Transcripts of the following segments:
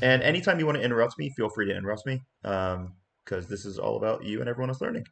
And anytime you want to interrupt me, feel free to interrupt me, because this is all about you and everyone else learning.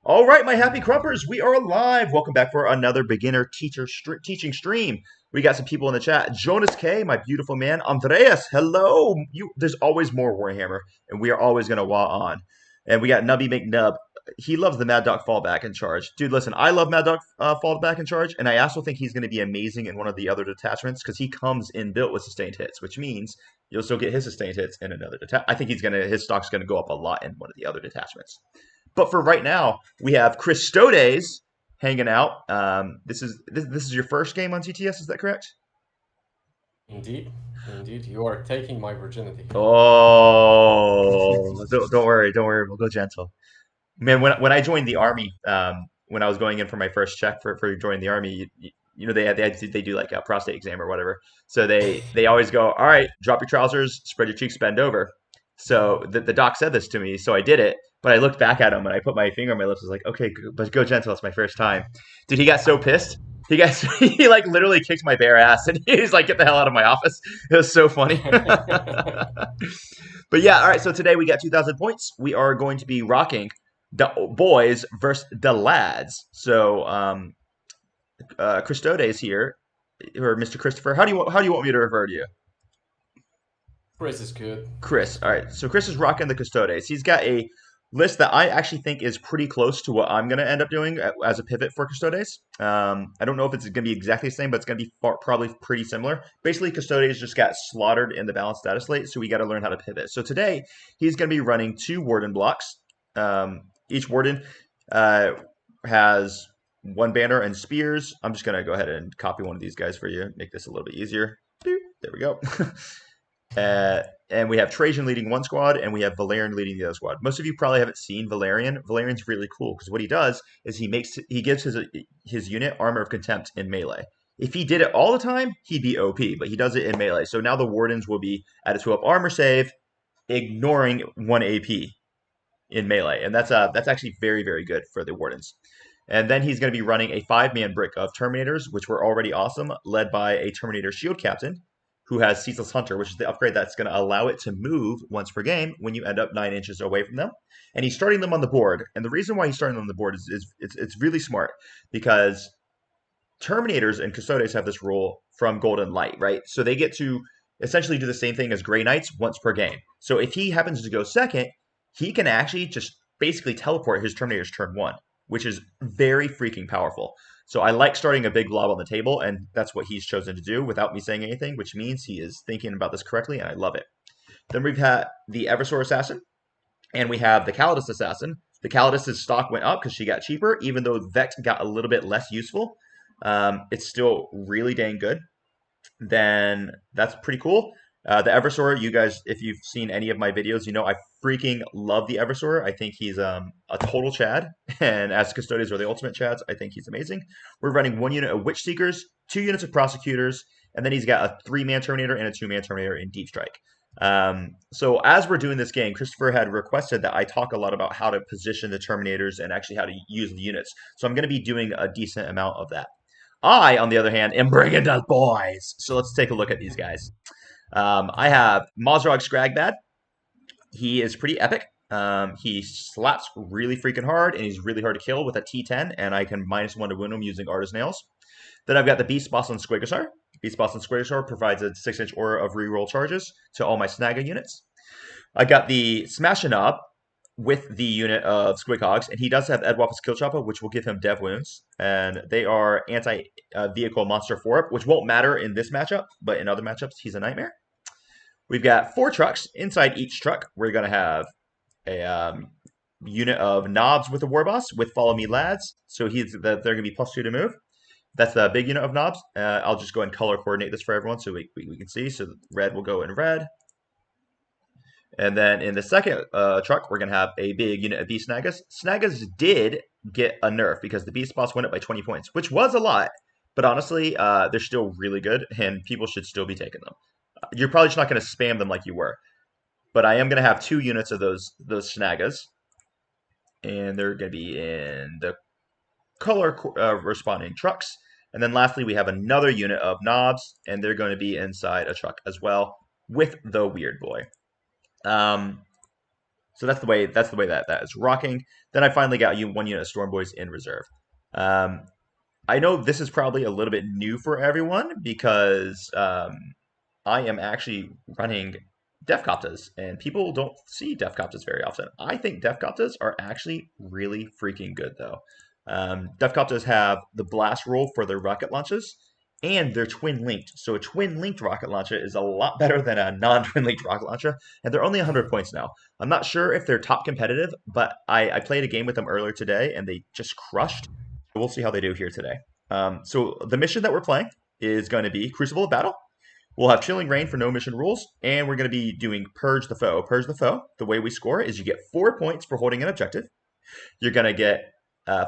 All right, my happy crumpers, we are live. Welcome back for another beginner teaching stream. We got some people in the chat. Jonas K, my beautiful man. Andreas, hello. There's always more Warhammer, and we are always going to on. And we got Nubby McNub. He loves the Mad Dog fallback in charge. Dude, listen, I love Mad Dog fallback in charge, and I also think he's going to be amazing in one of the other detachments because he comes in built with sustained hits, which means you'll still get his sustained hits in another detachment. I think his stock's going to go up a lot in one of the other detachments. But for right now, we have Custodes hanging out. This is your first game on TTS, is that correct? Indeed, indeed, you are taking my virginity. Oh, don't worry, don't worry. We'll go gentle. Man, when I joined the army, when I was going in for my first check for joining the army, you know they do like a prostate exam or whatever. So they always go, all right, drop your trousers, spread your cheeks, bend over. So the doc said this to me, so I did it. But I looked back at him and I put my finger on my lips. I was like, okay, but go gentle. It's my first time. Dude, he got so pissed. He got he like literally kicked my bare ass, and he's like, "Get the hell out of my office!" It was so funny. But yeah, all right. So today we got 2,000 points. We are going to be rocking the boys versus the lads. So Custodes here, or Mr. Christopher. How do you want me to refer to you? Chris is good. Chris. All right. So Chris is rocking the Custodes. He's got a list that I actually think is pretty close to what I'm going to end up doing as a pivot for Custodes. I don't know if it's going to be exactly the same, but it's going to be probably pretty similar. Basically, Custodes just got slaughtered in the balanced status slate, so we got to learn how to pivot. So today, he's going to be running 2 Warden blocks. Each Warden has 1 banner and spears. I'm just going to go ahead and copy one of these guys for you, make this a little bit easier. There we go. And we have Trajan leading one squad, and we have Valerian leading the other squad. Most of you probably haven't seen Valerian. Valerian's really cool because what he does is he gives his unit armor of contempt in melee. If he did it all the time, he'd be OP, but he does it in melee. So now the wardens will be at a 2-up armor save, ignoring 1 AP in melee, and that's actually very very good for the wardens. And then he's going to be running a 5-man brick of Terminators, which were already awesome, led by a Terminator Shield Captain, who has Ceaseless Hunter, which is the upgrade that's going to allow it to move once per game when you end up 9 inches away from them. And he's starting them on the board. And the reason why he's starting them on the board is it's really smart because Terminators and Custodes have this rule from Golden Light, right? So they get to essentially do the same thing as Grey Knights once per game. So if he happens to go second, he can actually just basically teleport his Terminators turn 1, which is very freaking powerful. So I like starting a big blob on the table, and that's what he's chosen to do without me saying anything, which means he is thinking about this correctly, and I love it. Then we've had the Eversor Assassin, and we have the Calidus Assassin. The Calidus' stock went up because she got cheaper, even though Vex got a little bit less useful. It's still really dang good. Then that's pretty cool. The Eversor, you guys, if you've seen any of my videos, you know I freaking love the Eversor. I think he's a total Chad, and as Custodes are the ultimate Chads, I think he's amazing. We're running 1 unit of Witch Seekers, 2 units of Prosecutors, and then he's got a 3-man Terminator and a 2-man Terminator in Deep Strike. So as we're doing this game, Christopher had requested that I talk a lot about how to position the Terminators and actually how to use the units. So I'm going to be doing a decent amount of that. I, on the other hand, am bringing the boys. So let's take a look at these guys. I have Mozrog Scragbad. He is pretty epic. He slaps really freaking hard, and he's really hard to kill with a T10, and I can -1 to wound him using Artist Nails. Then I've got the Beast Boss on Squigosar. Beast Boss on Squigosar provides a 6-inch aura of reroll charges to all my Snagga units. I got the Smash Knob with the unit of Squighogs, and he does have Edwap's Kill Chopper, which will give him Dev Wounds, and they are anti-vehicle monster 4-up, which won't matter in this matchup, but in other matchups, he's a nightmare. We've got 4 trucks. Inside each truck, we're going to have a unit of knobs with a war boss with Follow Me Lads. So they're going to be +2 to move. That's the big unit of knobs. I'll just go and color coordinate this for everyone so we can see. So red will go in red. And then in the second truck, we're going to have a big unit of Beast Snaggas. Snaggas did get a nerf because the Beast Boss went up by 20 points, which was a lot. But honestly, they're still really good, and people should still be taking them. You're probably just not going to spam them like you were. But I am going to have 2 units of those Snaggas. And they're going to be in the color responding trucks. And then lastly, we have another unit of knobs, and they're going to be inside a truck as well. with the weird boy. Um, so that's the way that is rocking. Then I finally got you 1 unit of Storm Boys in reserve. Um, I know this is probably a little bit new for everyone because I am actually running Defcoptas, and people don't see Defcoptas very often. I think Defcoptas are actually really freaking good, though. Defcoptas have the blast roll for their rocket launches, and they're twin linked. So a twin linked rocket launcher is a lot better than a non twin linked rocket launcher, and they're only 100 points now. I'm not sure if they're top competitive, but I played a game with them earlier today, and they just crushed. So we'll see how they do here today. So the mission that we're playing is going to be Crucible of Battle. We'll have Chilling Rain for no mission rules, and we're going to be doing Purge the Foe. Purge the Foe, the way we score is you get 4 points for holding an objective. You're going to get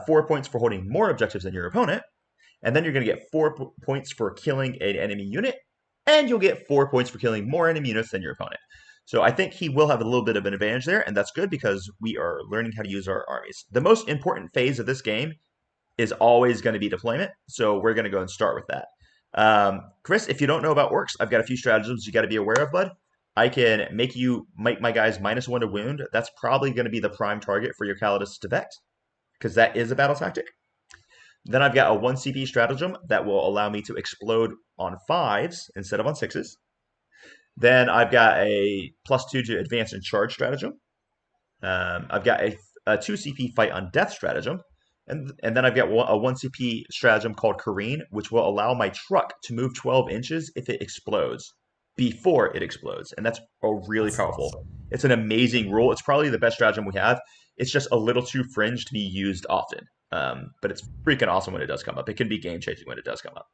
4 points for holding more objectives than your opponent, and then you're going to get 4 points for killing an enemy unit, and you'll get 4 points for killing more enemy units than your opponent. So I think he will have a little bit of an advantage there, and that's good because we are learning how to use our armies. The most important phase of this game is always going to be deployment, so we're going to go and start with that. Chris, if you don't know about Orks, I've got a few stratagems you got to be aware of, bud. I can make my guys -1 to wound. That's probably going to be the prime target for your Calidus to Vex, because that is a battle tactic. Then I've got a 1 CP stratagem that will allow me to explode on 5s instead of on 6s. Then I've got a +2 to advance and charge stratagem. I've got a 2 CP fight on death stratagem. And then I've got a 1 CP stratagem called Careen, which will allow my truck to move 12 inches if it explodes, before it explodes. And that's a really That's powerful. awesome. It's an amazing rule. It's probably the best stratagem we have. It's just a little too fringe to be used often. But it's freaking awesome when it does come up. It can be game changing when it does come up.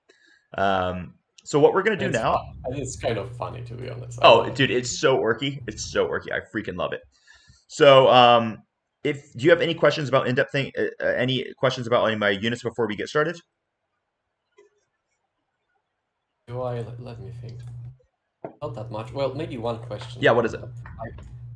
So what we're going to do now. And it's kind of funny, to be honest. I Oh, love it. dude, it's so orky. It's so orky. I freaking love it. So, if do you have any questions about in-depth thing, any questions about any of my units before we get started? Let me think. Not that much. Well, maybe one question. Yeah, what is it?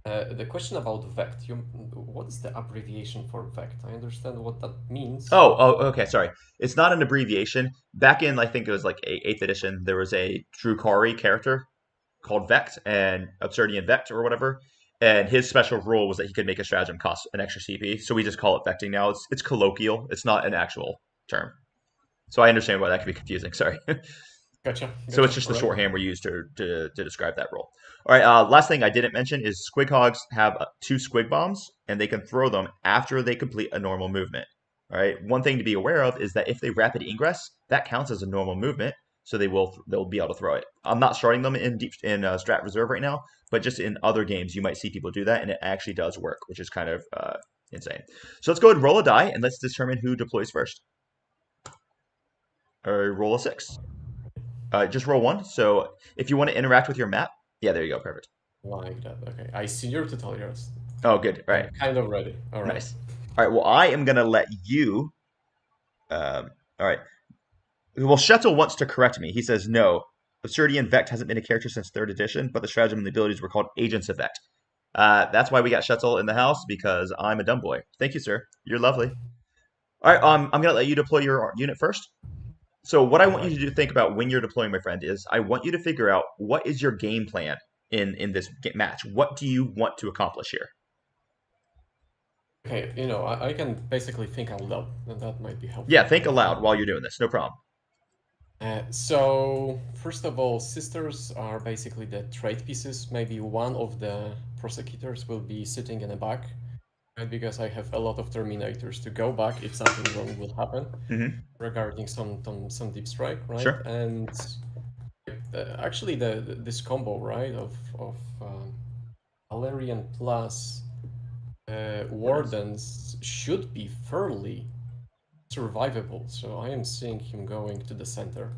The question about VECT. What is the abbreviation for VECT? I understand what that means. Okay, sorry. It's not an abbreviation. Back in, I think it was like 8th edition, there was a Drukari character called Vect and Absurdian Vect or whatever. And his special rule was that he could make a stratagem cost an extra CP. So we just call it vecting now. It's colloquial. It's not an actual term. So I understand why that could be confusing. Sorry. Gotcha. So it's Gotcha. just the All right. shorthand we use to describe that role. All right. Last thing I didn't mention is Squig Hogs have 2 Squig Bombs, and they can throw them after they complete a normal movement. All right. One thing to be aware of is that if they rapid ingress, that counts as a normal movement, so they'll be able to throw it. I'm not starting them in Strat Reserve right now, but just in other games you might see people do that, and it actually does work, which is kind of insane. So let's go ahead and roll a die, and let's determine who deploys first. Or roll a 6. Just roll 1. So if you want to interact with your map, yeah, there you go, perfect. Like that. Okay. I see your tutorials. Oh, good. All right, I'm kind of ready. All right. nice. All right, well, I am gonna let you. All right. Well, Shetzel wants to correct me. He says no. Absurdian Vect hasn't been a character since 3rd edition, but the stratagem and the abilities were called Agents of Vect. That's why we got Shetzel in the house, because I'm a dumb boy. Thank you, sir. You're lovely. All right, I'm gonna let you deploy your unit first. So what I All want you right. to do, think about when you're deploying, my friend, is I want you to figure out what is your game plan in this match. What do you want to accomplish here? Okay. I can basically think out loud, and that might be helpful. Yeah, think aloud while you're doing this. No problem. So, first of all, sisters are basically the trade pieces. Maybe one of the prosecutors will be sitting in the back, right? Because I have a lot of terminators to go back if something wrong will happen Mm-hmm. regarding some deep strike, right? Sure. And actually, this combo, right, of Valerian plus Wardens should be fairly survivable. So I am seeing him going to the center.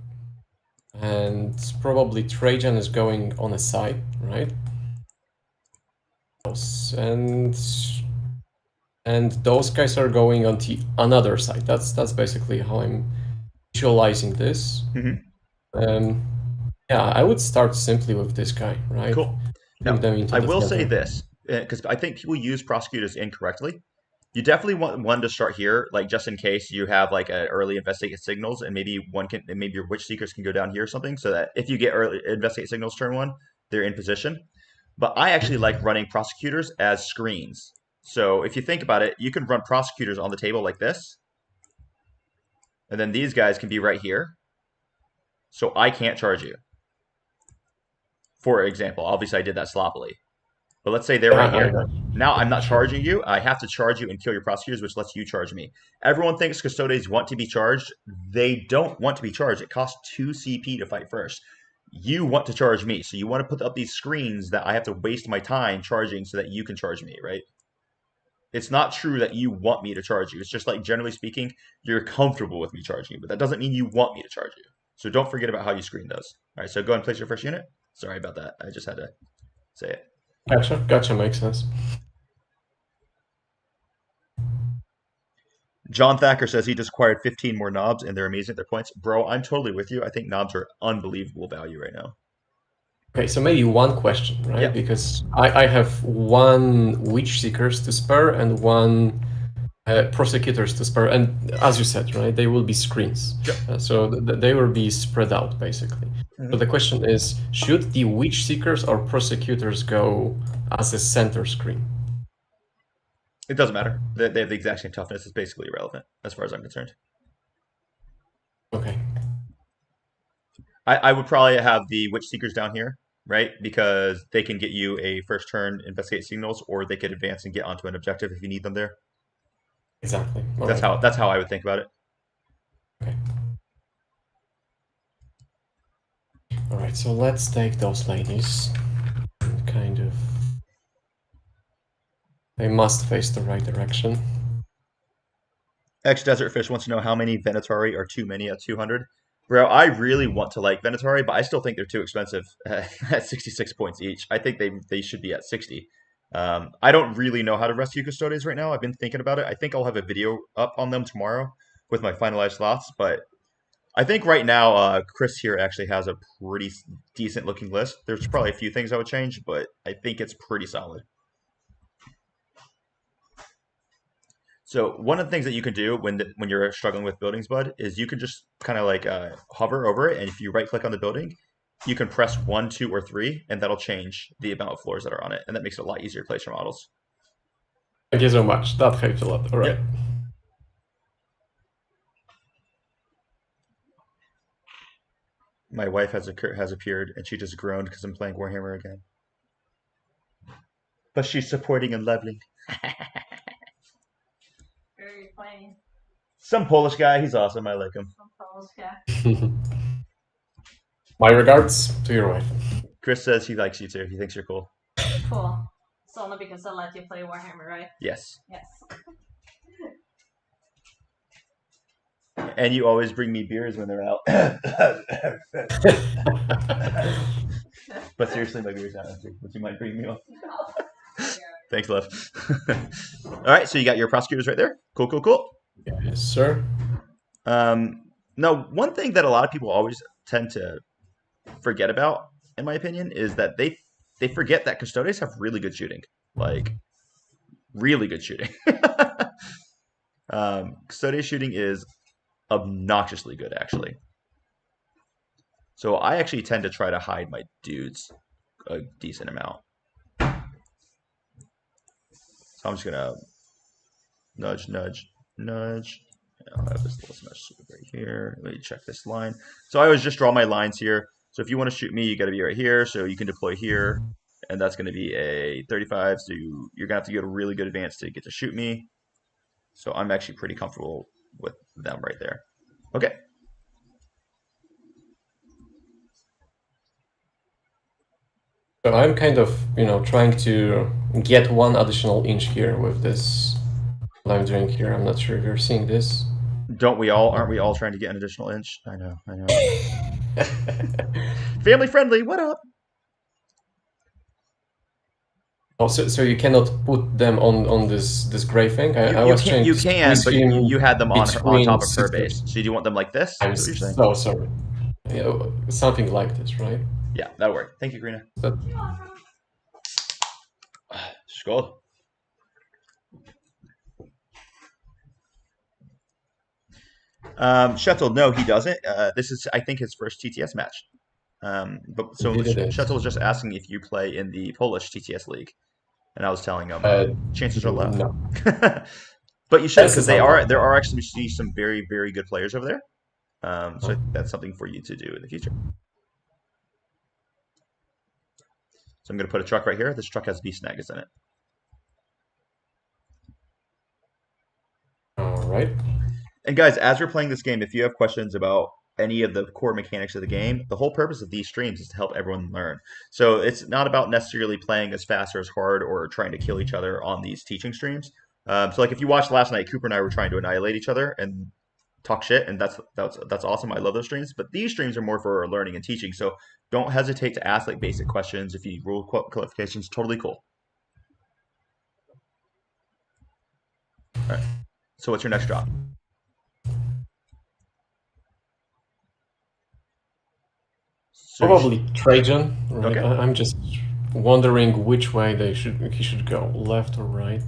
And probably Trajan is going on a side, right? And those guys are going on the another side. That's basically how I'm visualizing this. Mm-hmm. Yeah, I would start simply with this guy, right? Cool. Bring Now, them into I the will say center. this, because I think people use prosecutors incorrectly. You definitely want one to start here, like just in case you have like an early investigate signals, and maybe your witch seekers can go down here or something, so that if you get early investigate signals turn 1, they're in position. But I actually like running prosecutors as screens. So if you think about it, you can run prosecutors on the table like this, and then these guys can be right here. So I can't charge you. For example, obviously I did that sloppily. But let's say they're Yeah, right I here. got Now I'm you. not Sure. charging you. I have to charge you and kill your prosecutors, which lets you charge me. Everyone thinks Custodes want to be charged. They don't want to be charged. It costs 2 CP to fight first. You want to charge me. So you want to put up these screens that I have to waste my time charging so that you can charge me, right? It's not true that you want me to charge you. It's just like, generally speaking, you're comfortable with me charging you, but that doesn't mean you want me to charge you. So don't forget about how you screen those. All right, so go ahead and place your first unit. Sorry about that. I just had to say it. Gotcha, makes sense. John Thacker says he just acquired 15 more knobs and they're amazing at their points. Bro, I'm totally with you. I think knobs are unbelievable value right now. Okay, so maybe one question, right? Yeah. Because I have one Witch Seekers to spare and one Prosecutors to spare, and as you said, right, they will be screens. Yep. So they will be spread out, basically. So the Mm-hmm. question is, should the Witch Seekers or Prosecutors go as a center screen? It doesn't matter. They have the exact same toughness. It's basically irrelevant as far as I'm concerned. Okay. I would probably have the Witch Seekers down here, right? Because they can get you a first turn investigate signals, or they could advance and get onto an objective if you need them there. Exactly. All That's right. how I would think about it. Okay. All right. So let's take those ladies. Kind of. They must face the right direction. Ex Desert Fish wants to know how many Venatari are too many at 200. Bro, I really want to like Venatari, but I still think they're too expensive at 66 points each. I think they should be at 60. I don't really know how to rescue Custodes right now. I've been thinking about it. I think I'll have a video up on them tomorrow with my finalized thoughts, but I think right now Chris here actually has a pretty decent looking list. There's probably a few things I would change, but I think it's pretty solid. So one of the things that you can do when you're struggling with buildings, bud, is you can just kind of like hover over it, and if you right click on the building, you can press 1, 2, or 3, and that'll change the amount of floors that are on it, and that makes it a lot easier to place your models. Thank you so much. That helps a lot. All right. Yep. My wife has appeared, and she just groaned because I'm playing Warhammer again. But she's supporting and leveling. Who are you playing? Some Polish guy. He's awesome. I like him. Some Polish guy. My regards to your wife. Chris says he likes you too. He thinks you're cool. Cool. It's only because I let you play Warhammer, right? Yes. Yes. And you always bring me beers when they're out. But seriously, my beer's not empty. Would you mind bringing me one? Thanks, love. All right, so you got your prosecutors right there. Cool, cool, cool. Yes, sir. Now, one thing that a lot of people always tend to forget about, in my opinion, is that they forget that Custodes have really good shooting, like really good shooting. Custodes shooting is obnoxiously good, actually. So I actually tend to try to hide my dudes a decent amount. So I'm just gonna nudge, nudge, nudge. I'll have this little nudge right here. Let me check this line. So I always just draw my lines here. So if you want to shoot me, you got to be right here. So you can deploy here, and that's going to be a 35. So you're gonna have to get a really good advance to get to shoot me. So I'm actually pretty comfortable with them right there. Okay. So I'm kind of, trying to get one additional inch here with this, what I'm doing here. I'm not sure if you're seeing this. Don't we all? Aren't we all trying to get an additional inch? I know. I know. Family friendly. What up? Oh, so you cannot put them on this gray thing? I was trying You to can, squeeze but him you had them on between top of her sisters. base. So do you want them like this? I'm Is that what you're saying? so sorry. Something like this, right? Yeah, that'll work. Thank you, Karina. That, Skål. Shetzel, no, he doesn't. This is, I think, his first TTS match. But so Indeed it is. Shuttle was just asking if you play in the Polish TTS league, and I was telling him Uh, chances are low. no. But you should This because is unlikely. there are actually some very good players over there. So I Huh? think that's something for you to do in the future. So I'm going to put a truck right here. This truck has beast snaggers in it. All right. And guys, as we're playing this game, if you have questions about any of the core mechanics of the game, the whole purpose of these streams is to help everyone learn. So it's not about necessarily playing as fast or as hard or trying to kill each other on these teaching streams. So like if you watched last night, Cooper and I were trying to annihilate each other and talk shit, and that's awesome. I love those streams. But these streams are more for learning and teaching. So don't hesitate to ask like basic questions. If you need rule clarifications, totally cool. All right. So what's your next drop? So you Probably Trajan, right? okay. I'm just wondering which way he should go, left or right.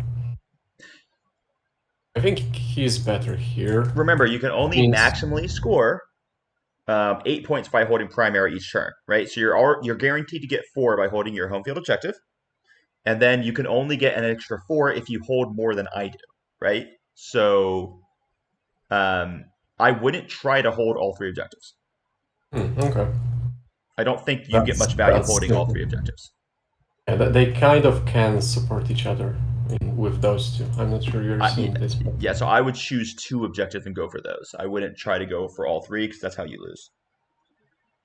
I think he's better here. Remember, you can only Means maximally score 8 points by holding primary each turn, right? So you're guaranteed to get 4 by holding your home field objective, and then you can only get an extra 4 if you hold more than I do, right? So I wouldn't try to hold all 3 objectives. okay. I don't think you get much value holding all 3 objectives. Yeah, they kind of can support each other with those two. I'm not sure you're seeing this. But... Yeah, so I would choose 2 objectives and go for those. I wouldn't try to go for all 3 because that's how you lose.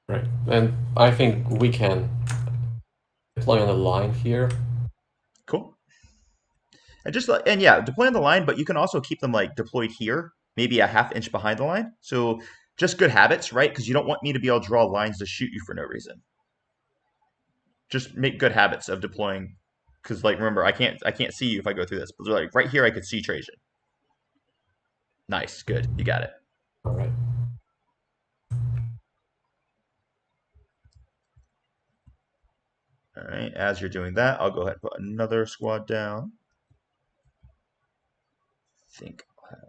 Right, and I think we can deploy on a line here. Cool. And yeah, deploy on the line, but you can also keep them like deployed here, maybe a half inch behind the line. So just good habits, right? Because you don't want me to be able to draw lines to shoot you for no reason. Just make good habits of deploying. Because like remember, I can't see you if I go through this. But like right here, I could see Trajan. Nice, good, you got it. All right. All right. As you're doing that, I'll go ahead and put another squad down. I think I'll have.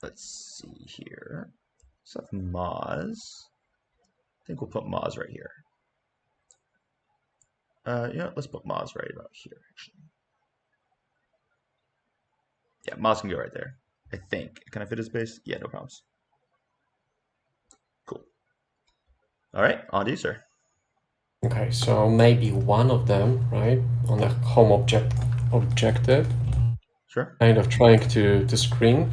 Let's see here. So Maz. I think we'll put Maz right here. Let's put Maz right about here, actually. Yeah, Maz can go right there. I think. Can I fit his base? Yeah, no problems. Cool. All right, on to you, sir. Okay, so maybe one of them, right, on the home objective. Sure. Kind of trying to screen.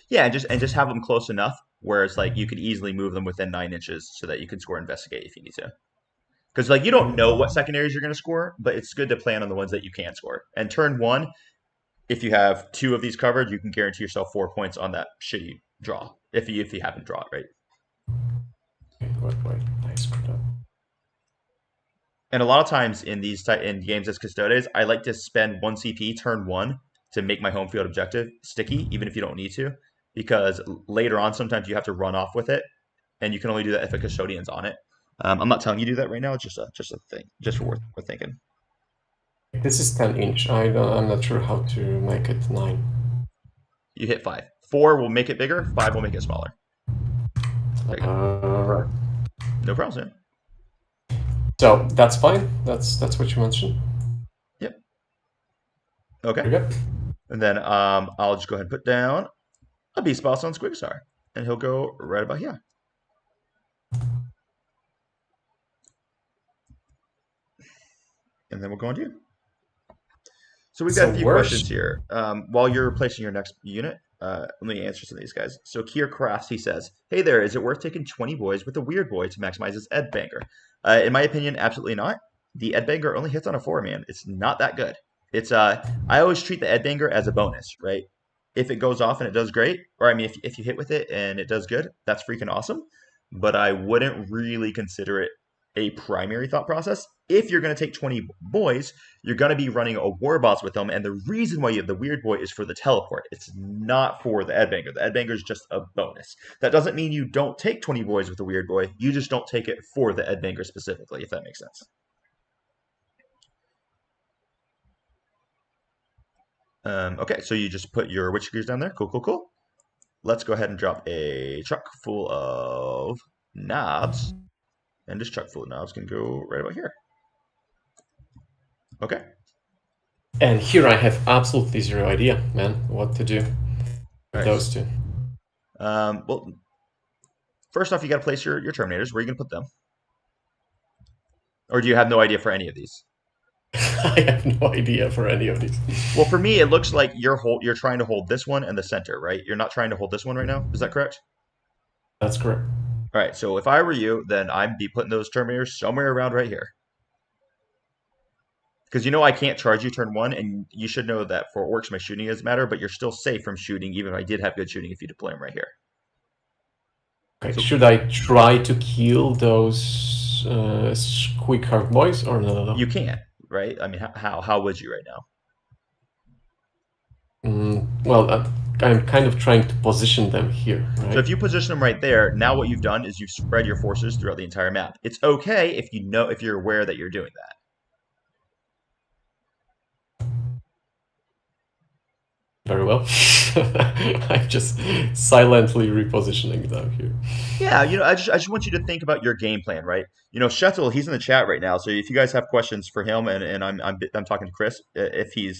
Yeah, and just have them close enough where it's like you could easily move them within 9 inches so that you can score investigate if you need to. Because like you don't know what secondaries you're going to score, but it's good to plan on the ones that you can score. And turn 1, if you have 2 of these covered, you can guarantee yourself 4 points on that shitty draw if you happen to draw it right. Wait, I screwed up. And a lot of times in games as Custodes, I like to spend 1 CP turn 1 to make my home field objective sticky, even if you don't need to, because later on sometimes you have to run off with it, and you can only do that if a Custodian's on it. I'm not telling you to do that right now. It's just a thing, just for worth thinking. This is 10 inch. I'm not sure how to make it 9. You hit 5. 4 will make it bigger. 5 will make it smaller. There you go. Right. No problem, man. So that's fine. That's what you mentioned. Yep. Okay. And then I'll just go ahead and put down a Beast Boss on Squigstar, and he'll go right about here. And then we'll go on to you. So we've got a few questions here. While you're placing your next unit, let me answer some of these guys. So Kier Crafts, he says, "Hey there, is it worth taking 20 boys with a weird boy to maximize his Ed Banger?" In my opinion, absolutely not. The Ed Banger only hits on a 4, man. It's not that good. It's I always treat the Ed Banger as a bonus, right? If it goes off and it does great, or I mean, if you hit with it and it does good, that's freaking awesome. But I wouldn't really consider it a primary thought process. If you're going to take 20 boys, you're going to be running a war boss with them, and the reason why you have the weird boy is for the teleport. It's not for the Ed Banger. The Ed Banger is just a bonus. That doesn't mean you don't take 20 boys with the weird boy. You just don't take it for the Ed Banger specifically, if that makes sense. Okay, so you just put your witch gears down there. Cool, cool, cool. Let's go ahead and drop a truck full of knobs. And this truck full of knobs can go right about here. Okay. And here I have absolutely zero idea, man, what to do with All right. those two. Well, first off, you got to place your Terminators. Where are you going to put them? Or do you have no idea for any of these? I have no idea for any of these. Well, for me, it looks like you're trying to hold this one and the center, right? You're not trying to hold this one right now. Is that correct? That's correct. All right. So if I were you, then I'd be putting those Terminators somewhere around right here. Because I can't charge you turn one, and you should know that for Orks, my shooting doesn't matter, but you're still safe from shooting, even if I did have good shooting if you deploy them right here. Okay, So- should I try to kill those quick hard boys or no? You can't, right? I mean, how would you right now? Well, I'm kind of trying to position them here, right? So if you position them right there, now what you've done is you've spread your forces throughout the entire map. It's okay if you're aware that you're doing that. Very well. I'm just silently repositioning them here. Yeah, I just want you to think about your game plan, right? Shetzel, he's in the chat right now, so if you guys have questions for him, and I'm talking to Chris, if he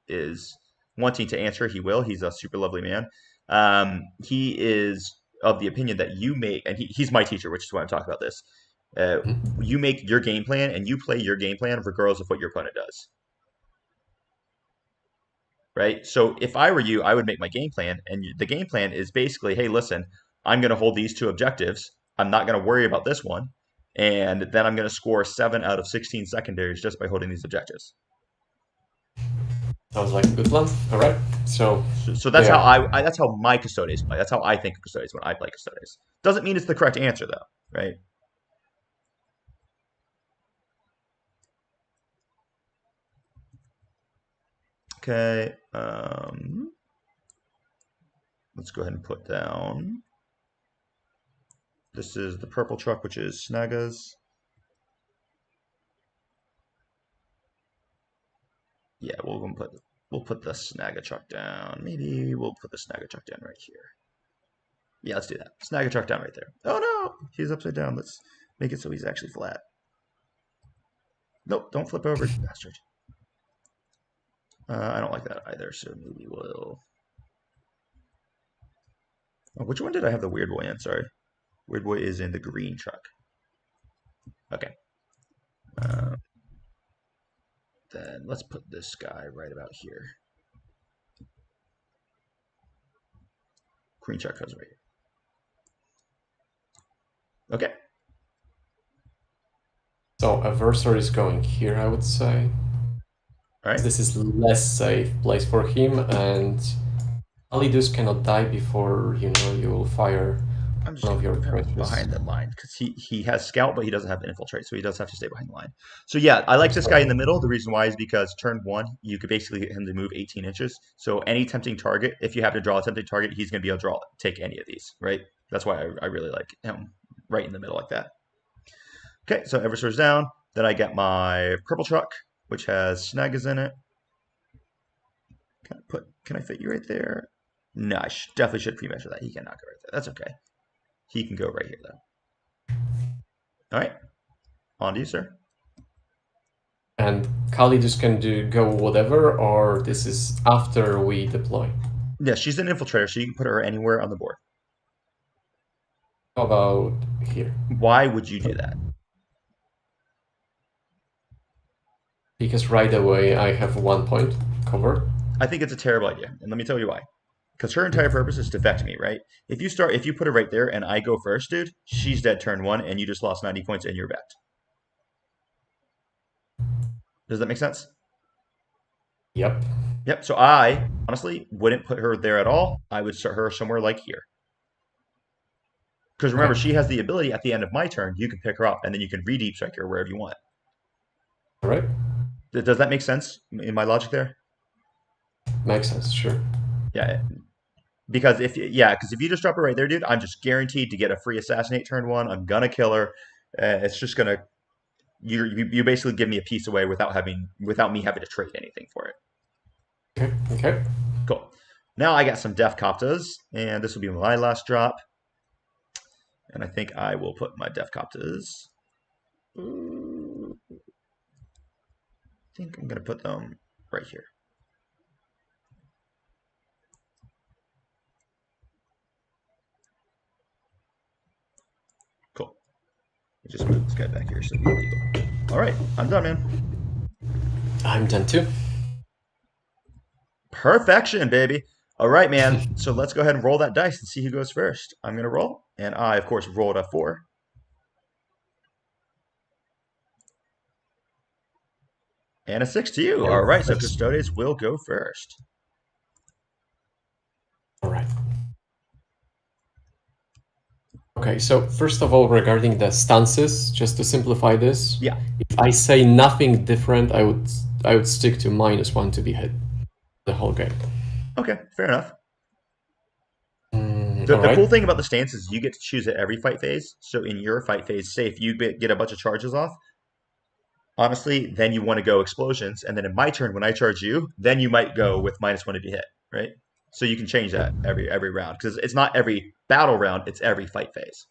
is wanting to answer, he will. He's a super lovely man. He is of the opinion that you make, and he's my teacher, which is why I'm talking about this. You make your game plan, and you play your game plan regardless of what your opponent does. Right? So if I were you, I would make my game plan, and the game plan is basically, hey, listen, I'm going to hold these two objectives. I'm not going to worry about this one, and then I'm going to score 7 out of 16 secondaries just by holding these objectives. Sounds like a good plan. All right. So that's how that's how my Custodes play. That's how I think of Custodes when I play Custodes. Doesn't mean it's the correct answer though, right? Okay. Let's go ahead and put down. This is the purple truck, which is Snaga's. Yeah, we'll put the Snaga truck down. Maybe we'll put the Snaga truck down right here. Yeah, let's do that. Snaga truck down right there. Oh no, he's upside down. Let's make it so he's actually flat. Nope, don't flip over, you bastard. I don't like that either, so maybe we'll... Oh, which one did I have the Weird Boy in? Sorry. Weird Boy is in the green truck. Okay. Then let's put this guy right about here. Green truck goes right here. Okay. So adversary is going here, I would say. All right. This is less safe place for him, and Alidus cannot die before you will fire I'm just one of your going to put him trenches. behind the line because he has scout, but he doesn't have infiltrate, so he does have to stay behind the line. So yeah, I like this guy in the middle. The reason why is because turn one, you could basically get him to move 18 inches. So any tempting target, if you have to draw a tempting target, he's going to be able to take any of these, right? That's why I really like him right in the middle like that. Okay, so Eversour's down. Then I get my purple truck, which has Snagas in it. Can I fit you right there? No, I definitely should pre-measure that. He cannot go right there. That's okay. He can go right here, though. All right. On to you, sir. And Khalidus can go whatever, or this is after we deploy? Yeah, she's an infiltrator, so you can put her anywhere on the board. How about here? Why would you do that? Because right away I have 1 point covered. I think it's a terrible idea, and let me tell you why. Because her entire purpose is to vex me, right? If you put her right there and I go first, dude, she's dead turn one, and you just lost 90 points and you're vexed. Does that make sense? Yep. Yep. So I honestly wouldn't put her there at all. I would start her somewhere like here. Because remember, she has the ability at the end of my turn, you can pick her up, and then you can re-deep strike her wherever you want. All right. Does that make sense in my logic there? Makes sense, sure. Yeah. Because if you just drop her right there, dude, I'm just guaranteed to get a free assassinate turn one. I'm gonna kill her. It's just gonna you basically give me a piece away without me having to trade anything for it. Okay. Okay. Cool. Now I got some Def Coptas, and this will be my last drop. And I think I will put my Def Coptas. I think I'm going to put them right here. Cool. Just move this guy back here so it'll be legal. All right, I'm done, man. I'm done too. Perfection, baby. All right, man. So let's go ahead and roll that dice and see who goes first. I'm going to roll, and I, of course, rolled a 4. And a 6 to you. All right, so Custodes will go first. All right. Okay, so first of all, regarding the stances, just to simplify this, Yeah. if I say nothing different, I would stick to -1 to be hit the whole game. Okay, fair enough. All The right. cool thing about the stance is you get to choose at every fight phase. So in your fight phase, say if you get a bunch of charges off, honestly, then you want to go explosions. And then in my turn, when I charge you, then you might go with -1 to be hit, right? So you can change that every round because it's not every battle round, it's every fight phase,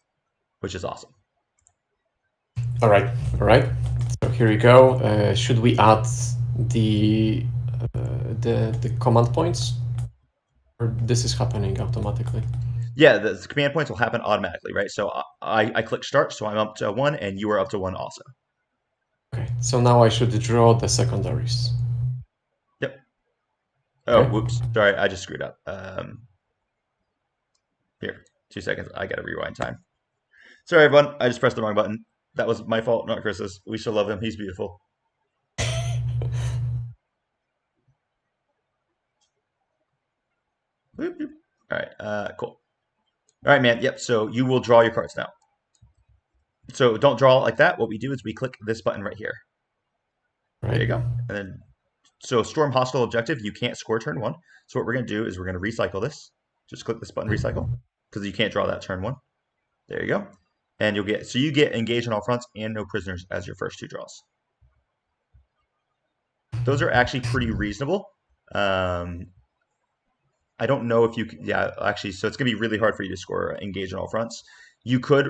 which is awesome. All right. All right. So here we go. Should we add the the command points, or this is happening automatically? Yeah, the command points will happen automatically, right? So I click start, so I'm up to 1, and you are up to 1 also. Okay. So now I should draw the secondaries. Yep. Oh, Okay. whoops. Sorry, I just screwed up. Here, 2 seconds. I gotta rewind time. Sorry, everyone. I just pressed the wrong button. That was my fault, not Chris's. We still love him. He's beautiful. Whoop, whoop. All right. Cool. All right, man. Yep. So you will draw your cards now. So don't draw it like that. What we do is we click this button right here. Right. There you go. And then, so storm hostile objective. You can't score turn 1. So what we're gonna do is we're gonna recycle this. Just click this button, recycle, because you can't draw that turn 1. There you go. And you get engaged on all fronts and no prisoners as your first 2 draws. Those are actually pretty reasonable. I don't know if you can, yeah, actually, so it's going to be really hard for you to score engage on all fronts. You could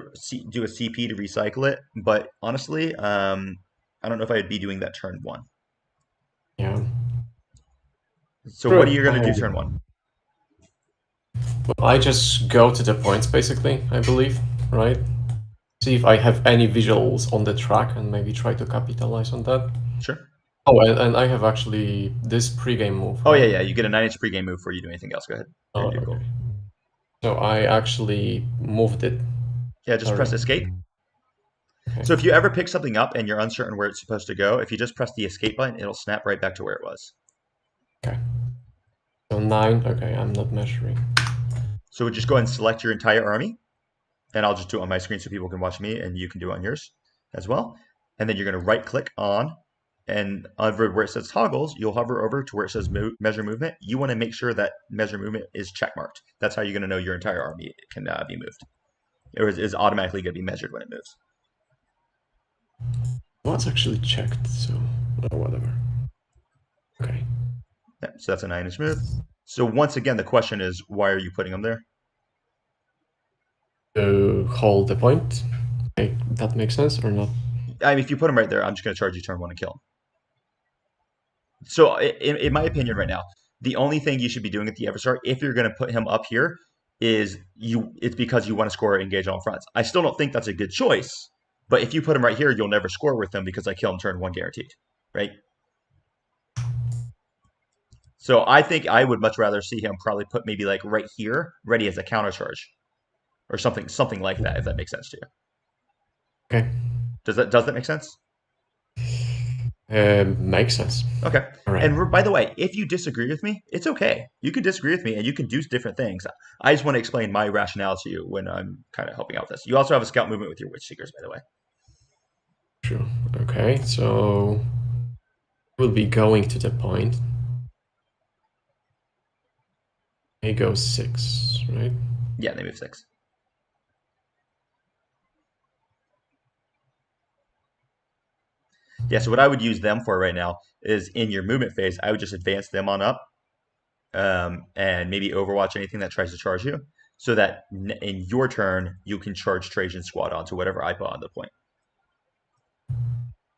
do a CP to recycle it, but honestly, I don't know if I'd be doing that turn 1. Yeah. So what are True. you going to do turn 1? Well, I just go to the points basically, I believe, right? See if I have any visuals on the track and maybe try to capitalize on that. Sure. Oh, and I have actually this pregame move. Oh, right? yeah. You get a 9-inch pregame move before you do anything else. Go ahead. Oh, You're cool. okay. So I actually moved it. Yeah, just press escape. Okay. So if you ever pick something up and you're uncertain where it's supposed to go, if you just press the escape button, it'll snap right back to where it was. Okay. So 9. Okay, I'm not measuring. So we'll just go ahead and select your entire army. And I'll just do it on my screen so people can watch me and you can do it on yours as well. And then you're going to right click on, and over where it says toggles, you'll hover over to where it says measure movement. You want to make sure that measure movement is checkmarked. That's how you're going to know your entire army can be moved. Or is automatically going to be measured when it moves. Well, it's actually checked, so whatever. Okay. Yeah, so that's a 9-inch move. So once again, the question is, why are you putting them there? To hold the point. Okay, that makes sense or not? I mean, if you put them right there, I'm just going to charge you turn 1 and kill them. So in my opinion right now, the only thing you should be doing at the Everstar, if you're going to put him up here, is it's because you want to score engage on all fronts. I still don't think that's a good choice, but if you put him right here, you'll never score with him because I kill him turn 1 guaranteed, right? So I think I would much rather see him probably put maybe like right here, ready as a counter charge, or something like that, if that makes sense to you. Okay. Does that make sense? Makes sense. Okay. All right. And by the way, if you disagree with me, it's okay. You can disagree with me and you can do different things. I just want to explain my rationale to you when I'm kind of helping out with this. You also have a scout movement with your Witch Seekers, by the way. Sure. Okay, so we'll be going to the point. He goes 6, right? Yeah, they move 6. Yeah, so what I would use them for right now is in your movement phase, I would just advance them on up and maybe Overwatch anything that tries to charge you, so that in your turn you can charge Trajan Squad onto whatever I put on the point.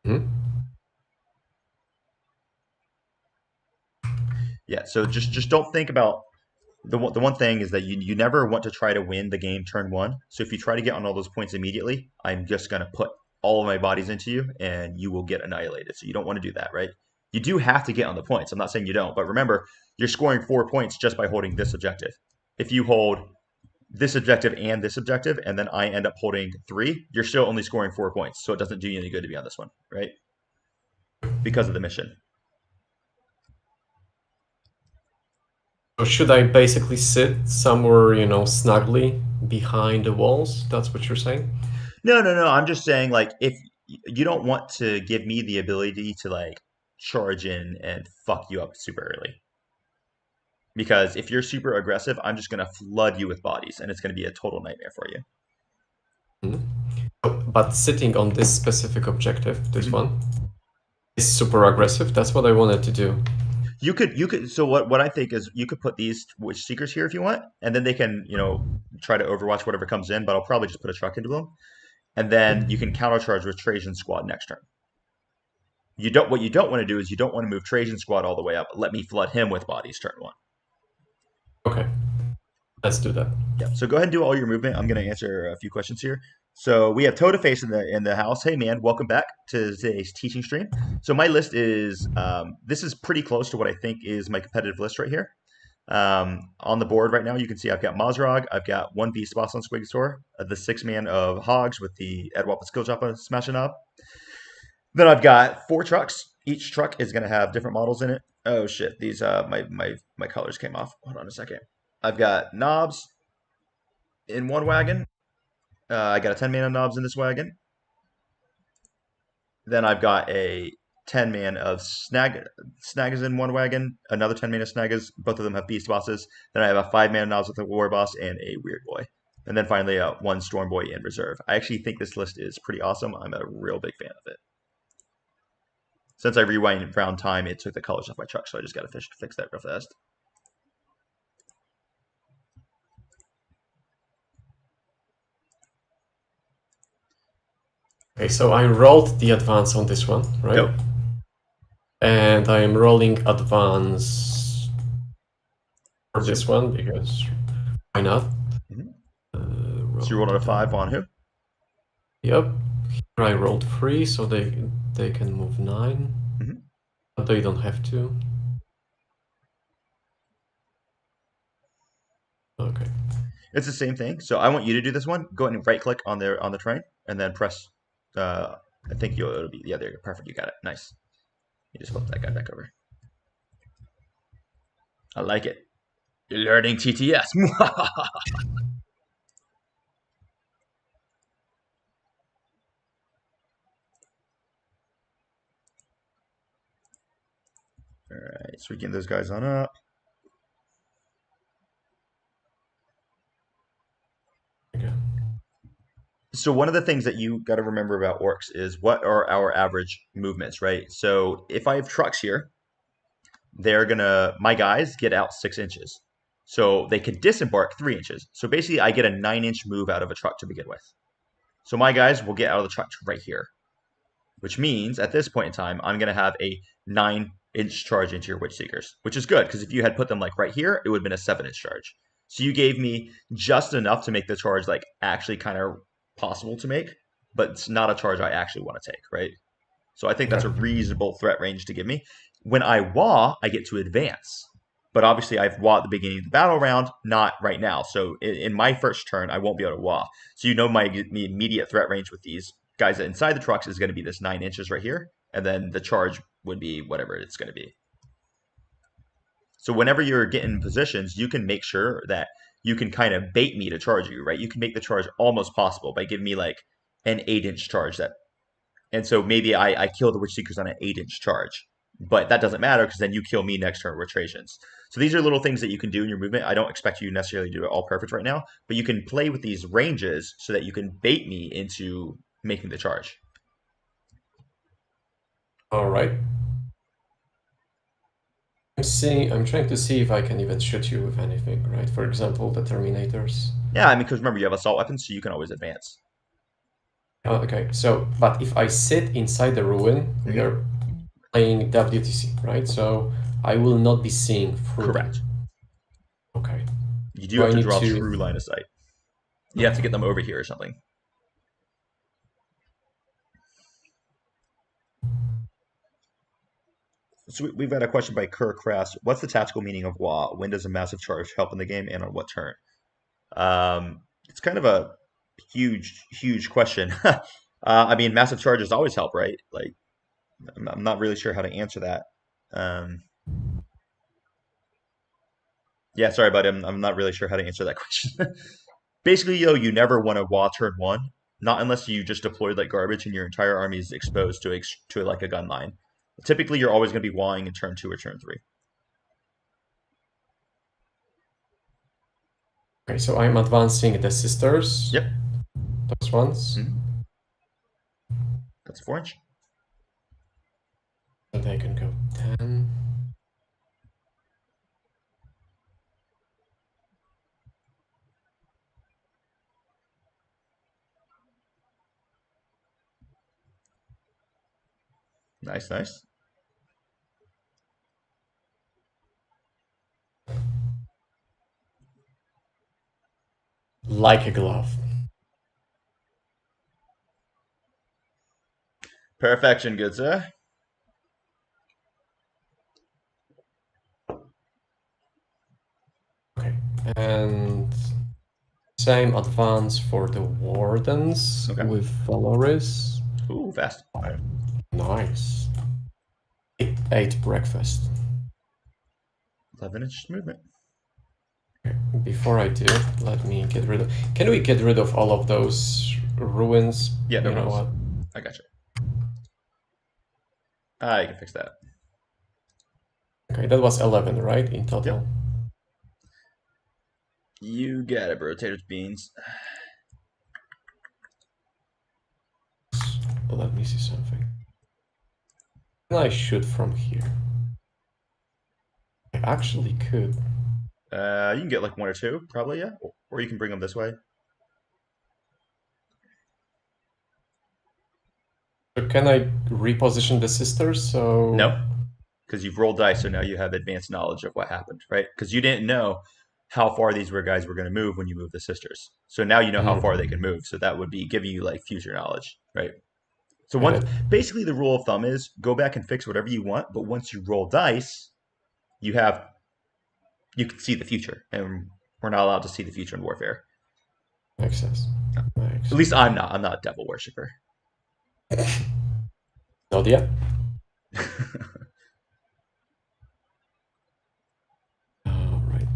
Hmm? Yeah, so just don't think about the one thing is that you never want to try to win the game turn one. So if you try to get on all those points immediately, I'm just gonna put all of my bodies into you and you will get annihilated. So you don't want to do that, right? You do have to get on the points. I'm not saying you don't, but remember, you're scoring 4 points just by holding this objective. If you hold this objective, and then I end up holding 3, you're still only scoring 4 points. So it doesn't do you any good to be on this one, right? Because of the mission. So should I basically sit somewhere, snugly behind the walls? That's what you're saying? No. I'm just saying, like, if you don't want to give me the ability to like charge in and fuck you up super early. Because if you're super aggressive, I'm just gonna flood you with bodies, and it's gonna be a total nightmare for you. Hmm. But sitting on this specific objective, this Mhm. one, is super aggressive. That's what I wanted to do. You could. So what I think is you could put these witch seekers here if you want, and then they can try to overwatch whatever comes in. But I'll probably just put a truck into them, and then you can countercharge with Trajan Squad next turn. What you don't want to do is you don't want to move Trajan Squad all the way up. Let me flood him with bodies turn one. Okay, let's do that. Yeah. So go ahead and do all your movement. I'm going to answer a few questions here. So we have Toe to Face in the house. Hey man, welcome back to today's teaching stream. So my list is this is pretty close to what I think is my competitive list right here. On the board right now, you can see I've got Mazrog, I've got one Beast Boss on Squigsator, the 6-man of Hogs with the Edwap Skill Joppa smashing up. Then I've got 4 trucks. Each truck is going to have different models in it. Oh shit, these my colors came off. Hold on a second. I've got Knobs in one wagon. I got a 10-man of Knobs in this wagon. Then I've got a 10-man of Snaggers in one wagon, another 10-man of Snaggers. Both of them have beast bosses. Then I have a 5-man of Knobs with a war boss and a weird boy. And then finally, one Storm Boy in reserve. I actually think this list is pretty awesome. I'm a real big fan of it. Since I rewind round time, it took the colors off my truck, so I just got to fix that real fast. Okay, so I rolled the advance on this one, right? Go. And I am rolling advance for Sure. this one because why not? Mhm. Roll So you rolled a 5 on who? Yep. Here I rolled 3, so they can move 9, Mhm. but they don't have to. Okay. It's the same thing. So I want you to do this one. Go ahead and right click on the train, and then press. I think it'll be there. You go. Perfect. You got it. Nice. You just flip that guy back over. I like it. You're learning TTS. All right. So we get those guys on up. Okay. So one of the things that you got to remember about orcs is what are our average movements, right? So if I have trucks here, my guys get out 6 inches. So they could disembark 3 inches. So basically I get a 9-inch move out of a truck to begin with. So my guys will get out of the truck right here, which means at this point in time, I'm going to have a 9-inch charge into your Witch Seekers, which is good because if you had put them like right here, it would have been a 7-inch charge. So you gave me just enough to make the charge like actually kind of possible to make, but it's not a charge I actually want to take, right? So I think that's a reasonable threat range to give me. When I wah, I get to advance. But obviously, I've wah at the beginning of the battle round, not right now. So in my first turn, I won't be able to wah. So you know my immediate threat range with these guys inside the trucks is going to be this 9 inches right here. And then the charge would be whatever it's going to be. So whenever you're getting positions, you can make sure that you can kind of bait me to charge you, right? You can make the charge almost possible by giving me like an 8-inch charge that and so maybe I kill the Witch Seekers on an 8-inch charge. But that doesn't matter because then you kill me next turn with Trojans. So these are little things that you can do in your movement. I don't expect you necessarily to do it all perfect right now, but you can play with these ranges so that you can bait me into making the charge. All right. I'm trying to see if I can even shoot you with anything, right? For example, the Terminators. Yeah, I mean, because remember, you have assault weapons, so you can always advance. Oh, okay, so, but if I sit inside the ruin, we Mhm. are playing WTC, right? So I will not be seeing through them. Correct. Okay. You do Do have I to need draw to... true line of sight. You have to Okay. get them over here or something. So we've got a question by Kerr Krass. What's the tactical meaning of Wa? When does a massive charge help in the game, and on what turn? It's kind of a huge question. I mean, massive charges always help, right? Like, I'm not really sure how to answer that. Um, yeah, sorry, buddy. I'm not really sure how to answer that question. Basically, you never want to Wa turn one, not unless you just deployed like garbage and your entire army is exposed to like a gun line. Typically, you're always going to be Wa'ing in turn two or turn three. Okay, so I'm advancing the sisters, Yep. those ones, That's a 4 inch. and I can go 10. Nice, nice. Like a glove. Perfection, good sir. Okay, and same advance for the Wardens Okay. with Valoris. Ooh, fast. Nice. 8 breakfast. 11-inch movement. Okay, before I do, let me get rid of... Can we get rid of all of those ruins? Yeah, no You know problems. what? I gotcha. I can fix that. Okay, that was 11, right, in total? Yep. You got it, bro. Taters, beans. Let me see something. Can I shoot from here? I actually could. You can get like one or two, probably, yeah. Or you can bring them this way. So can I reposition the sisters? So No, because you've rolled dice, so now you have advanced knowledge of what happened, right? Because you didn't know how far these guys were going to move when you moved the sisters. So now you know how far they can move. So that would be giving you like future knowledge, right? So Got once it. basically the rule of thumb is go back and fix whatever you want, but once you roll dice, you have you can see the future, and we're not allowed to see the future in warfare. Makes sense. At least I'm not. I'm not a devil worshiper. Not yet. All right.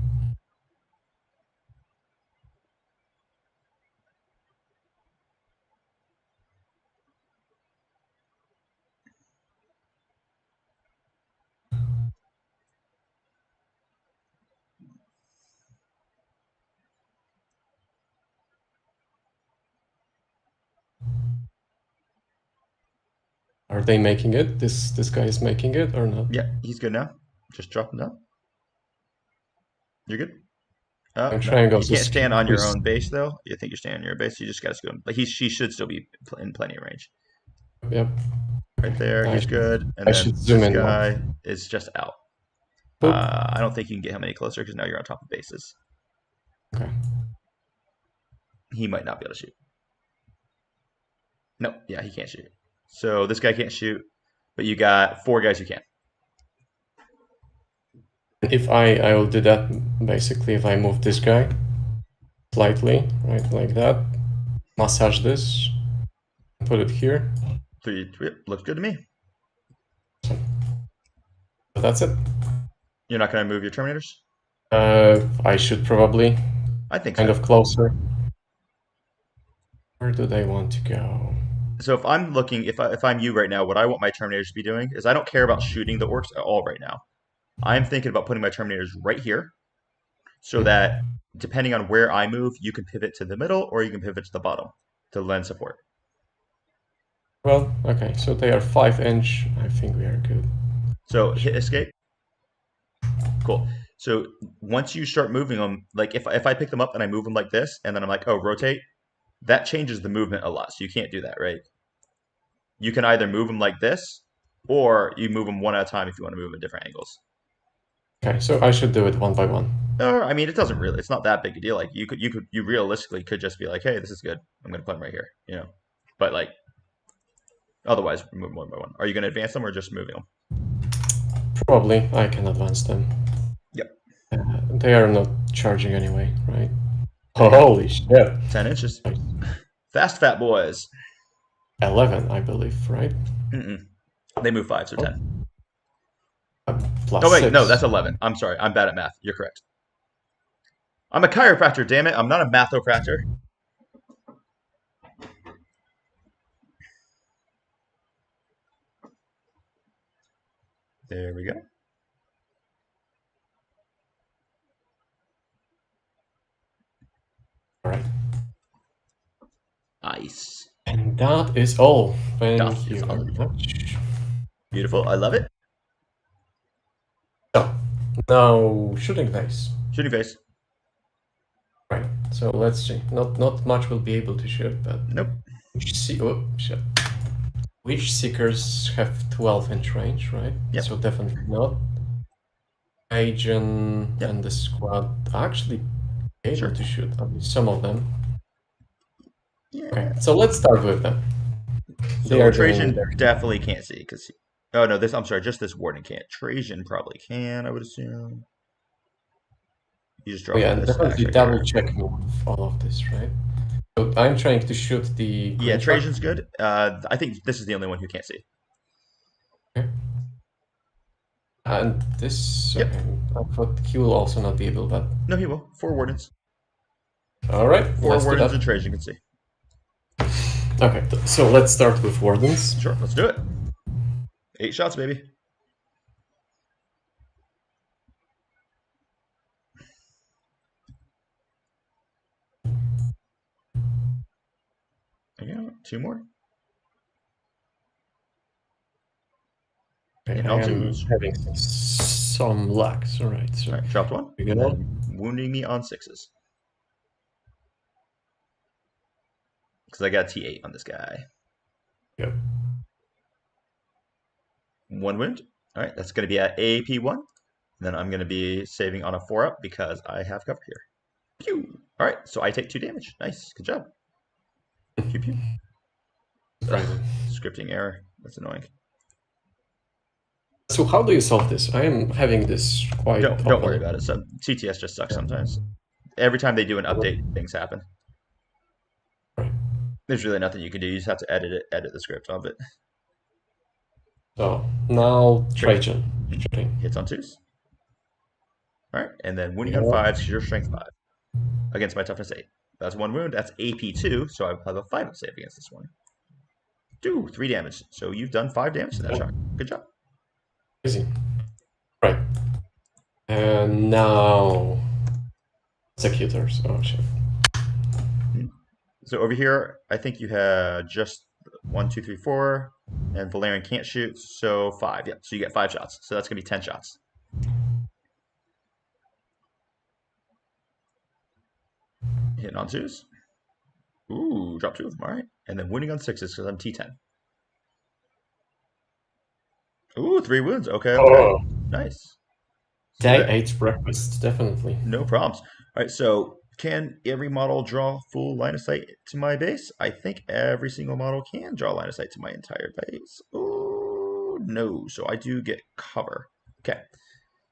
Are they making it? This guy is making it or not? Yeah, he's good now. Just drop him down. You're good. Oh I'm no, trying you also can't stand on your squeeze. own base though. You think you're standing on your base? You just gotta scoot him. Like she should still be in plenty of range. Yep. Right there, I he's should, good. And I then should zoom this in more. guy is just out. Boop. I don't think you can get him any closer because now you're on top of bases. Okay. He might not be able to shoot. No, yeah, he can't shoot. So this guy can't shoot, but you got 4 guys who can. If I will do that basically if I move this guy slightly, right, like that, massage this, put it here. 3, 3 looks good to me. So that's it. You're not gonna move your Terminators? I should probably I think kind so. of closer. Where do they want to go? So if I'm looking, if I'm you right now, what I want my Terminators to be doing is I don't care about shooting the Orcs at all right now. I'm thinking about putting my Terminators right here, so that depending on where I move, you can pivot to the middle or you can pivot to the bottom to lend support. Well, okay, so they are 5 inch. I think we are good. So hit escape. Cool. So once you start moving them, like if I pick them up and I move them like this, and then I'm like, oh, rotate, that changes the movement a lot. So you can't do that, right? You can either move them like this, or you move them one at a time if you want to move them at different angles. Okay, so I should do it one by one. Or I mean, it doesn't really. It's not that big a deal. Like you realistically could just be like, hey, this is good. I'm gonna put them right here, you know. But like, otherwise, move them one by one. Are you gonna advance them or just moving them? Probably I can advance them. Yep. They are not charging anyway, right? Holy shit. 10 inches. Fast fat boys. 11, I believe, right? They move 5, so 10. Plus Oh wait, 6. no, that's 11. I'm sorry, I'm bad at math. You're correct. I'm a chiropractor, damn it. I'm not a mathopractor. There we go. All right. Nice. And that is all. That Thank is you all. very much. Beautiful. I love it. So, now shooting phase. Shooting face. Right. So let's see. Not much will be able to shoot, but Nope. which seekers have 12-inch range, right? Yep. So definitely not. Agent Yep. and the squad are actually able Sure. to shoot. At least some of them. Yeah. Okay. So let's start with them. So Trajan definitely can't see because. Oh no, I'm sorry. Just this warden can't. Trajan probably can. I would assume. You just drop yeah, this definitely right double here. check all of this, right? So I'm trying to shoot the Yeah, green Trajan's truck. good. I think this is the only one who can't see. Okay. And this, Yep. okay, I thought he will also not be able, but No, he will. 4 wardens. all right, 4 let's do wardens that. and Trajan can see. Okay, so let's start with wardens. Sure, let's do it. 8 shots, baby. Yeah, 2 more. Okay, And I on am twos. having some luck. All right, so All right, dropped 1. you And know, then wounding me on 6s. Because I got T8 on this guy. yep. 1 wound. All right, that's going to be at AP1. And then I'm going to be saving on a 4-up because I have cover here. Pew! All right, so I take 2 damage. Nice, good job. Pew pew. Ugh, scripting error. That's annoying. So how do you solve this? I am having this quite Don't worry about it. So TTS just sucks sometimes. Every time they do an update, things happen. Right. There's really nothing you can do. You just have to edit the script of it. So now Trajan. Hits on 2s. All right, and then wounding on 5s because you're strength 5 against my toughness 8. That's 1 wound. That's AP2, so I have a 5 save against this one. 3 damage. So you've done 5 damage to that shot. Good job. Easy. Right. And now executors. Oh shit. So over here, I think you had just 1, 2, 3, 4, and Valerian can't shoot, so 5. Yeah, so you get 5 shots. So that's gonna be 10 shots. Hitting on 2s. Ooh, drop 2 of them. All right, and then wounding on 6s because I'm T10. Ooh, 3 wounds. Okay. Oh. Nice. Day 8 breakfast, definitely. No problems. All right, so can every model draw full line of sight to my base? I think every single model can draw line of sight to my entire base. Oh, no. So I do get cover. Okay.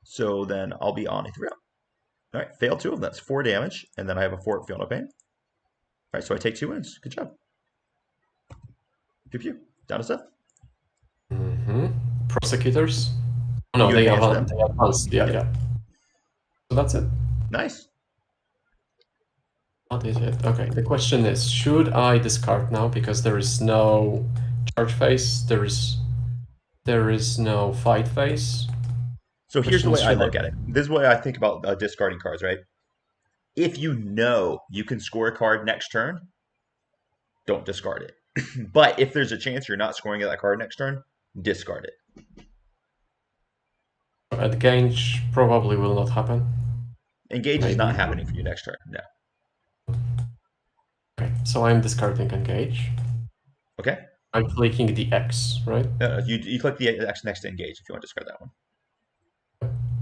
So then I'll be on a 3-up. All right, fail 2 of them. That's 4 damage. And then I have a 4 feel no pain. All right, so I take 2 wounds. Good job. Pew pew. Down to 7. Prosecutors? Oh, no, You they advance have them? advanced. Yeah. So that's it. Nice. That is it. Okay, the question is, should I discard now because there is no charge phase, there is no fight phase? So here's the way I look Should at it. This is the way I think about discarding cards, right? If you know you can score a card next turn, don't discard it. But if there's a chance you're not scoring that card next turn, discard it. At Gange, probably will not happen. Engage is Maybe. not happening for you next turn. No. Okay, so I'm discarding Engage. Okay. I'm clicking the X, right? You click the X next to engage if you want to discard that one.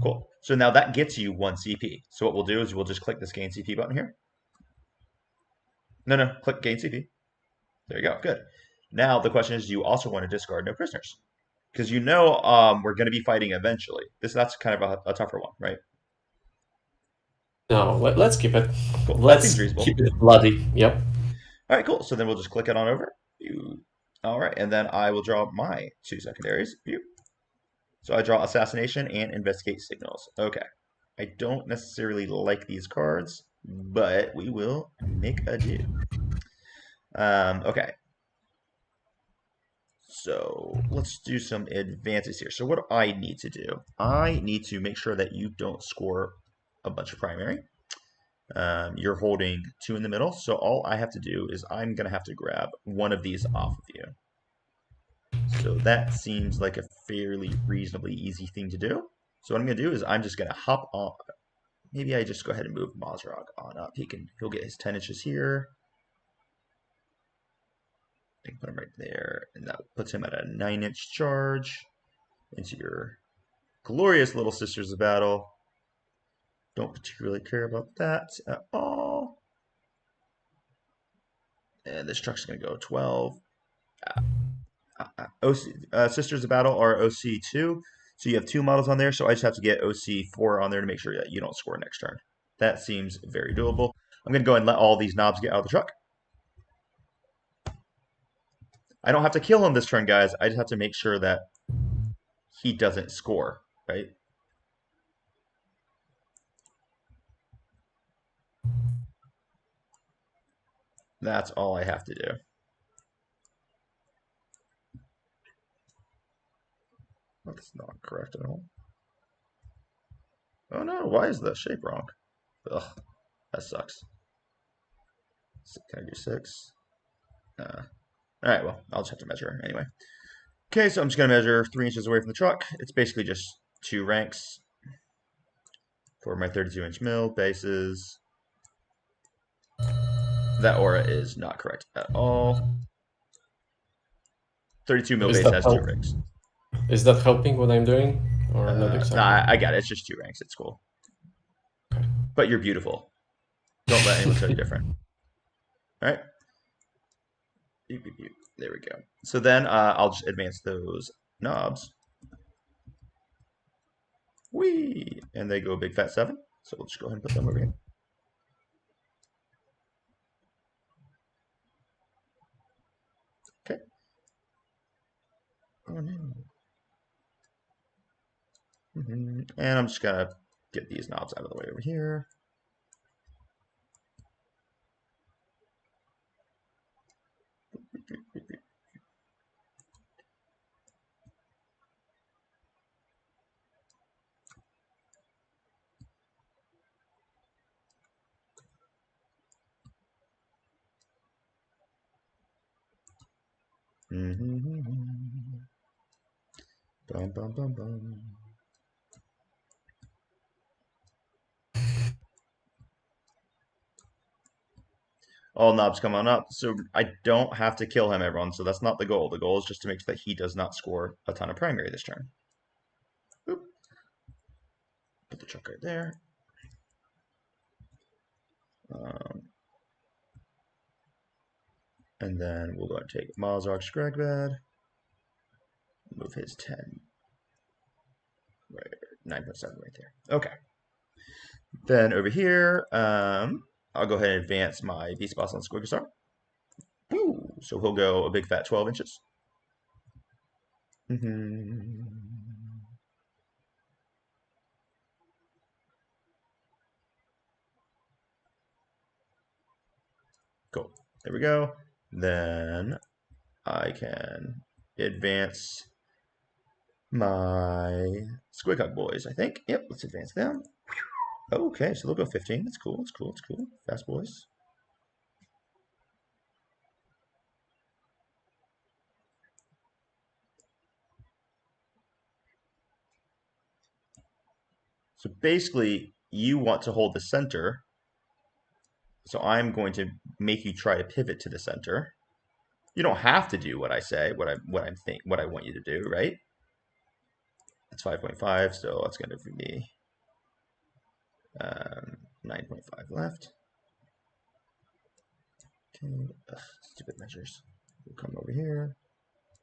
Cool. So now that gets you 1 CP. So what we'll do is we'll just click this gain CP button here. No, click gain CP. There you go. Good. Now the question is, do you also want to discard no prisoners? Because we're going to be fighting eventually. That's kind of a tougher one, right? No, let's keep it. Cool. That seems Let's reasonable. keep it bloody. Yep. All right, cool. So then we'll just click it on over. All right, and then I will draw my 2 secondaries. So I draw Assassination and Investigate Signals. Okay. I don't necessarily like these cards, but we will make a do. Okay. So let's do some advances here. So what do I need to do? I need to make sure that you don't score a bunch of primary. You're holding 2 in the middle, so all I have to do is I'm going to have to grab one of these off of you. So that seems like a fairly reasonably easy thing to do. So what I'm going to do is I'm just going to hop on. Maybe I just go ahead and move Mazrog on up. He'll get his 10 inches here. I can put him right there, and that puts him at a 9-inch charge into your glorious Little Sisters of Battle. Don't particularly care about that at all. And this truck's going to go 12. Sisters of Battle are OC2, so you have 2 models on there, so I just have to get OC4 on there to make sure that you don't score next turn. That seems very doable. I'm going to go and let all these knobs get out of the truck. I don't have to kill him this turn, guys. I just have to make sure that he doesn't score, right? That's all I have to do. That's not correct at all. Oh no, why is the shape wrong? Ugh, that sucks. Can I do 6? Alright, well, I'll just have to measure anyway. Okay, so I'm just going to measure 3 inches away from the truck. It's basically just 2 ranks for my 32-inch mill bases. That aura is not correct at all. 32 mil base has 2 ranks. Is that helping what I'm doing? Or not exactly? Nah, I got it. It's just 2 ranks. It's cool. Okay. But you're beautiful. Don't let anyone tell you different. Alright. There we go. So then I'll just advance those knobs. Whee! And they go a big fat 7. So we'll just go ahead and put them over here. Okay. Oh no. And I'm just gonna get these knobs out of the way over here. Bum, bum, bum, bum. All knobs come on up. So I don't have to kill him, everyone. So that's not the goal. The goal is just to make sure that he does not score a ton of primary this turn. Boop. Put the truck right there. And then we'll go and take Malzark Scragbad. Move his 10. Right, 9.7 right there. Okay. Then over here, I'll go ahead and advance my Beast Boss on Squigastar. Woo! So he'll go a big fat 12 inches. Cool. There we go. Then I can advance my Squig boys, I think. Yep, let's advance them. Okay, so they'll go 15. That's cool. That's cool. That's cool. Fast boys. So basically, you want to hold the center. So I'm going to make you try to pivot to the center. You don't have to do what I say, what I want you to do, right? It's 5.5, so that's going to be 9.5 left. Okay, stupid measures. We'll come over here,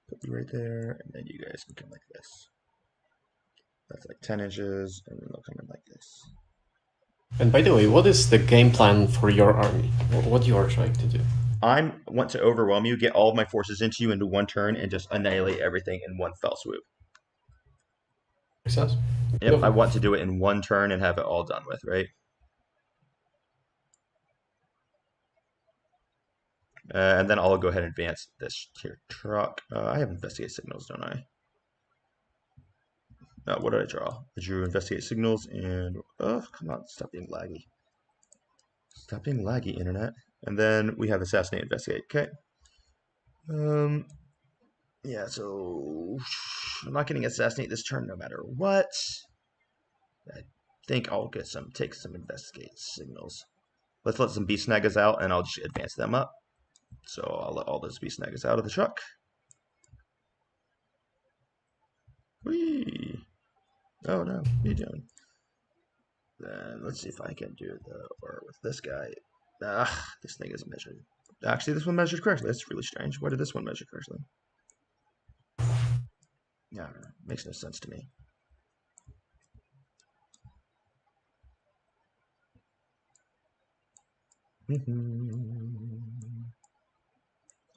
put you right there, and then you guys can come like this. That's like 10 inches, and then they'll come in like this. And by the way, what is the game plan for your army? What you are trying to do? I want to overwhelm you, get all of my forces into you into one turn, and just annihilate everything in one fell swoop. Makes sense? Yep, I want to do it in one turn and have it all done with, right? And then I'll go ahead and advance this here truck. I have investigate signals, don't I? What did I draw? I drew investigate signals and... Oh, come on, stop being laggy. Stop being laggy, internet. And then we have assassinate, investigate. Okay. Yeah, so I'm not getting assassinate this turn no matter what. I think I'll take some investigate signals. Let's let some beast snaggers out and I'll just advance them up. So I'll let all those beast snaggers out of the truck. Whee! Oh no, what are you doing? Then let's see if I can do with this guy. This thing isn't measured. Actually, this one measured correctly. That's really strange. Why did this one measure correctly? Yeah, I don't know. Makes no sense to me.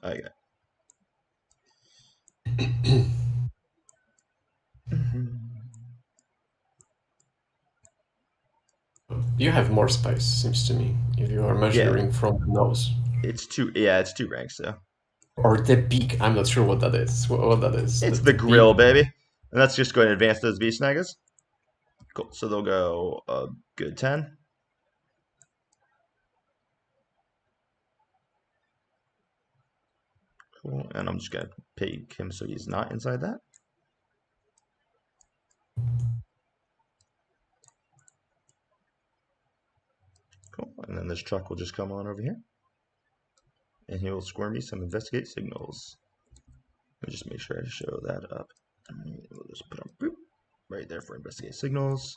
I got. You have more space, seems to me, if you are measuring from the nose. It's two ranks, so. Or the beak, I'm not sure what that is. What that is. It's the grill, baby. And let's just go ahead and advance those beast snaggers. Cool. So they'll go a good 10. Cool. And I'm just going to peg him so he's not inside that. Cool. And then this truck will just come on over here. And he will score me some investigate signals. Let me just make sure I show that up. We'll just put them right there for investigate signals.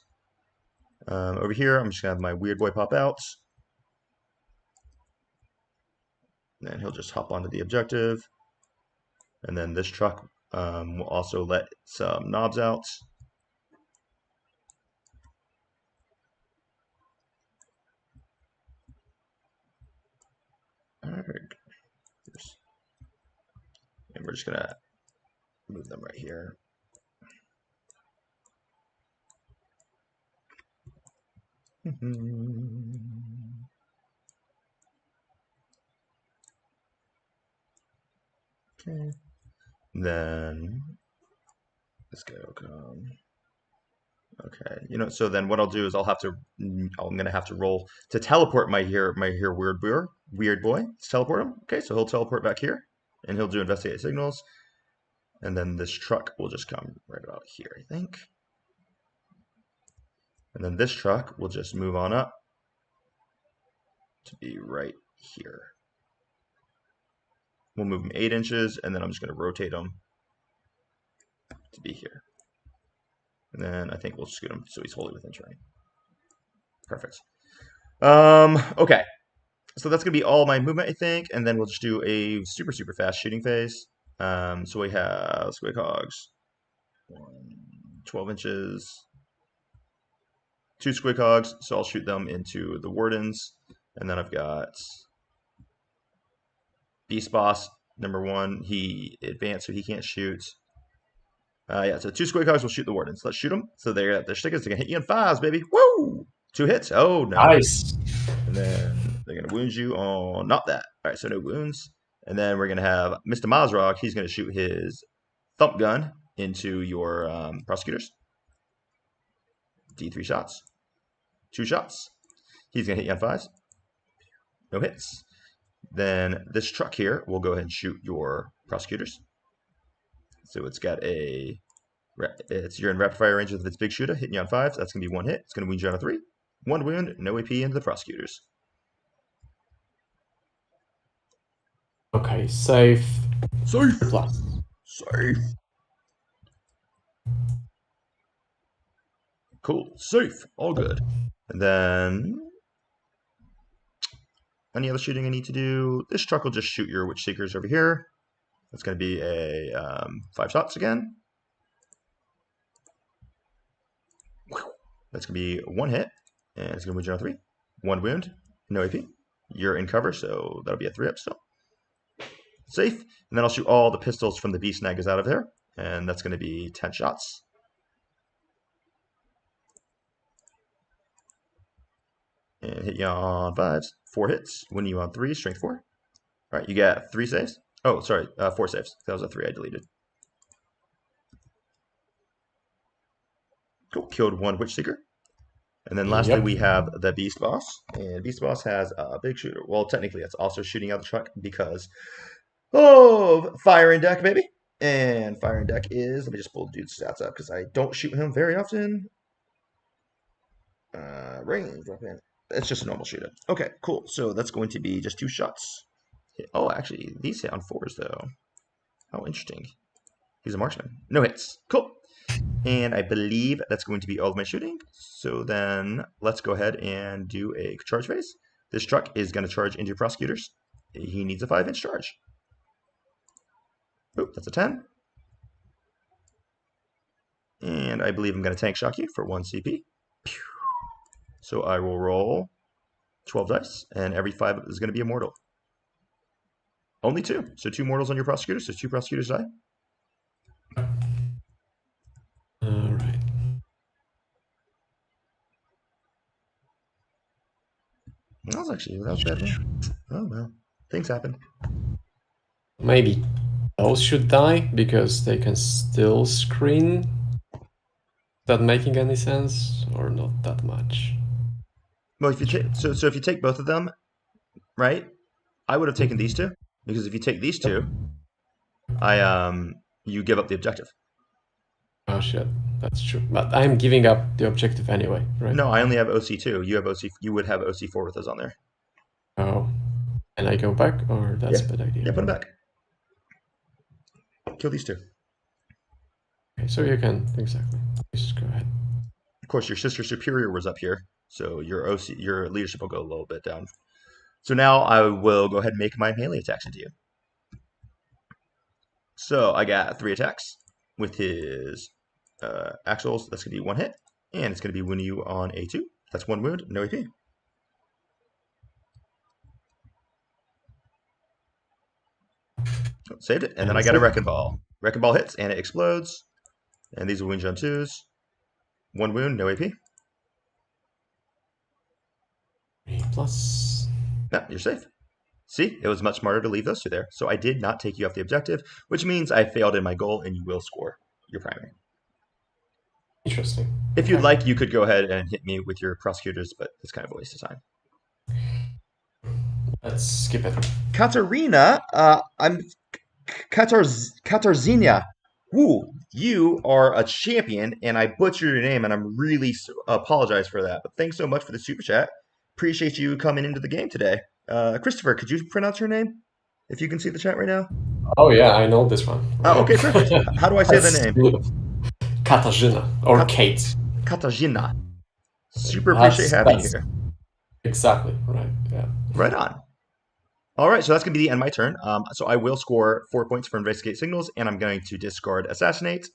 Over here, I'm just going to have my weird boy pop out. Then he'll just hop onto the objective. And then this truck will also let some knobs out. Alright. And we're just going to move them right here. Okay. Then this guy will come. Okay, so then what I'll do is I'm gonna have to roll to teleport my weird boy. Let's teleport him. Okay, so he'll teleport back here, and he'll do investigate signals, and then this truck will just come right about here, I think, and then this truck will just move on up to be right here. We'll move him 8 inches, and then I'm just gonna rotate him to be here. And then I think we'll scoot him so he's wholly within terrain. Perfect. Okay. So that's going to be all my movement, I think. And then we'll just do a super, super fast shooting phase. So we have squig hogs. 12 inches. 2 squig hogs. So I'll shoot them into the wardens. And then I've got Beast Boss, number 1. He advanced, so he can't shoot. Yeah, so 2 squig hogs will shoot the wardens. Let's shoot them. So they're stickers. They're going to hit you in 5s, baby. Woo! 2 hits. Oh, no. Nice. And then they're going to wound you on not that. All right, so no wounds. And then we're going to have Mr. Mazrog. He's going to shoot his thump gun into your prosecutors. D3 shots. 2 shots. He's going to hit you on 5s. No hits. Then this truck here will go ahead and shoot your prosecutors. So it's got a You're in rapid fire range with its big shooter, hitting you on 5s. That's going to be 1 hit. It's going to wound you on a 3. 1 wound, no AP into the prosecutors. Okay, safe. Safe. Plus. Safe. Cool. Safe. All good. And then any other shooting I need to do? This truck will just shoot your Witch Seekers over here. That's going to be a 5 shots again. That's going to be 1 hit, and it's going to wound you on 3. 1 wound, no AP. You're in cover, so that'll be a 3 up still. Safe. And then I'll shoot all the pistols from the Beast Nagas out of there, and that's going to be 10 shots. And hit you on 5s. 4 hits. Win you on 3, strength 4. All right, you got 3 saves. Oh, sorry, 4 saves. That was a 3 I deleted. Cool. Killed 1 Witch Seeker. And then lastly, we have the Beast Boss. And Beast Boss has a big shooter. Well, technically, it's also shooting out the truck because of Fire in Deck, baby. And Fire in Deck is, let me just pull the dude's stats up because I don't shoot him very often. Range weapon. It's just a normal shooter. Okay, cool. So that's going to be just 2 shots. Oh, actually, these hit on 4s, though. How interesting. He's a marksman. No hits. Cool. And I believe that's going to be all of my shooting. So then let's go ahead and do a charge phase. This truck is going to charge into prosecutors. He needs a 5-inch charge. Oop, that's a 10. And I believe I'm going to tank shock you for 1 CP. So I will roll 12 dice, and every 5 is going to be a mortal. Only 2. So 2 mortals on your prosecutors, so 2 prosecutors die. Alright. That was bad. Oh well, things happen. Maybe those should die because they can still screen. Is that making any sense or not that much? Well, if you take so if you take both of them, right? I would have taken these 2 because if you take these 2, you give up the objective. Oh shit, that's true. But I'm giving up the objective anyway, right? No, I only have OC2. You have OC. You would have OC4 with those on there. Oh, and I go back, or that's a bad idea. Yeah, put them back. Kill these 2. Okay, so you can exactly. Just go ahead. Of course, your sister superior was up here, so your leadership will go a little bit down. So now I will go ahead and make my melee attacks into you. So I got 3 attacks with his axles. That's going to be 1 hit, and it's going to be wounding you on A2. That's 1 wound, no AP. Oh, saved it, and then I got a Wrecking Ball. Wrecking Ball hits, and it explodes. And these will wound you on 2s. 1 wound, no AP. 3+. Yeah, you're safe. See, it was much smarter to leave those 2 there. So I did not take you off the objective, which means I failed in my goal, and you will score your primary. Interesting. If you'd like, you could go ahead and hit me with your prosecutors, but it's kind of a waste of time. Let's skip it. Katarina, I'm Katarzina. Woo, you are a champion, and I butchered your name, and I'm really apologize for that. But thanks so much for the super chat. Appreciate you coming into the game today. Christopher, could you pronounce your name? If you can see the chat right now. Oh yeah, I know this one. Oh, okay, perfect. How do I say the name? Katarzyna or Kate. Katarzyna. Super appreciate having you here. Exactly, right, yeah. Right on. All right, so that's going to be the end of my turn. So I will score 4 points for Investigate Signals, and I'm going to discard Assassinate.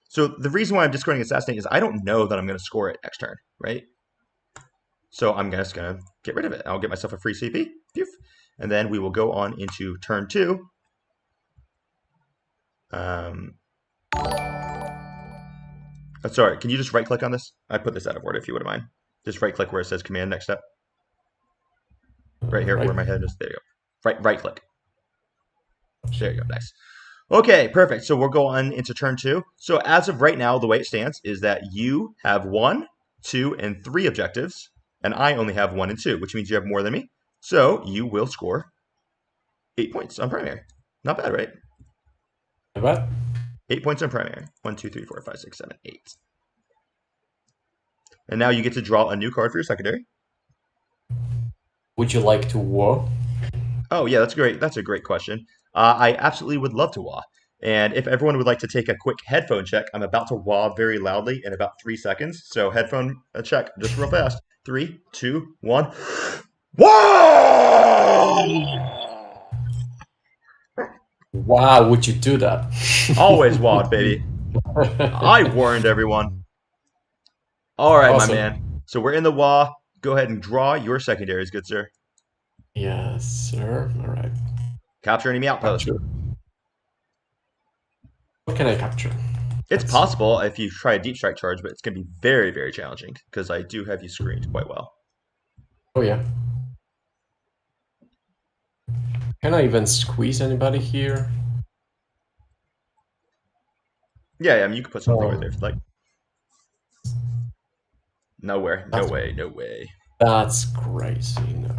So the reason why I'm discarding Assassinate is I don't know that I'm going to score it next turn, right? So I'm just going to get rid of it. I'll get myself a free CP. And then we will go on into turn 2. Sorry, can you just right-click on this? I put this out of order if you wouldn't mind. Just right-click where it says Command Next Step. Right here, where my head is. There you go. Right-click. There you go. Nice. Okay, perfect. So we'll go on into turn 2. So as of right now, the way it stands is that you have 1, 2, and 3 objectives, and I only have 1 and 2, which means you have more than me. So you will score 8 points on primary. Not bad, right? Not bad. 8 points on primary. 1, 2, 3, 4, 5, 6, 7, 8. And now you get to draw a new card for your secondary. Would you like to war? Oh yeah, that's great. That's a great question. I absolutely would love to wah. And if everyone would like to take a quick headphone check, I'm about to wah very loudly in about 3 seconds. So headphone check, just real fast. 3, 2, 1. Wah! Wow, would you do that? Always wad, baby. I warned everyone. All right, my Awesome. man. So we're in the wah. Go ahead and draw your secondaries, good sir. Yes, sir. All right. Capture enemy outpost. Capture. What can I capture? It's Let's possible if you try a deep strike charge, but it's going to be very, very challenging because I do have you screened quite well. Oh yeah. Can I even squeeze anybody here? Yeah, I mean, you could put something Oh. right there if you like. Nowhere. No That's- way. No way. That's crazy. No.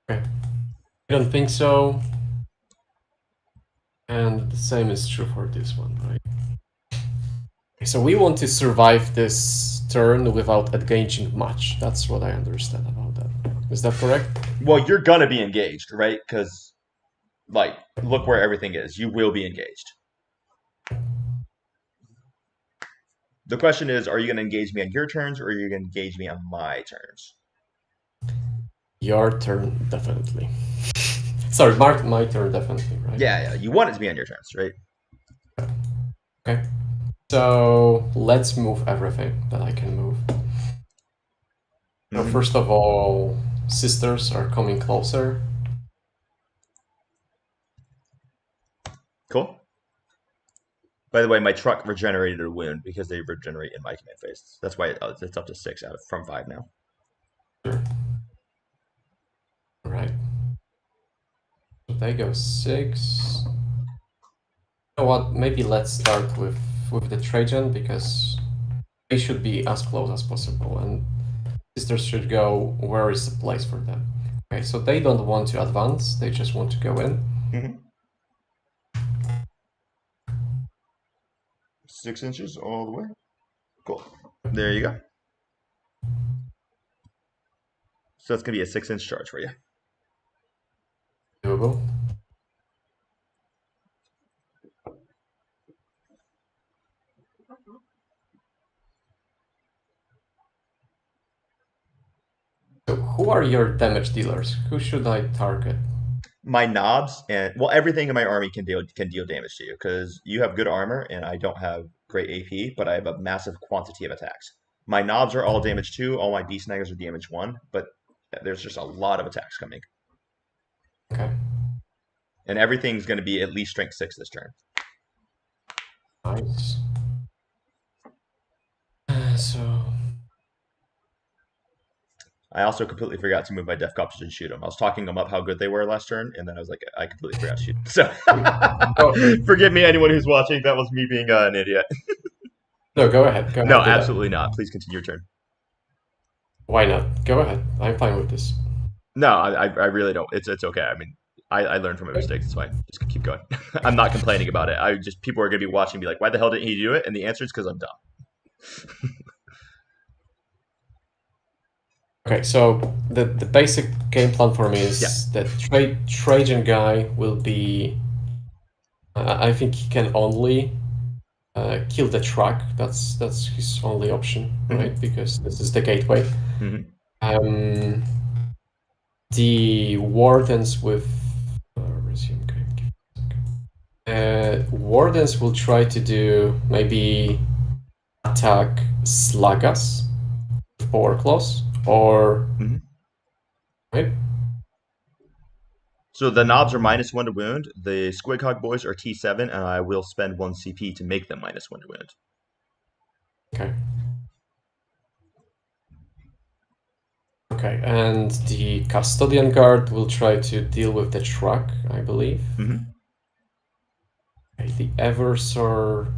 Okay. I don't think so. And the same is true for this one, right? Okay, so we want to survive this turn without engaging much. That's what I understand about that. Is that correct? Well, you're going to be engaged, right? Because, like, look where everything is. You will be engaged. The question is, are you going to engage me on your turns or are you going to engage me on my turns? Your turn, definitely. Sorry, my turn, definitely, right? Yeah. You want it to be on your turns, right? Okay. So let's move everything that I can move. So Mhm. first of all, sisters are coming closer. Cool. By the way, my truck regenerated a wound because they regenerate in my command phase. That's why it's up to 6 from 5 now. Sure. All right. So they go 6. You know what? Maybe let's start with the Trajan because they should be as close as possible, and sisters should go where is the place for them. Okay, so they don't want to advance; they just want to go in. Mm-hmm. 6 inches all the way. Cool. There you go. So that's going to be a 6-inch charge for you. Doable. So who are your damage dealers? Who should I target? My knobs and well, everything in my army can deal damage to you because you have good armor and I don't have great AP, but I have a massive quantity of attacks. My knobs are all damage 2. All my beast snaggers are damage 1, but there's just a lot of attacks coming. Okay. And everything's going to be at least strength 6 this turn. Nice. So I also completely forgot to move my Def Copters and shoot them. I was talking them up how good they were last turn, and then I was like, I completely forgot to shoot them. So, forgive me, anyone who's watching. That was me being an idiot. no, go ahead. Go ahead. No, do that. absolutely not. Please continue your turn. Why not? Go ahead. I'm fine with this. No, I really don't. It's okay. I mean, I learned from my mistakes. It's fine. Just keep going. I'm not complaining about it. People are gonna be watching, and be like, why the hell didn't he do it? And the answer is because I'm dumb. Okay, so the basic game plan for me is Yeah. that Trajan guy will be. I think he can only kill the truck. That's his only option, right? Because this is the gateway. Mm-hmm. The wardens with resume game. Wardens will try to do maybe attack Slagas with power claws or Mm-hmm. right. So the knobs are -1 to wound. The Squighog boys are T7, and I will spend 1 CP to make them -1 to wound. Okay. Okay, and the custodian guard will try to deal with the truck, I believe. Mm-hmm. Okay, the Eversor.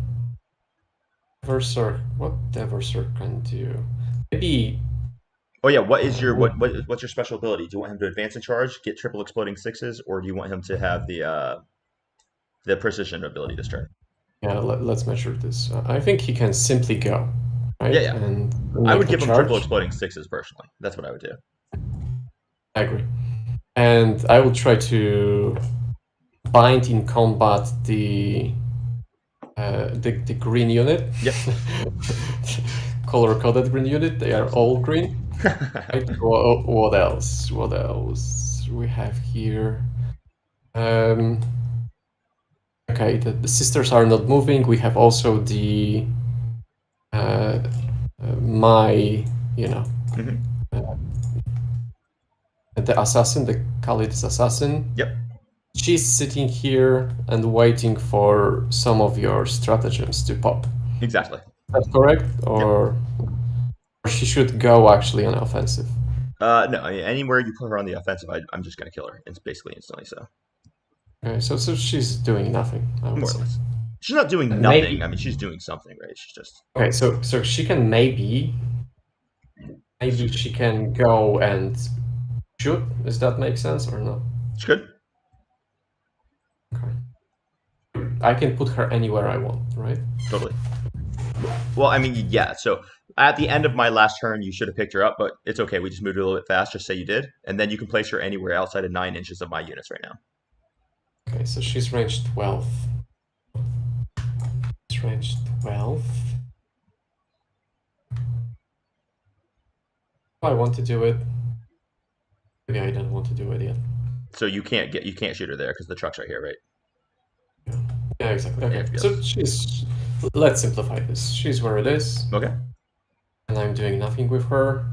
What the Eversor can do? Maybe. Oh yeah, what's your special ability? Do you want him to advance and charge, get triple exploding 6s, or do you want him to have the precision ability this turn? Yeah, let's measure this. I think he can simply go, right? Yeah, yeah. And I make would the give him triple charge. exploding sixes personally. That's what I would do. I agree. And I will try to bind in combat the green unit. Yep. Color-coded green unit. They are all green. Right? What else? What else we have here? Okay, the sisters are not moving. We have also the my, you know, Mhm. the assassin, the Khalid's assassin. Yep. She's sitting here and waiting for some of your stratagems to pop. Exactly. That's correct? Yep. Or she should go actually on offensive. No, I mean, anywhere you put her on the offensive, I'm just gonna kill her. It's basically instantly, so Okay, so she's doing nothing, I would more or say. less. She's not doing nothing. Maybe. I mean, she's doing something, right? She's just Okay, so she can maybe she can go and shoot. Does that make sense or not? she could. Okay. I can put her anywhere I want, right? Totally. Well, I mean, yeah. So at the end of my last turn, you should have picked her up, but it's okay. We just moved a little bit fast. Just say you did, and then you can place her anywhere outside of 9 inches of my units right now. Okay, so she's range 12. She's range 12. I want to do it. Maybe I don't want to do it yet. So you can't shoot her there because the truck's right here, right? Yeah, exactly. Okay, Yeah, so she's. Let's simplify this. She's where it is, Okay. and I'm doing nothing with her.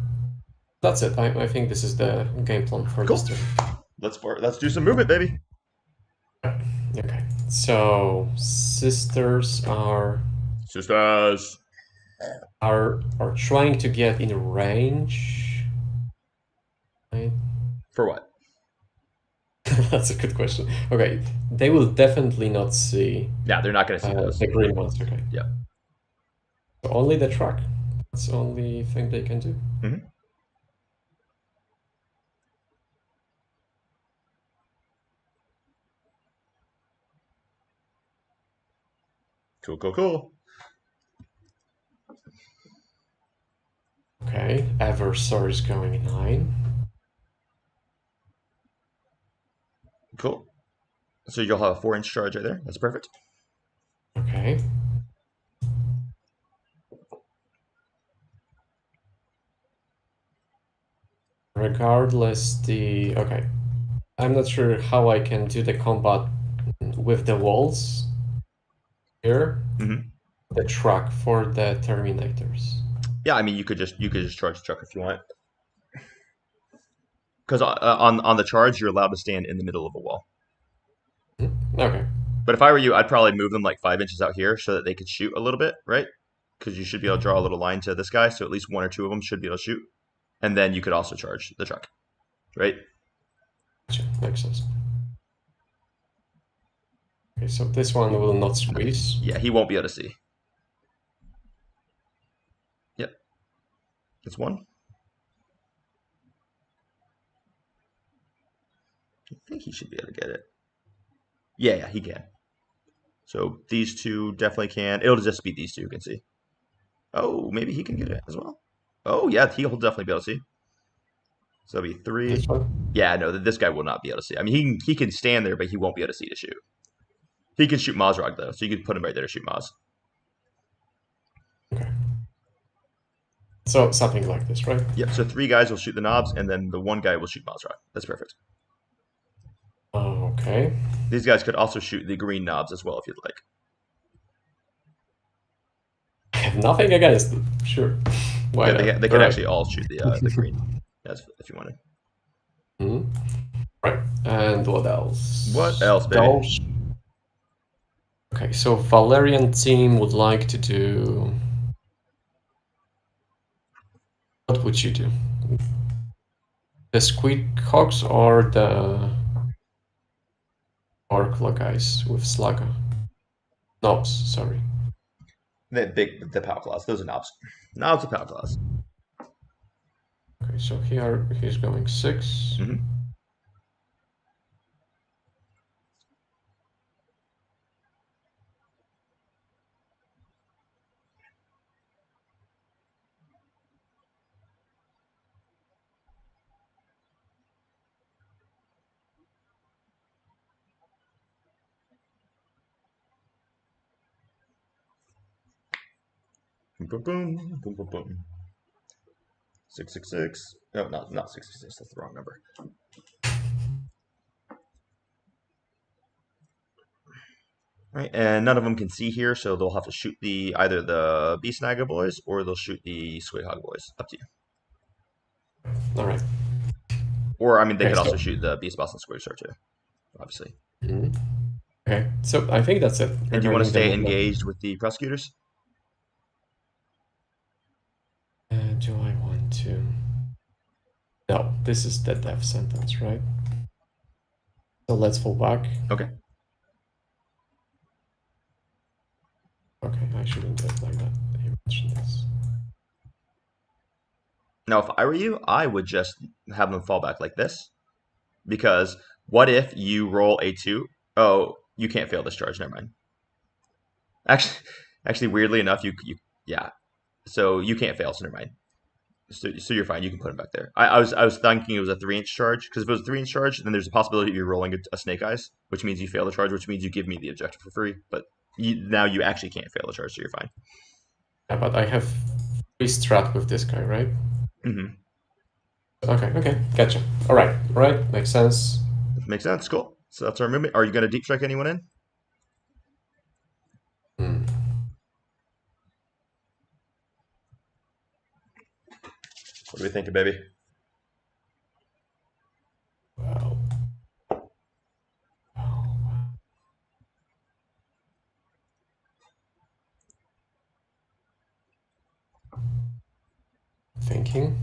That's it. I think this is the game plan for Cool. this turn. Let's do some movement, baby. Okay, so sisters Sisters. are trying to get in range. Right? For what? That's a good question. Okay, they will definitely not see Yeah, they're not gonna see those. the green ones. Okay. Yeah. So only the truck. That's the only thing they can do. Mm-hmm. Cool, cool, cool. Okay, Eversor is going 9. Cool. So you'll have a 4-inch charge right there. That's perfect. Okay. Regardless, okay. I'm not sure how I can do the combat with the walls here. Mm-hmm. The truck for the Terminators. Yeah, I mean you could just charge the truck if you want. Because on the charge, you're allowed to stand in the middle of a wall. Okay. But if I were you, I'd probably move them like 5 inches out here so that they could shoot a little bit, right? Because you should be able to draw a little line to this guy, so at least one or two of them should be able to shoot. And then you could also charge the truck, right? Gotcha. Makes sense. Okay, so this one will not squeeze. Yeah, he won't be able to see. Yep. It's one. I think he should be able to get it. Yeah, he can. So these two definitely can. It'll just be these two who can see. Oh, maybe he can get it as well. Oh, yeah, he'll definitely be able to see. So it'll be 3. This one? Yeah, no, this guy will not be able to see. I mean, he can stand there, but he won't be able to see to shoot. He can shoot Mazrog, though, so you can put him right there to shoot Maz. Okay. So something like this, right? Yep, so 3 guys will shoot the knobs, and then the 1 guy will shoot Mazrog. That's perfect. Okay. These guys could also shoot the green knobs as well if you'd like. I have nothing against it. Sure. Why Yeah, not? they can actually all shoot the green, if you wanted. Hmm. Right. And what else? What else, baby? Those... Okay, so Valerian team would like to do... What would you do? The Squeak Hawks or the Orkla guys with Slugger? Knobs, sorry. The power claws. Those are knobs. Knobs of power claws. Okay, so here he's going 6. Mm-hmm. Boom, boom, boom, boom, boom, boom. 666. No, not 666. That's the wrong number. Right, and none of them can see here, so they'll have to shoot either the Beast Naga boys or they'll shoot the Squidhog boys. Up to you. All right. Or I mean, they Okay, could also so- shoot the Beast Boss and Squidward too, obviously. Mhm. Okay, so I think that's it. And do you want to regarding the stay movement. engaged with the prosecutors? Do I want to? No, this is the death sentence, right? So let's fall back. Okay. Okay, I shouldn't do it like that. You mentioned this. Now, if I were you, I would just have them fall back like this. Because what if you roll a 2? Oh, you can't fail this charge. Never mind. Actually, weirdly enough, yeah. So you can't fail. So never mind. So you're fine. You can put him back there. I was thinking it was a 3-inch charge because if it was a 3-inch charge, then there's a possibility of you rolling a Snake Eyes, which means you fail the charge, which means you give me the objective for free. But now you actually can't fail the charge, so you're fine. Yeah, but I have free strat with this guy, right? Mm-hmm. Okay, gotcha. All right, makes sense. Makes sense. Cool. So that's our movement. Are you going to deep strike anyone in? Hmm. What are we thinking, baby? Wow. Thinking.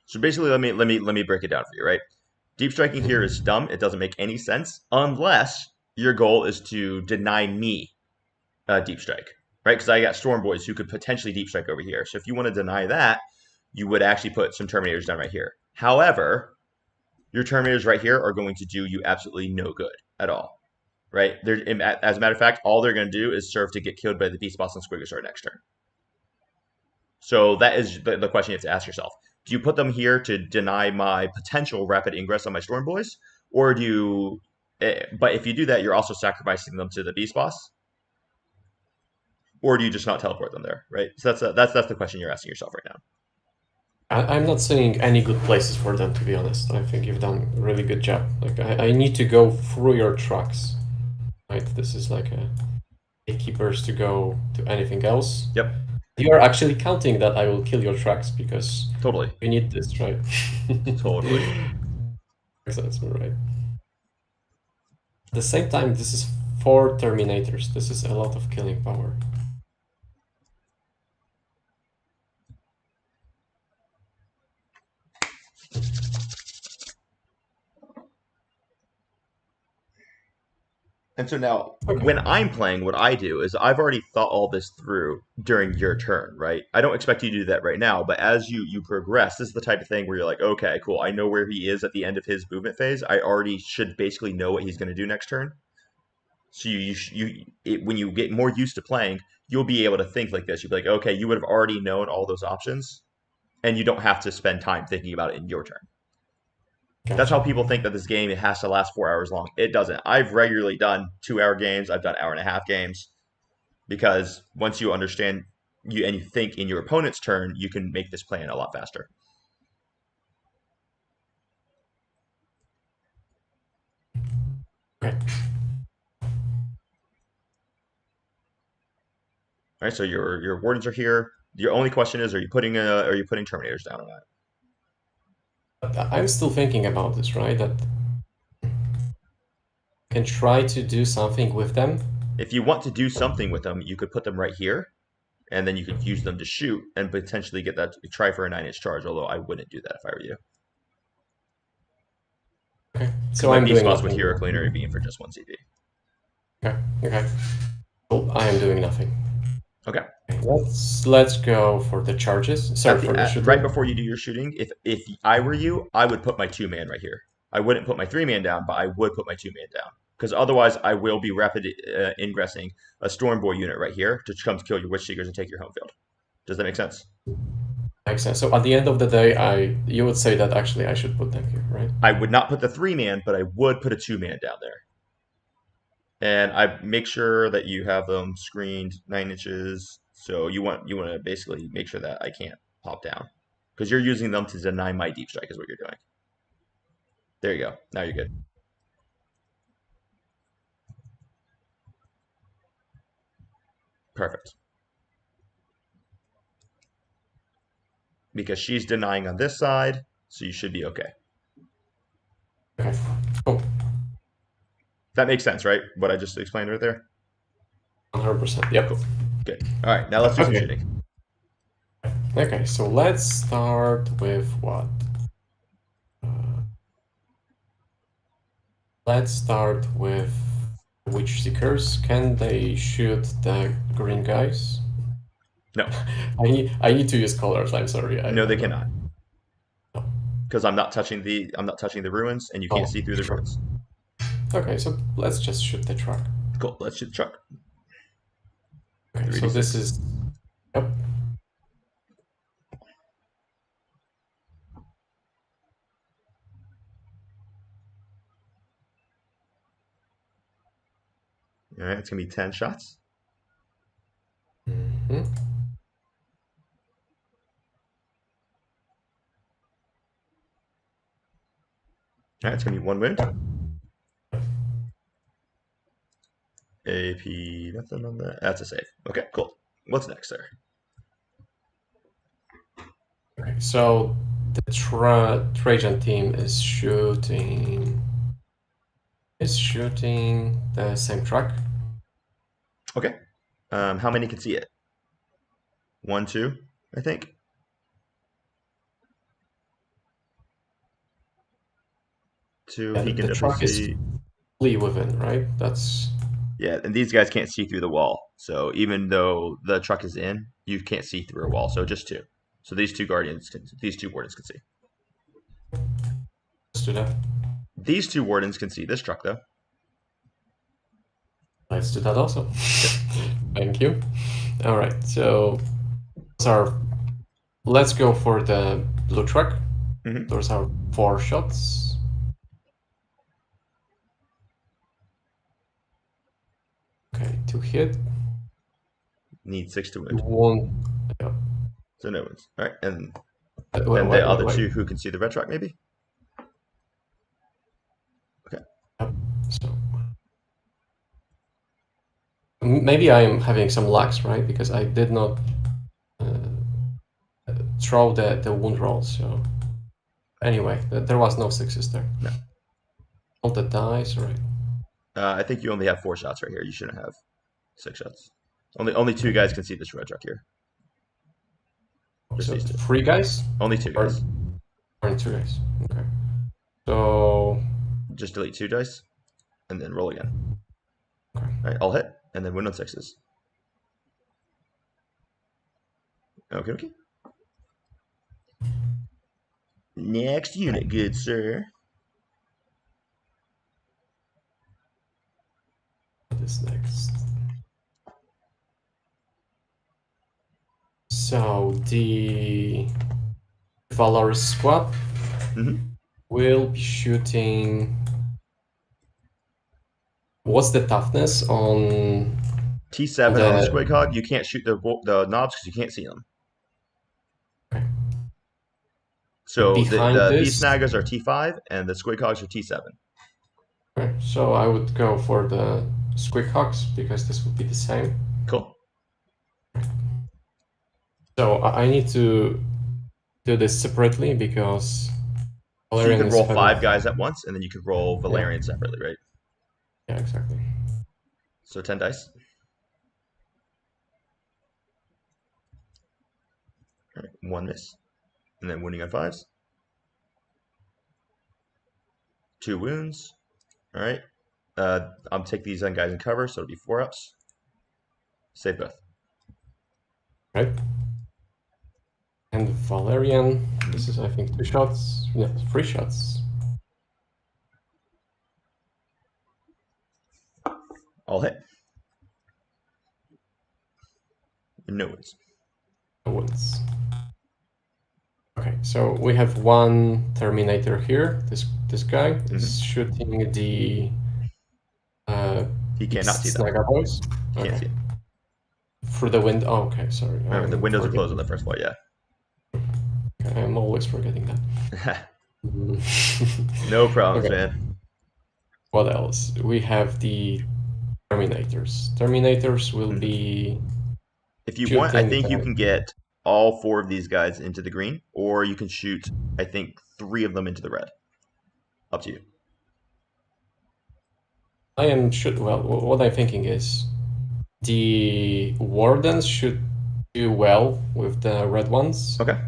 So basically, let me break it down for you, right? Deep striking here is dumb. It doesn't make any sense unless your goal is to deny me deep strike, right? Because I got Storm Boys who could potentially deep strike over here. So if you want to deny that, you would actually put some Terminators down right here. However, your Terminators right here are going to do you absolutely no good at all, right? As a matter of fact, all they're going to do is serve to get killed by the Beast Boss and Squigglestar next turn. So that is the question you have to ask yourself. Do you put them here to deny my potential rapid ingress on my Storm Boys? Or do you... But if you do that, you're also sacrificing them to the Beast Boss? Or do you just not teleport them there, right? So that's the question you're asking yourself right now. I'm not seeing any good places for them, to be honest. I think you've done a really good job. Like, I need to go through your trucks, right? This is like a gatekeepers to go to anything else. Yep. You are actually counting that I will kill your trucks because Totally. you need this, right? Totally. Makes sense, right? At the same time, this is 4 Terminators. This is a lot of killing power. And so now, Okay. when I'm playing, what I do is I've already thought all this through during your turn, right? I don't expect you to do that right now, but as you progress, this is the type of thing where you're like, okay, cool, I know where he is at the end of his movement phase. I already should basically know what he's going to do next turn. So when you get more used to playing, you'll be able to think like this. You'll be like, okay, you would have already known all those options, and you don't have to spend time thinking about it in your turn. Gotcha. That's how people think that this game it has to last 4 hours long. It doesn't. I've regularly done 2-hour games. I've done hour-and-a-half games because once you understand and you think in your opponent's turn, you can make this plan a lot faster. Okay. All right. So your wardens are here. Your only question is: are you putting Terminators down or not? But I'm still thinking about this, right? That I can try to do something with them. If you want to do something with them, you could put them right here, and then you could use them to shoot and potentially get that try for a 9-inch charge. Although I wouldn't do that if I were you. Okay. So my I'm Beast doing Boss with nothing. Hero Cleaner and Beam for just 1 CP. Okay. So I am doing nothing. Okay. Let's go for the charges. Sorry for the shooting. Right before you do your shooting, if I were you, I would put my 2-man right here. I wouldn't put my 3-man down, but I would put my 2-man down because otherwise I will be rapid ingressing a Storm Boy unit right here to come kill your Witch Seekers and take your home field. Does that make sense? Makes sense. So at the end of the day, you would say that actually I should put them here, right? I would not put the 3-man, but I would put a 2-man down there. And I make sure that you have them screened 9 inches. So you want to basically make sure that I can't pop down because you're using them to deny my deep strike is what you're doing. There you go. Now you're good. Perfect. Because she's denying on this side, so you should be okay. Okay. Cool. That makes sense, right? What I just explained right there? 100%. Yep. Cool. Good. All right, now let's do some Okay. shooting. Okay, so let's start with what? Let's start with Witch Seekers. Can they shoot the green guys? No. I need to use colors. I'm sorry. No, they I'm not- cannot. no. Because I'm not touching the ruins, and you can't Oh, see through the sure. ruins. Okay, so let's just shoot the truck. Cool. Let's shoot the truck. Okay, so 3d6. this is yep. All right, it's gonna be 10 shots. Mhm. All right, it's gonna be 1 wound. AP, nothing on that. That's a save. Okay, cool. What's next, sir? Okay, so the Trajan team is shooting the same truck. Okay. How many can see it? 1, 2, I think. Two, Yeah, he can the definitely truck is see. fully within, right? That's Yeah, and these guys can't see through the wall. So even though the truck is in, you can't see through a wall. So just 2. So these 2 wardens can see. let's do that. These 2 wardens can see this truck though. Let's do that also. Thank you. All right, so those are. Let's go for the blue truck. Mhm. Those are 4 shots. Okay, to hit. Need 6 to You wound. won't. Yeah. So no wounds. All right, and Wait, the wait, other wait. 2 who can see the red truck maybe. Okay. Yep. So maybe I'm having some lags, right? Because I did not throw the wound roll. So anyway, there was no 6s there. No. All the dice, right? I think you only have 4 shots right here. You shouldn't have 6 shots. Only 2 guys can see this red truck here. Just So these 2. 3 guys Only 2 or guys. or 2 guys. Okay. So Just delete 2 dice, and then roll again. okay. All right, I'll hit, and then win on 6s. Okay, okay. Next unit, good sir. What is next? So the Valor's squad Mm-hmm. will be shooting. What's the toughness on T7 on the the? squig hog. You can't shoot the knobs because you can't see them. Okay. So Behind these this, snaggers are T5 and the squig hogs are T7. okay, so I would go for the Squig Hawks because this would be the same. Cool. So I need to do this separately because So you Valerian could is roll having. 5 guys at once, and then you could roll Valerian Yeah, separately, right? yeah, exactly. So 10 dice. All right, 1 miss, and then wounding on 5s. 2 wounds. All right. I'll take these on guys in cover, so it'll be 4 ups. Save both. Right. And Valerian, this is I think 2 shots. Yeah, 3 shots. I'll hit. No wounds. wounds. Okay, so we have one Terminator here. This guy is shooting the He big cannot see them. Snaga boys. He can't see them. Through the window. Oh, okay, sorry. Remember, the I'm windows are closed on forgetting. the first floor, yeah. Okay, I'm always forgetting that. No problems, Okay. man. What else? We have the Terminators. Terminators will Mhm. be If you want, I shooting think you the... can get all 4 of these guys into the green, or you can shoot, I think, 3 of them into the red. Up to you. Well, what I'm thinking is the Wardens should do well with the red ones. Okay.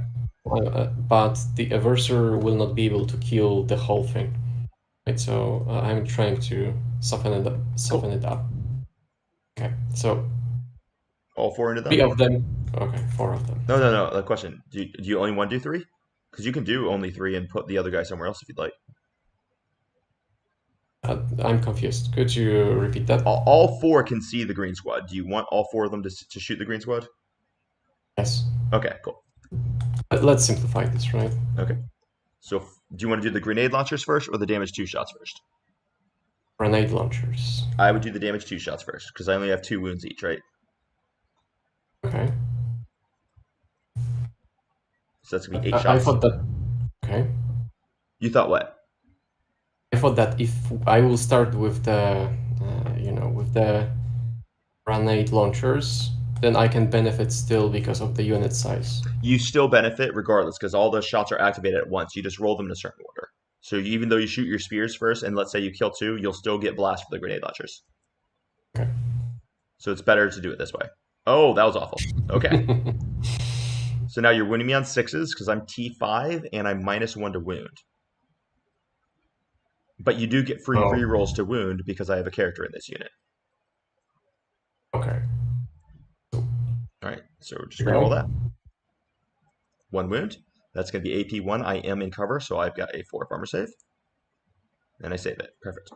But the Averser will not be able to kill the whole thing. Right, so I'm trying to soften it up. Soften it up. Okay, so All 4 into 3 them? of them. Okay, 4 of them. No. The question: do you only want to do 3? Because you can do only 3 and put the other guy somewhere else if you'd like. I'm confused. Could you repeat that? All 4 can see the green squad. Do you want all 4 of them to shoot the green squad? Yes. Okay, cool. Let's simplify this, right? Okay. So, do you want to do the grenade launchers first or the damage 2 shots first? Grenade launchers. I would do the damage 2 shots first because I only have 2 wounds each, right? Okay. So that's gonna be 8 I shots. thought that. Okay. You thought what? I thought that if I will start with the, with the grenade launchers, then I can benefit still because of the unit size. You still benefit regardless because all those shots are activated at once. You just roll them in a certain order. So even though you shoot your spears first, and let's say you kill 2, you'll still get blast for the grenade launchers. Okay. So it's better to do it this way. Oh, that was awful. Okay. So now you're wounding me on 6s because I'm T5 and I'm -1 to wound. But you do get free rerolls to wound because I have a character in this unit. Okay. All right, so just reroll that. 1 wound. That's going to be AP1. I am in cover, so I've got a 4 armor save. And I save it. Perfect.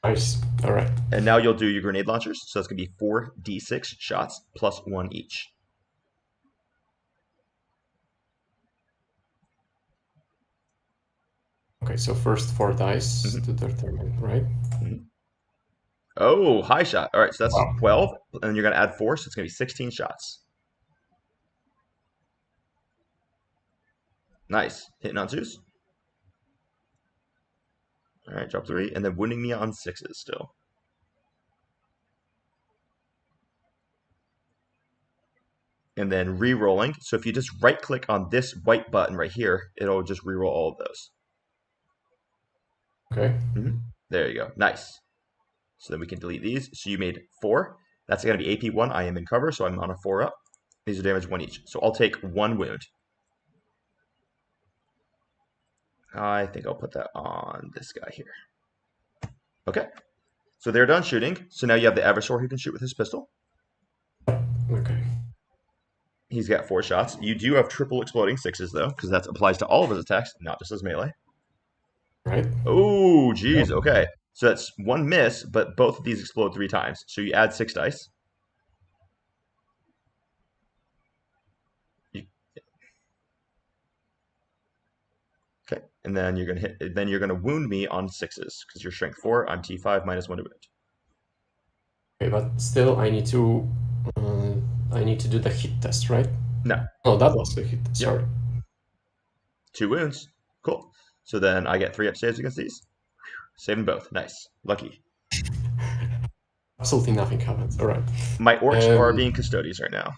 Nice. All right. And now you'll do your grenade launchers. So that's going to be 4d6 shots plus 1 each. Okay, so first 4 dice to determine, right? Oh, high shot. All right, so that's 12. And then you're going to add 4, so it's going to be 16 shots. Nice. Hitting on 2s. All right, drop 3. And then wounding me on 6s still. And then re-rolling. So if you just right-click on this white button right here, it'll just re-roll all of those. Okay. There you go. Nice. So then we can delete these. So you made 4. That's going to be AP1. I am in cover, so I'm on a 4 up. These are damage 1 each. So I'll take 1 wound. I think I'll put that on this guy here. Okay. So they're done shooting. So now you have the Eversor who can shoot with his pistol. Okay. He's got 4 shots. You do have triple exploding 6s, though, because that applies to all of his attacks, not just his melee. Right. Oh, geez. Okay. So that's 1 miss, but both of these explode 3 times. So you add 6 dice. Okay. And then you're gonna hit. Then you're gonna wound me on 6s because you're strength 4. I'm T5 -1 to wound. Okay, but still, I need to do the hit test, right? No. Oh, that was the hit test. Yep. Sorry. 2 wounds. Cool. So then I get 3 up saves against these. Saving both. Nice. Lucky. Absolutely nothing happens. All right. My orcs are being Custodes right now.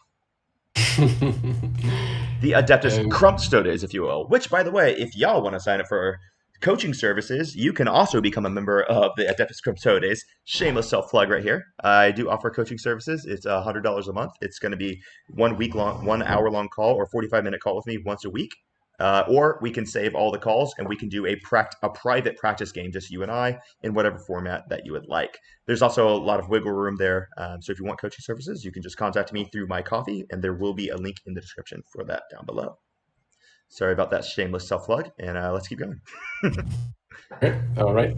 The Adeptus Custodes, if you will. Which, by the way, if y'all want to sign up for coaching services, you can also become a member of the Adeptus Custodes. Shameless self-plug right here. I do offer coaching services. It's $100 a month. It's going to be 1 hour long call or 45-minute call with me once a week. Or we can save all the calls and we can do a private practice game, just you and I, in whatever format that you would like. There's also a lot of wiggle room there. So if you want coaching services, you can just contact me through my coffee, and there will be a link in the description for that down below. Sorry about that shameless self-plug, and let's keep going. Okay, all right.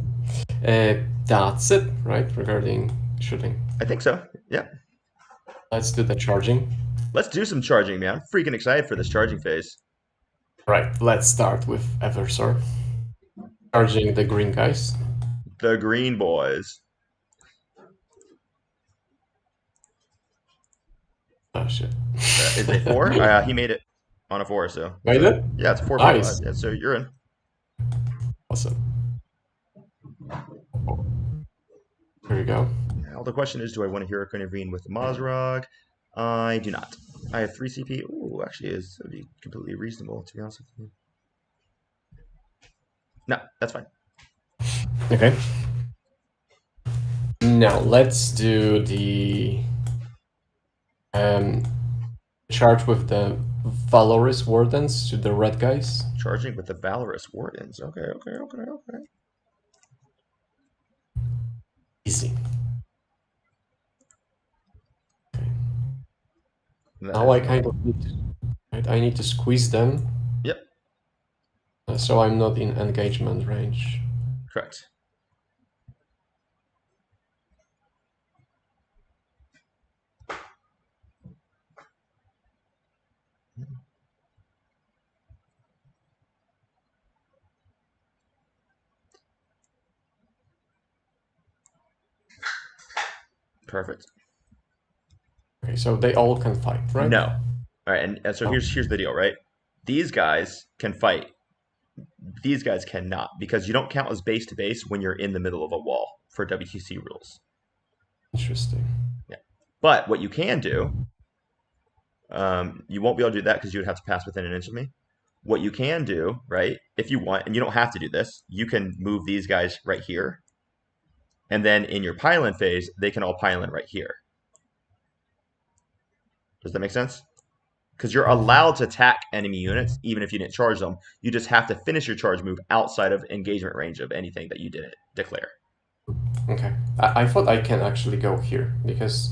That's it, right, regarding shooting? I think so, yeah. Let's do the charging. Let's do some charging, man. I'm freaking excited for this charging phase. Right, let's start with Eversor. Charging the green guys. The green boys. Oh shit. Is a 4? He made it on a 4, so Made it? yeah, it's a 4/5. Nice. Yeah, so you're in. Awesome. Here we go. Now the question is, do I want to hero intervene with the Mazrog? I do not. I have 3 CP. Ooh, actually, would be completely reasonable, to be honest with you. No, that's fine. Okay. Now let's do the charge with the Valorous Wardens to the red guys. Charging with the Valorous Wardens. Okay. Easy. Okay. That Now I is kind of need to, right, I need to squeeze them. Yep, So I'm not in engagement range. correct. Perfect. Okay, so they all can fight, right? No. All right, and so Oh. here's the deal, right? These guys can fight. These guys cannot because you don't count as base to base when you're in the middle of a wall for WTC rules. Interesting. Yeah. But what you can do, you won't be able to do that because you would have to pass within an inch of me. What you can do, right, if you want, and you don't have to do this, you can move these guys right here. And then in your pylon phase, they can all pylon right here. Does that make sense? Because you're allowed to attack enemy units even if you didn't charge them. You just have to finish your charge move outside of engagement range of anything that you didn't declare. Okay. I thought I can actually go here because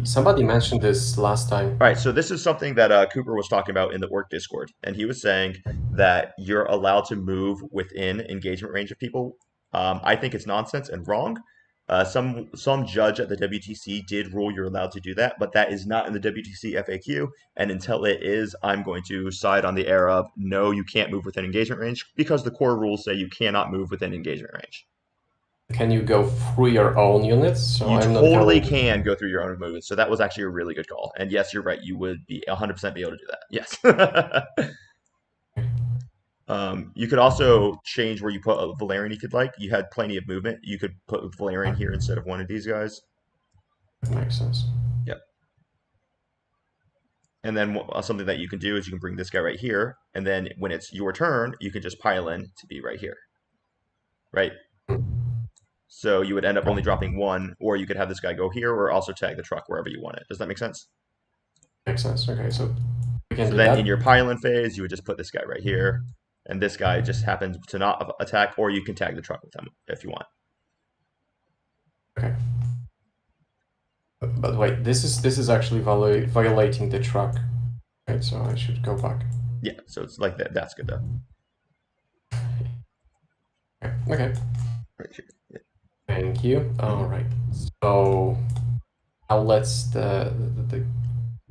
somebody mentioned this last time. All right, so this is something that Cooper was talking about in the Orc Discord, and he was saying that you're allowed to move within engagement range of people. I think it's nonsense and wrong. Some judge at the WTC did rule you're allowed to do that, but that is not in the WTC FAQ. And until it is, I'm going to side on the air of no, you can't move within engagement range because the core rules say you cannot move within engagement range. Can you go through your own units? So You I'm not totally going... can go through your own movements. So that was actually a really good call. And yes, you're right. You would be 100% be able to do that. Yes. You could also change where you put a Valerian if you'd like. You had plenty of movement. You could put Valerian here instead of one of these guys. That makes sense. Yep. And then something that you can do is you can bring this guy right here. And then when it's your turn, you can just pile in to be right here. Right? So you would end up only dropping one, or you could have this guy go here or also tag the truck wherever you want it. Does that make sense? Makes sense. Okay, so we can So do then that. in your pile-in phase, you would just put this guy right here. And this guy just happens to not attack, or you can tag the truck with him if you want. Okay. But wait, this is actually violating the truck. Right, so I should go back. Yeah, so it's like that. That's good though. Okay. Right here. Yeah. Thank you. All right. So now let's the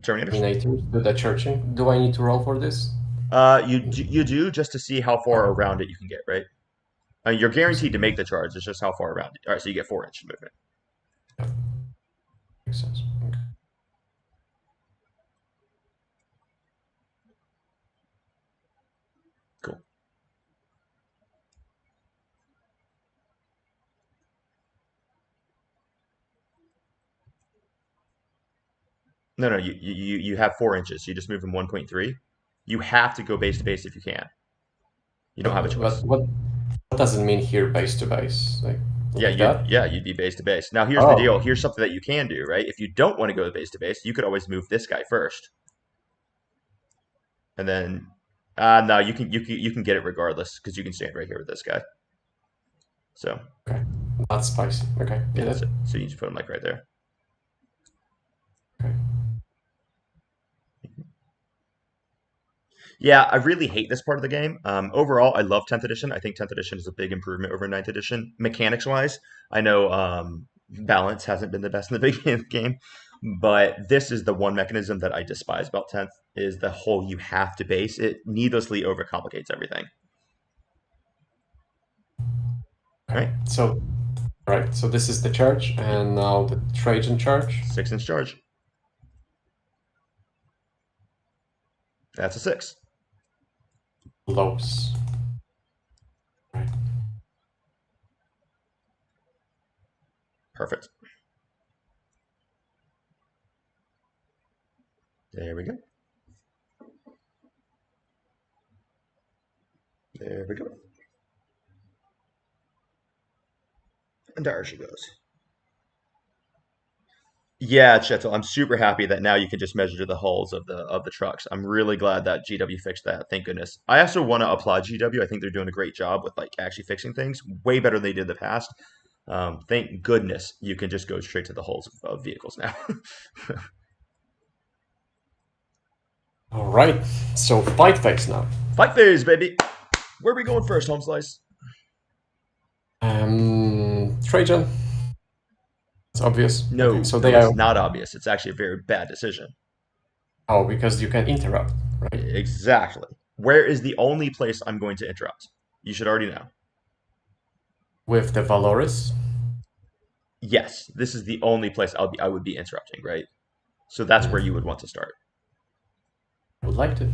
Terminators. Terminators do the churching. Do I need to roll for this? You do just to see how far around it you can get, right? You're guaranteed to make the charge. It's just how far around it. All right, so you get 4-inch movement. Yep. Makes sense. Okay. Cool. No, you have 4 inches. So you just move them 1.3. You have to go base to base if you can. You don't have a choice. But what does it mean here, base to base? Like You'd be base to base. Now here's the deal. Here's something that you can do, right? If you don't want to go base to base, you could always move this guy first, and then no, you can get it regardless because you can stand right here with this guy. So okay, that's spicy. Okay, yeah, so you just put him like right there. Okay. Yeah, I really hate this part of the game. Overall, I love 10th edition. I think 10th edition is a big improvement over 9th edition. Mechanics wise, I know balance hasn't been the best in the big game. But this is the one mechanism that I despise about 10th, is the whole you have to base. It needlessly overcomplicates everything. Okay. Right? So, right. So this is the charge, and now the Trajan charge. 6-inch charge. That's a 6. Close. Right. Perfect. There we go. There we go. And there she goes. Yeah, Chetzel, I'm super happy that now you can just measure the hulls of the trucks. I'm really glad that GW fixed that. Thank goodness. I also want to applaud GW. I think they're doing a great job with like actually fixing things way better than they did in the past. Thank goodness you can just go straight to the hulls of vehicles now. All right. So fight phase now. Fight phase, baby. Where are we going first, Home Slice? Trajan. It's obvious. No, Okay, so no, they it's are. not obvious. It's actually a very bad decision. Oh, because you can interrupt, right? Exactly. Where is the only place I'm going to interrupt? You should already know. With the Valoris. Yes, this is the only place I would be interrupting, right? So that's where you would want to start. I would like to.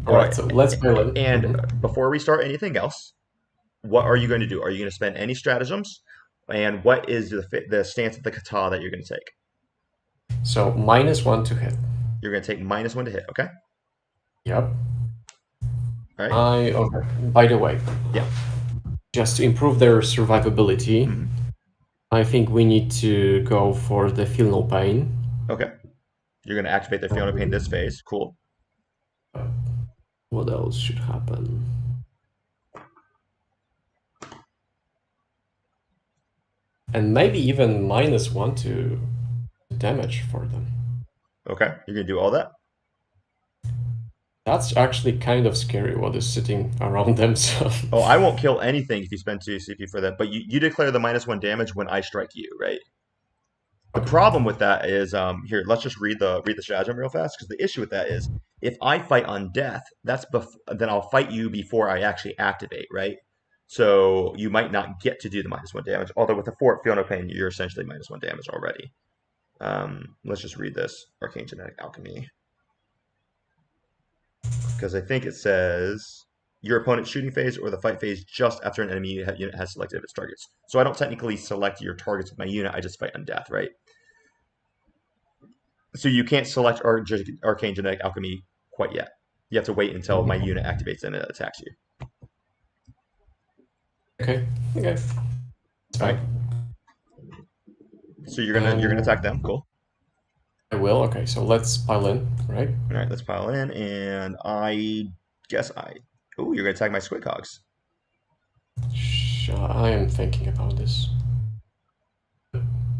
All right, so let's play it. And before we start anything else, what are you going to do? Are you going to spend any stratagems? And what is the stance of the kata that you're going to take? So -1 to hit. You're going to take -1 to hit, okay? Yep. All right. Okay. By the way, Yeah. just to improve their survivability, Mhm. I think we need to go for the Feel No Pain. Okay. You're going to activate the Feel No Pain this phase. Cool. What else should happen? And maybe even -1 to damage for them. Okay. You're going to do all that? That's actually kind of scary what is sitting around them. So. Oh, I won't kill anything if you spend 2 CP for that, but you declare the -1 damage when I strike you, right? The problem with that is, here, let's just read the stratagem real fast, because the issue with that is, if I fight on death, then I'll fight you before I actually activate, right? So you might not get to do the -1 damage. Although with the fort Feel No Pain, you're essentially -1 damage already. Let's just read this Arcane Genetic Alchemy, because I think it says your opponent's shooting phase or the fight phase just after an enemy unit has selected its targets. So I don't technically select your targets with my unit, I just fight on death, right? So you can't select Arcane Genetic Alchemy quite yet. You have to wait until my unit activates and it attacks you. Okay. It's fine. So you're gonna attack them. Cool. I will. Okay, so let's pile in, right? All right, let's pile in, and I guess Oh, you're gonna attack my squid cogs. I am thinking about this.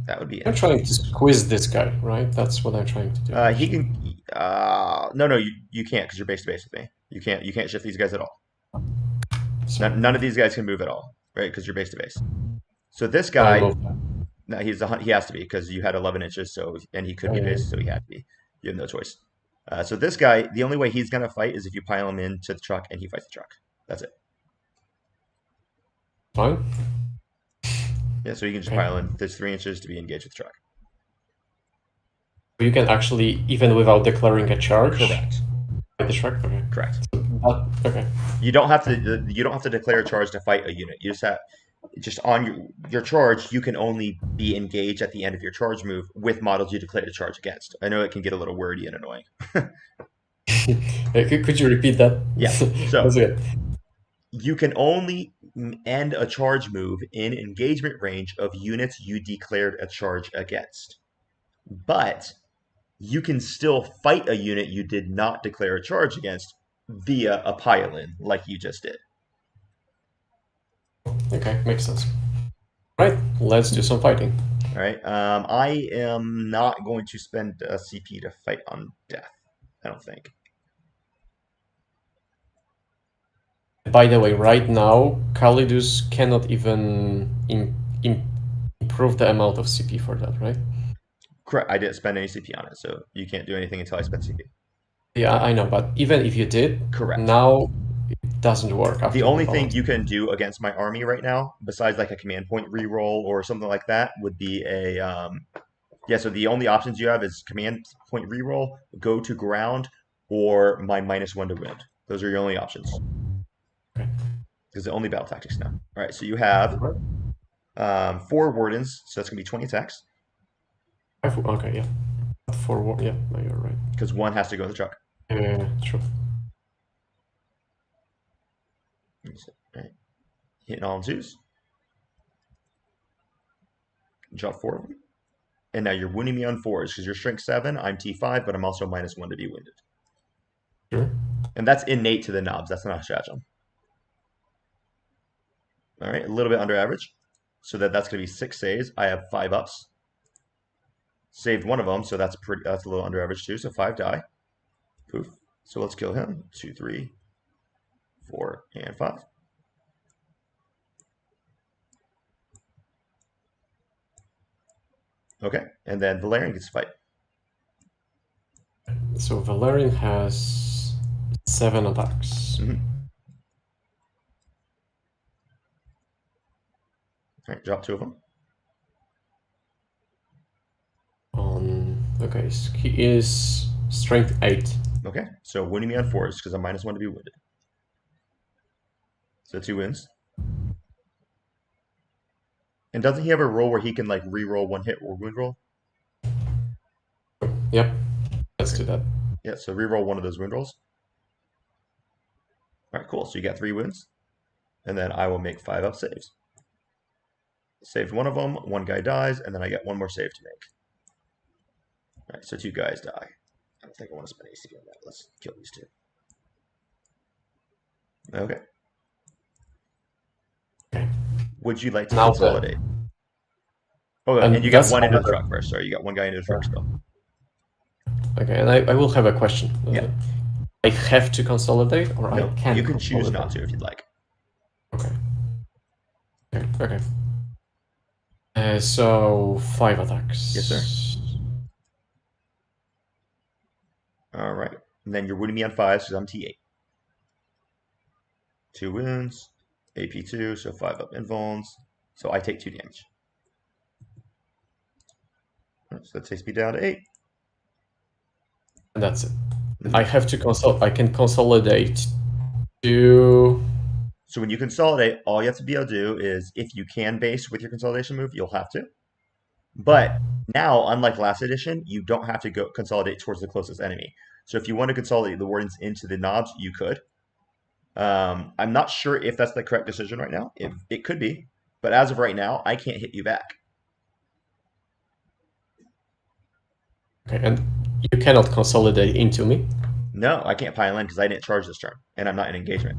That would be. I'm trying to squeeze this guy, right? That's what I'm trying to do. He can. No, you can't because you're base to base with me. You can't shift these guys at all. So, none of these guys can move at all, right? Because you're base to base. So this guy, no, he has to be because you had 11 inches, and he could be base, so he had to be. You have no choice. So this guy, the only way he's gonna fight is if you pile him into the truck and he fights the truck. That's it. Fine. Yeah, so you can just pile in. There's 3 inches to be engaged with the truck. You can actually, even without declaring a charge. Correct. Fight the truck. Okay. Correct. Okay. You don't have to declare a charge to fight a unit. You just on your charge, you can only be engaged at the end of your charge move with models you declared a charge against. I know it can get a little wordy and annoying. Could you repeat that? Yeah. So you can only end a charge move in engagement range of units you declared a charge against. But you can still fight a unit you did not declare a charge against via a pile-in, like you just did. Okay, makes sense. All right, let's do some fighting. All right. I am not going to spend a CP to fight on death. I don't think. By the way, right now, Calidus cannot even improve the amount of CP for that, right? Correct. I didn't spend any CP on it, so you can't do anything until I spend CP. Yeah, I know, but even if you did, Correct. now it doesn't work after The only thing balance. you can do against my army right now, besides like a command point reroll or something like that, would be a yeah. So the only options you have is command point reroll, go to ground, or my -1 to wound. Those are your only options. Okay. Because the only battle tactics now. All right, so you have 4 wardens, so that's gonna be 20 attacks. Okay, yeah. Forward, yeah, no, you're right. Because 1 has to go in the truck. Yeah, true. Right. Hitting all on 2s. Drop 4 of them. And now you're wounding me on 4s because you're strength 7, I'm T5, but I'm also -1 to be wounded. Sure. And that's innate to the knobs. That's not a stratagem. All right, a little bit under average. So that's going to be 6 saves. I have 5 ups. Saved one of them, so that's a little under average too. So 5 die. Poof. So let's kill him. 2, 3, 4, and 5. Okay, and then Valerian gets to fight. So Valerian has 7 attacks. All right, drop 2 of them. Okay, so he is strength 8. Okay, so wounding me on 4s because I'm -1 to be wounded. So 2 wins. And doesn't he have a roll where he can like re-roll 1 hit or wound roll? Yep, let's do that. Yeah, so re-roll 1 of those wound rolls. All right, cool. So you got 3 wounds. And then I will make 5 up saves. Saved one of them, 1 guy dies, and then I get 1 more save to make. All right, so 2 guys die. I don't think I want to spend AC on that. Let's kill these 2. Okay. Okay. Would you like to Now consolidate? Oh, and you got that's 1 into the another- truck first. Sorry, you got 1 guy into the truck still. Okay, and I will have a question. Yeah. I have to consolidate, or No, I can. you can choose consolidate? not to if you'd like. Okay. Okay. So 5 attacks. Yes, sir. All right. And then you're wounding me on 5s because I'm T8. 2 wounds, AP2, so 5 up invulns. So I take 2 damage. So that takes me down to 8. And that's it. I have to I can consolidate to. So when you consolidate, all you have to be able to do is, if you can base with your consolidation move, you'll have to. But now, unlike last edition, you don't have to go consolidate towards the closest enemy. So if you want to consolidate the wardens into the knobs, you could. I'm not sure if that's the correct decision right now. It could be. But as of right now, I can't hit you back. Okay, and you cannot consolidate into me. No, I can't pile in because I didn't charge this turn, and I'm not in engagement.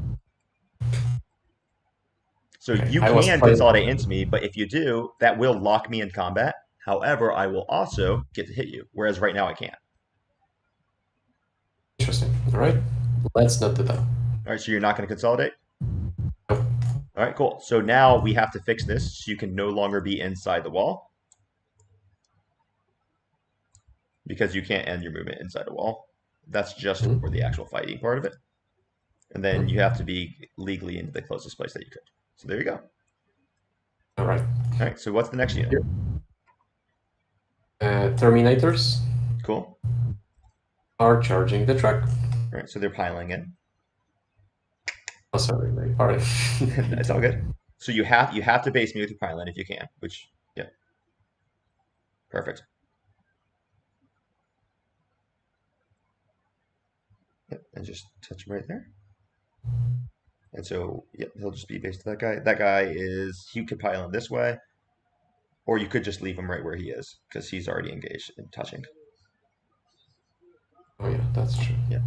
So Okay, you can consolidate into me, but if you do, that will lock me in combat. However, I will also get to hit you, whereas right now I can't. Interesting. All right, let's not do that. All right, so you're not going to consolidate? Nope. All right, cool. So now we have to fix this so you can no longer be inside the wall. Because you can't end your movement inside a wall. That's just for the actual fighting part of it. And then you have to be legally into the closest place that you could. So there you go. All right. All right, so what's the next unit? Terminators Cool. are charging the truck. All right, so they're piling in. Oh, sorry, my pardon. It's all good. So you have to base me with your pylon if you can, which, yeah. Perfect. Yep, and just touch him right there. And so, yep, he'll just be based to that guy. That guy he could pylon this way, or you could just leave him right where he is, because he's already engaged in touching. Oh yeah, that's true. Yeah.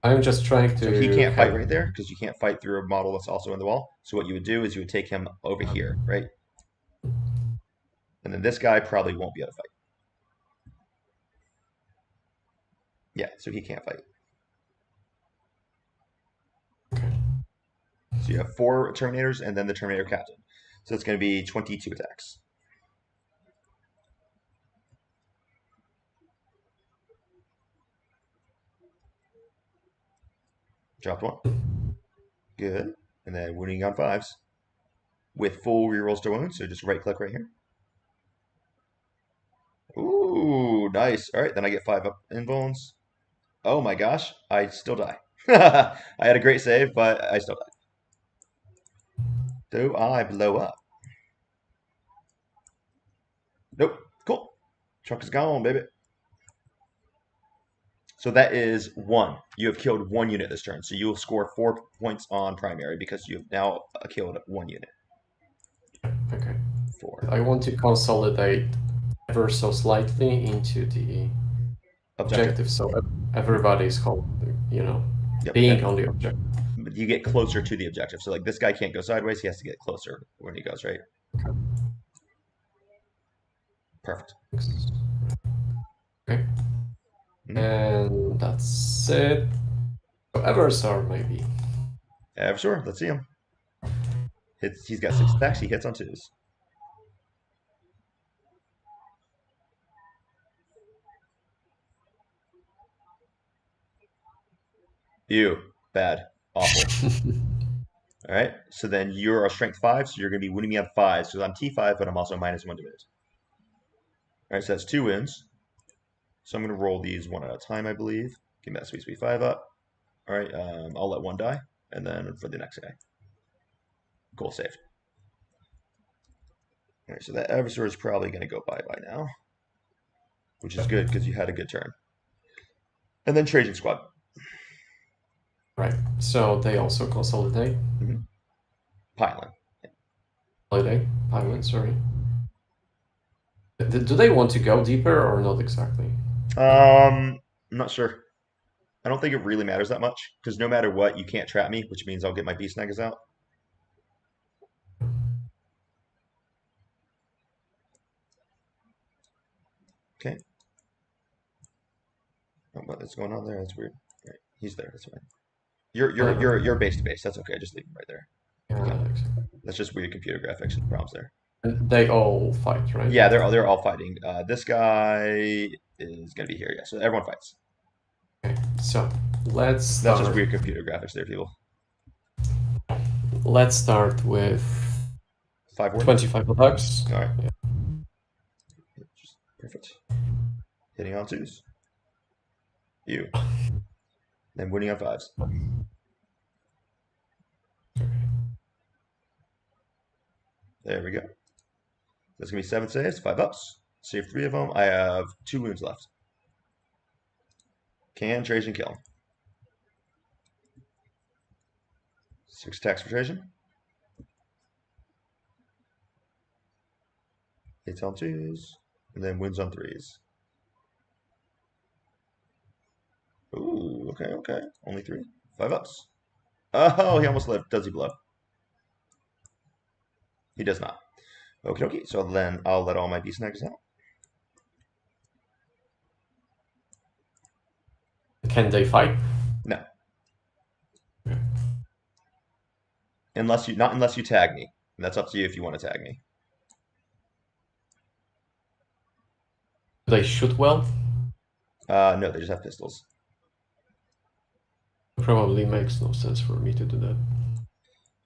I'm just trying to. So he can't fight right there, because you can't fight through a model that's also in the wall. So what you would do is you would take him over here, right? And then this guy probably won't be able to fight. Yeah, so he can't fight. Okay. So you have 4 Terminators and then the Terminator Captain. So it's going to be 22 attacks. Dropped one. Good. And then wounding on 5s with full rerolls to wound. So just right click right here. Ooh, nice. All right, then I get 5 up in bones. Oh my gosh, I still die. I had a great save, but I still died. Do I blow up? Nope. Cool. Truck is gone, baby. So that is 1. You have killed 1 unit this turn. So you will score 4 points on primary because you have now killed 1 unit. Okay. 4. I want to consolidate ever so slightly into the objective, so everybody's Yep. being on the objective. But you get closer to the objective. So like this guy can't go sideways. He has to get closer when he goes, right? Okay. Perfect. Okay. And that's it. So Eversar, maybe. Sure. Let's see him. He's got 6 attacks. He hits on 2s. Ew. Bad. Awful. All right. So then you're a strength 5, so you're going to be wounding me on 5s. So I'm T5, but I'm also -1 to it. All right. So that's 2 wounds. So I'm going to roll these one at a time, I believe. Give me that sweet, sweet 5 up. All right. I'll let 1 die, and then for the next guy. Cool. Saved. All right. So that Eversor is probably going to go bye-bye now, which is good because you had a good turn. And then Trajan Squad. Right. So they also consolidate. Piling. Piling, sorry. Do they want to go deeper or not exactly? I'm not sure. I don't think it really matters that much because no matter what, you can't trap me, which means I'll get my beast snaggers out. Okay. Oh, what's going on there? That's weird. Right. He's there. That's fine. You're base to base. That's okay. Just leave him right there. Yeah, exactly. That's just weird computer graphics and problems there. They all fight, right? Yeah, they're all fighting. This guy is gonna be here. Yeah, so everyone fights. Okay, so let's That's start. just weird computer graphics there, people. Let's start with 5 wardens? 25 attacks. All right. Yeah. Perfect. Hitting on 2s. You. Then winning on 5s. There we go. That's gonna be 7 saves, 5 ups. Save 3 of them. I have 2 wounds left. Can Trajan kill him? 6 attacks for Trajan. Hits on 2s. And then wins on 3s. Ooh, okay. Only 3. 5 ups. Oh, he almost lived. Does he blow? He does not. Okie dokie. So then I'll let all my beast snaggers out. Can they fight? No. Unless you tag me. And that's up to you if you want to tag me. They shoot well? No, they just have pistols. Probably makes no sense for me to do that.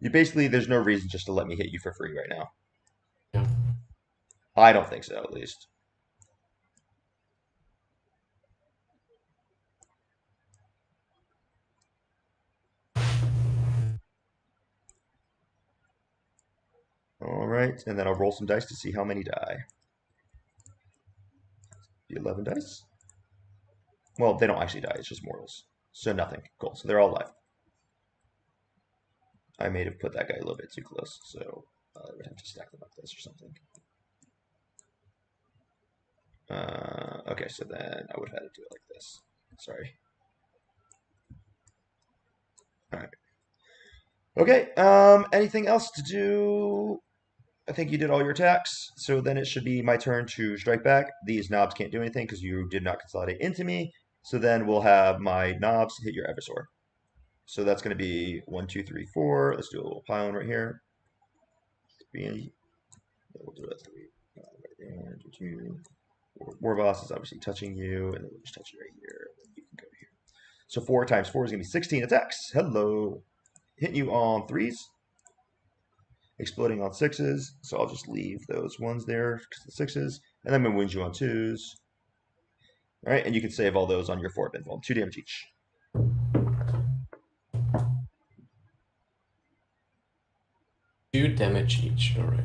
There's no reason just to let me hit you for free right now. Yeah. I don't think so, at least. All right, and then I'll roll some dice to see how many die. 11 dice. Well, they don't actually die, it's just mortals. So nothing. Cool, so they're all alive. I may have put that guy a little bit too close, so I would have to stack them like this or something. Okay, so then I would have had to do it like this. Sorry. All right. Okay, anything else to do? I think you did all your attacks, so then it should be my turn to strike back. These knobs can't do anything because you did not consolidate into me. So then we'll have my knobs hit your Eversor. So that's going to be 1, 2, 3, 4. Let's do a little pylon right here. 3. We'll do it 3. Right there. 2. War boss is obviously touching you, and then we'll just touch you right here. And then you can go here. So 4 times 4 is going to be 16 attacks. Hello. Hitting you on 3s. Exploding on 6s. So I'll just leave those ones there because the 6s. And then I'm going to wound you on 2s. All right, and you can save all those on your 4 pinfall. 2 damage each. Two damage each. All right.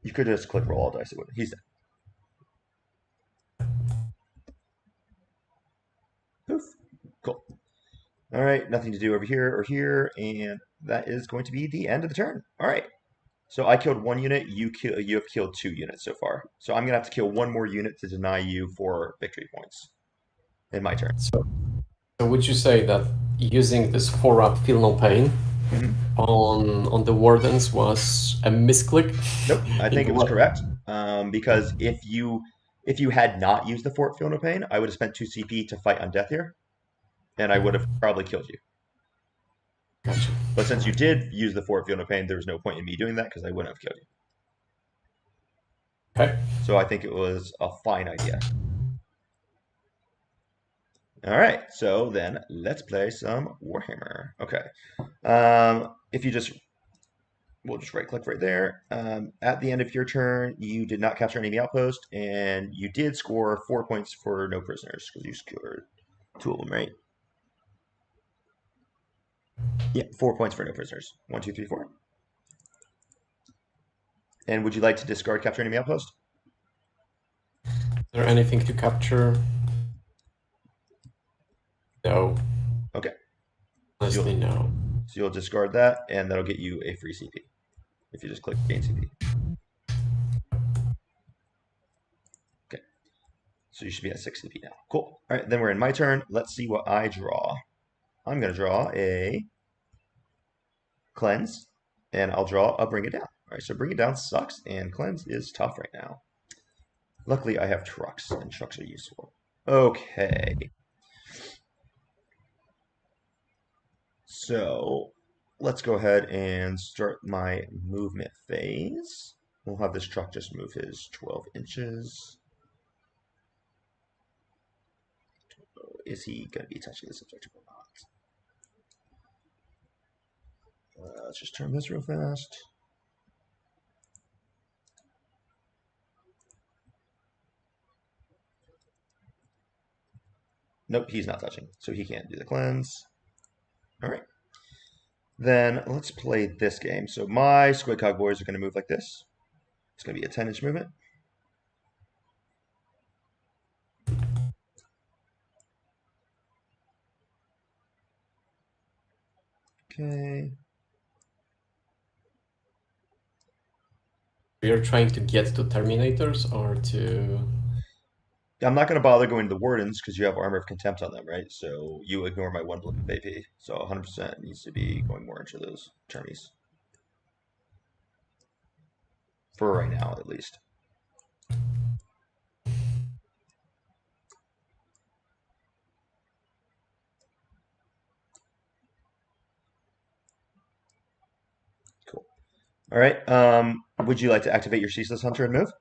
You could just click roll all dice. He's dead. Poof. Cool. All right, nothing to do over here or here, and that is going to be the end of the turn. All right. So I killed 1 unit. You have killed 2 units so far. So I'm gonna have to kill 1 more unit to deny you 4 victory points in my turn. So would you say that using this 4-up feel no pain on the wardens was a misclick? Nope, I think it was correct. Because if you had not used the Fort Feel No Pain, I would have spent 2 CP to fight on death here, and I would have probably killed you. Gotcha. But since you did use the Fort Feel No Pain, there was no point in me doing that because I wouldn't have killed you. Okay. So I think it was a fine idea. All right, so then let's play some Warhammer. Okay. If you just, we'll just right click right there. At the end of your turn, you did not capture enemy outpost, and you did score 4 points for no prisoners because you scored 2 of them, right? Yeah, 4 points for no prisoners. 1, 2, 3, 4. And would you like to discard capture enemy outpost? Is there anything to capture? No. Okay. Honestly, no. So you'll discard that, and that'll get you a free CP if you just click gain CP. Okay. So you should be at 6 CP now. Cool. All right, then we're in my turn. Let's see what I draw. I'm going to draw a cleanse, and I'll draw a bring it down. All right, so bring it down sucks, and cleanse is tough right now. Luckily, I have trucks, and trucks are useful. Okay. So let's go ahead and start my movement phase. We'll have this truck just move his 12 inches. Is he going to be touching this objective or not? Let's just turn this real fast. Nope, he's not touching, so he can't do the cleanse. All right. Then let's play this game. So my Squid Cog boys are going to move like this. It's going to be a 10-inch movement. Okay. You're trying to get to Terminators or to... I'm not going to bother going to the Wardens because you have Armor of Contempt on them, right? So you ignore my 1 block of AP. So 100% needs to be going more into those Termies. For right now, at least. Cool. All right. Would you like to activate your Ceaseless Hunter and move?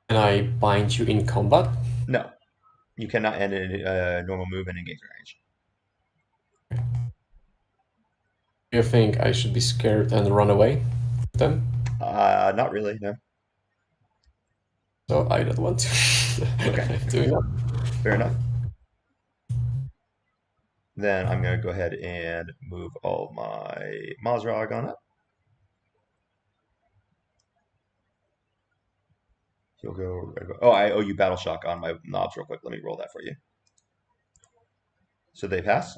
Can I bind you in combat? No. You cannot end a normal move and engage range. Do you think I should be scared and run away with them? Not really, no. So I don't want to. Okay. Doing that. Fair enough. Then I'm going to go ahead and move all of my Mazrog on up. He'll go. Oh, I owe you Battle Shock on my knobs real quick. Let me roll that for you. So they pass.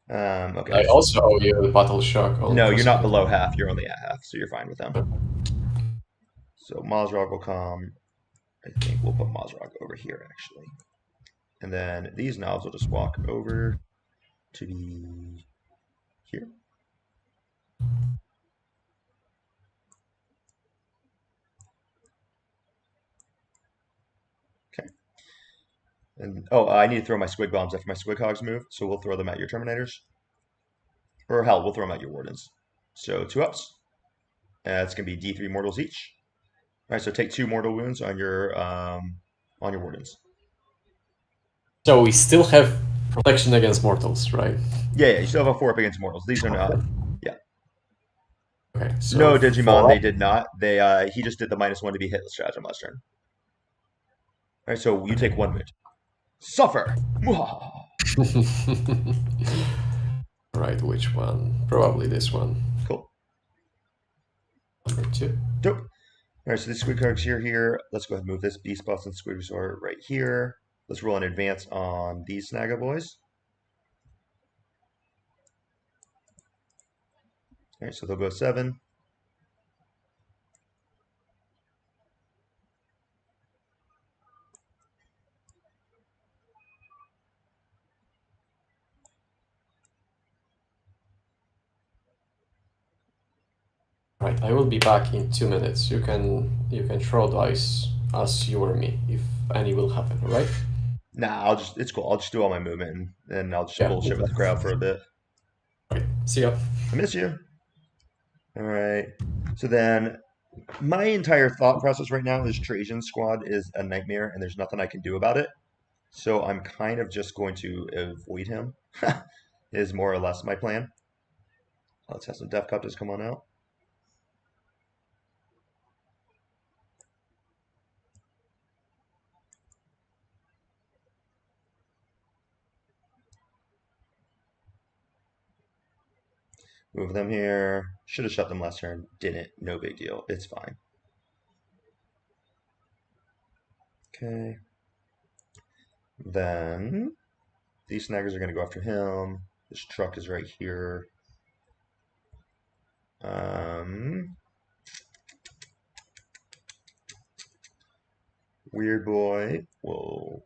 Okay. I also owe you the Battle Shock. On No, you're not below half. You're only at half, so you're fine with them. So Mazrog will come. I think we'll put Mazrog over here, actually. And then these knobs will just walk over to be here. Okay. And I need to throw my Squig Bombs after my Squig Hogs move, so we'll throw them at your Terminators. Or hell, we'll throw them at your Wardens. So 2 ups. It's going to be D3 mortals each. All right, so take 2 mortal wounds on your wardens. So we still have protection against mortals, right? Yeah, you still have a 4 up against mortals. These are not. Yeah. Okay, so No, Digimon, for they did not. He just did the -1 to be hitless stratagem last turn. All right, so you take 1 wound. Suffer. right, which one? Probably this one. Cool. Number 2. Dope. All right, so this squid card's here. Let's go ahead and move this beast boss and squid resort right here. Let's roll an advance on these Snagga boys. All right, so they'll go 7. Right, I will be back in 2 minutes. You can throw dice as you or me if any will happen, alright? Nah, it's cool. I'll just do all my movement and then I'll just Yeah, bullshit with the crowd for a bit. right. See ya. I miss you. All right. So then my entire thought process right now is Trajan's squad is a nightmare and there's nothing I can do about it. So I'm kind of just going to avoid him, is more or less my plan. Let's have some Def Cup come on out. Move them here. Should have shut them last turn. Didn't. No big deal. It's fine. Okay. Then these snaggers are going to go after him. This truck is right here. Weird boy will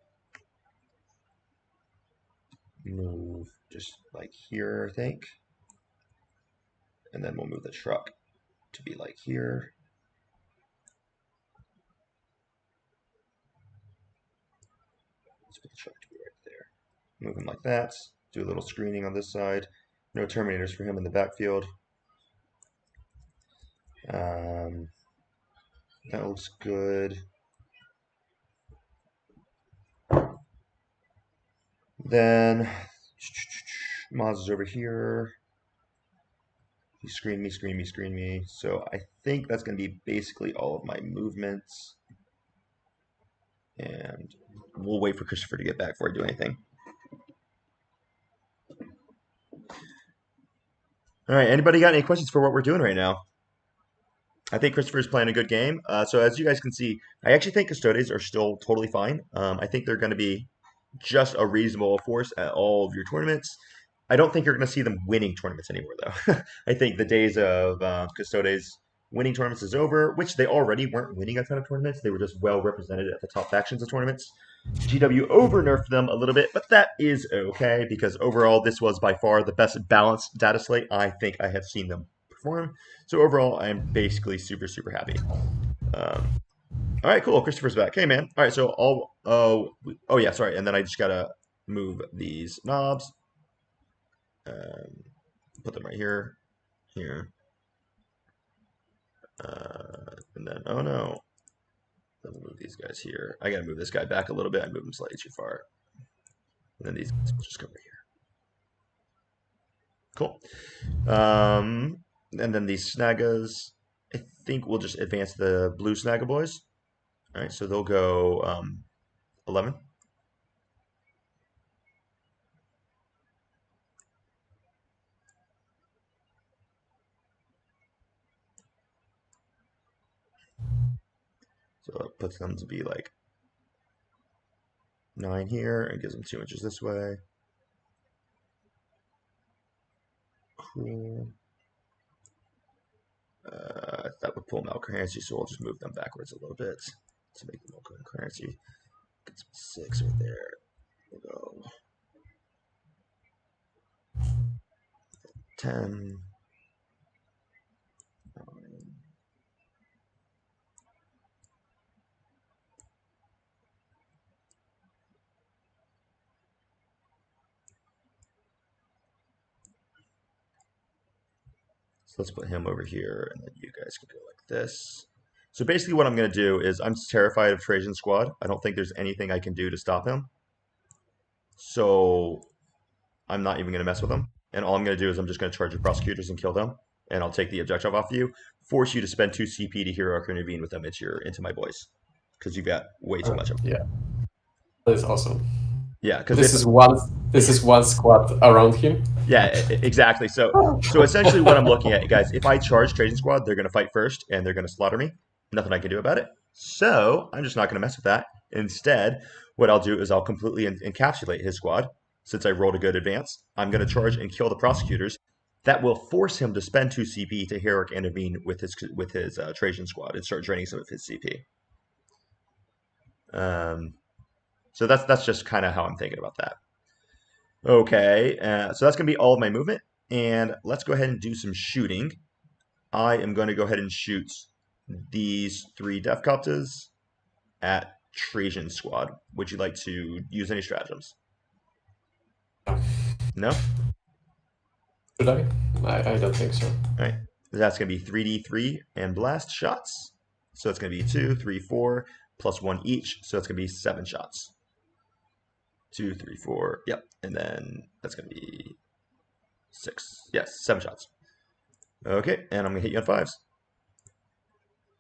move just like here, I think. And then we'll move the truck to be like here. Let's put the truck to be right there. Move him like that. Do a little screening on this side. No Terminators for him in the backfield. That looks good. Then Maz is over here. He screened me, screen me, screen me. So I think that's going to be basically all of my movements. And we'll wait for Christopher to get back before I do anything. All right, anybody got any questions for what we're doing right now? I think Christopher's playing a good game. So as you guys can see, I actually think Custodes are still totally fine. I think they're going to be just a reasonable force at all of your tournaments. I don't think you're going to see them winning tournaments anymore, though. I think the days of Custodes winning tournaments is over, which they already weren't winning a ton of tournaments. They were just well represented at the top factions of tournaments. GW over nerfed them a little bit, but that is okay because overall this was by far the best balanced data slate I think I have seen them perform. So overall, I am basically super, super happy. All right, cool. Christopher's back. Hey, man. All right, so oh yeah, sorry. And then I just gotta move these knobs. Put them right here, here. And then, oh no. Let me move these guys here. I gotta move this guy back a little bit. I moved him slightly too far. And then these guys will just come right here. Cool. And then these snaggas, I think we'll just advance the blue snagga boys. All right, so they'll go 11. So it puts them to be like 9 here and gives them 2 inches this way. Cool. That would pull Malcurrency, so we'll just move them backwards a little bit to make them Malcurrency. Get some 6 right there. We'll go 10. 9. So let's put him over here, and then you guys can go like this. So basically, what I'm going to do is I'm terrified of Trajan Squad. I don't think there's anything I can do to stop him. So I'm not even going to mess with him. And all I'm going to do is I'm just going to charge your prosecutors and kill them. And I'll take the objective off of you. Force you to spend 2 CP to hero or intervene with them into my boys. Because you've got way too much of them. Yeah, that is awesome. Yeah, because this is one squad around him. Yeah, exactly. So essentially, what I'm looking at, guys, if I charge Trajan Squad, they're going to fight first and they're going to slaughter me. Nothing I can do about it. So I'm just not going to mess with that. Instead, what I'll do is I'll completely encapsulate his squad. Since I rolled a good advance, I'm going to charge and kill the prosecutors. That will force him to spend 2 CP to heroic intervene with his Trajan Squad and start draining some of his CP. So that's just kind of how I'm thinking about that. Okay, so that's going to be all of my movement. And let's go ahead and do some shooting. I am going to go ahead and shoot these 3 Death Custodes at Trajan Squad. Would you like to use any stratagems? No? Should I? I don't think so. All right. That's going to be 3d3 and blast shots. So it's going to be 2, 3, 4, plus 1 each. So it's going to be 7 shots. 2, 3, 4. Yep. And then that's going to be 6. Yes, 7 shots. Okay. And I'm going to hit you on 5s.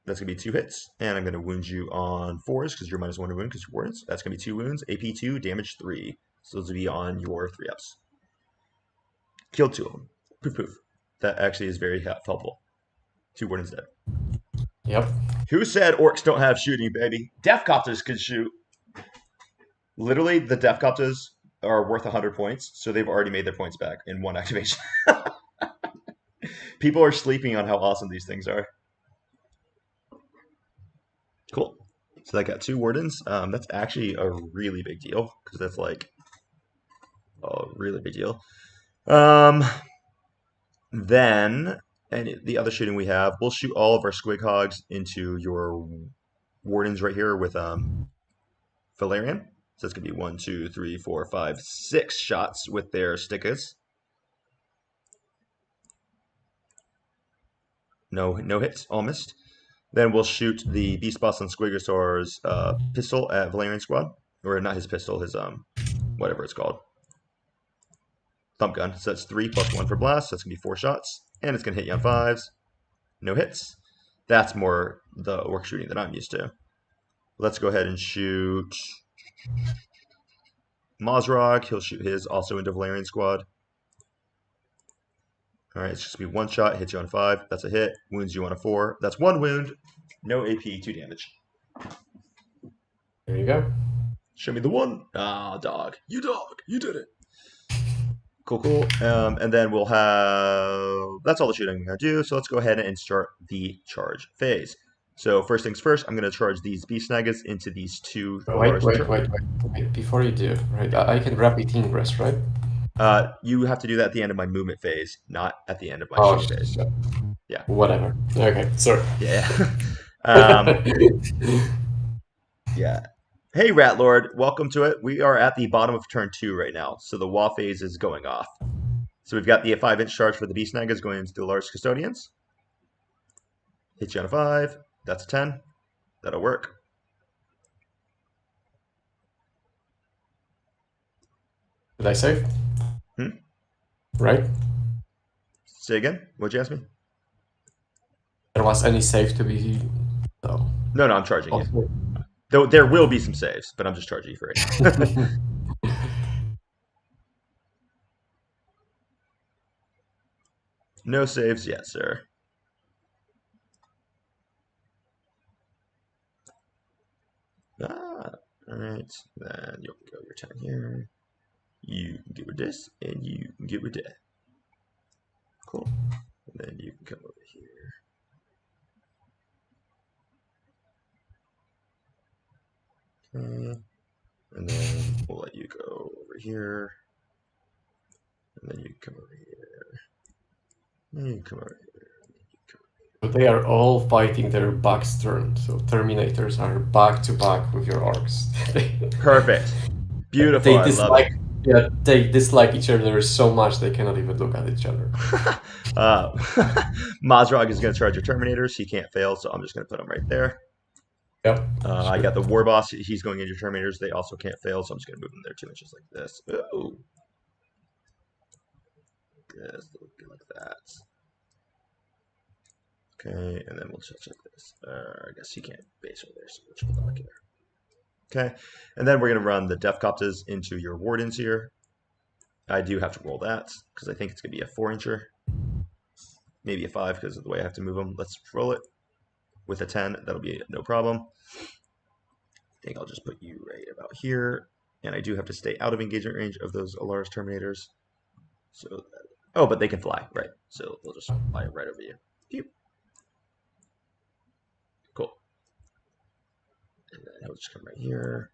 That's going to be 2 hits. And I'm going to wound you on 4s because you're -1 to wound because you're wardens. That's going to be 2 wounds. AP 2, damage 3. So those will be on your 3-ups. Killed 2 of them. Poof poof. That actually is very helpful. 2 wardens dead. Yep. Who said orcs don't have shooting, baby? Death Custodes can shoot. Literally, the Death Custodes are worth 100 points, so they've already made their points back in 1 activation. People are sleeping on how awesome these things are. Cool. So that got 2 wardens. That's actually a really big deal, because that's like a really big deal. Then, and the other shooting we have, we'll shoot all of our squig hogs into your wardens right here with Valerian. So it's going to be 1, 2, 3, 4, 5, 6 shots with their stickers. No hits, all missed. Then we'll shoot the Beast Boss and Squigosaur's pistol at Valerian Squad. Or not his pistol, his whatever it's called. Thump gun. So that's 3 plus 1 for blast. So that's going to be 4 shots. And it's going to hit you on 5s. No hits. That's more the orc shooting that I'm used to. Let's go ahead and shoot Mozrog. He'll shoot his also into Valerian Squad. Alright, it's just going to be 1 shot. Hits you on 5. That's a hit. Wounds you on a 4. That's 1 wound. No AP, 2 damage. There you go. Show me the 1. Ah, dog. You did it. Cool. And then we'll have... That's all the shooting I'm going to do. So let's go ahead and start the charge phase. So first things first, I'm going to charge these Beast Snaggers into these 2... Wait. Before you do, right? I can rapid ingress, right? You have to do that at the end of my movement phase, not at the end of my shooting phase. Yeah. Whatever. Okay, sorry. Yeah. Yeah. Hey, Rat Lord, welcome to it. We are at the bottom of turn 2 right now, so the wall phase is going off. So we've got the 5-inch charge for the Beast Snaggers going into the large Custodians. Hit you on a 5. That's a 10. That'll work. Did I save? Right? Say again? What'd you ask me? There was any save to be... No. No, I'm charging you. Though there will be some saves, but I'm just charging you for it. No saves yet, sir. Alright. Then you'll go your turn here. You can get with this, and you can get with that. Cool. And then you can come over here. Okay. And then we'll let you go over here. And then you come over here. And you come over here. But they are all fighting their back's turn, so Terminators are back to back with your Orks. Perfect. Beautiful. I love it. Yeah, they dislike each other so much they cannot even look at each other. uh, Mazrog is going to charge your Terminators. He can't fail, so I'm just going to put him right there. Yep. I Sure. got the War Boss. He's going into your Terminators. They also can't fail, so I'm just going to move them there 2 inches like this. Ooh. Just like that. Okay, and then we'll just check this. I guess he can't base over there, so we'll put that back here. Okay, and then we're going to run the Def Coptas into your Wardens here. I do have to roll that because I think it's going to be a 4-incher. Maybe a 5 because of the way I have to move them. Let's roll it with a 10. That'll be no problem. I think I'll just put you right about here. And I do have to stay out of engagement range of those Alaris Terminators. So, oh, but they can fly, right? So they'll just fly right over you. Pew. Cool. And then he'll just come right here,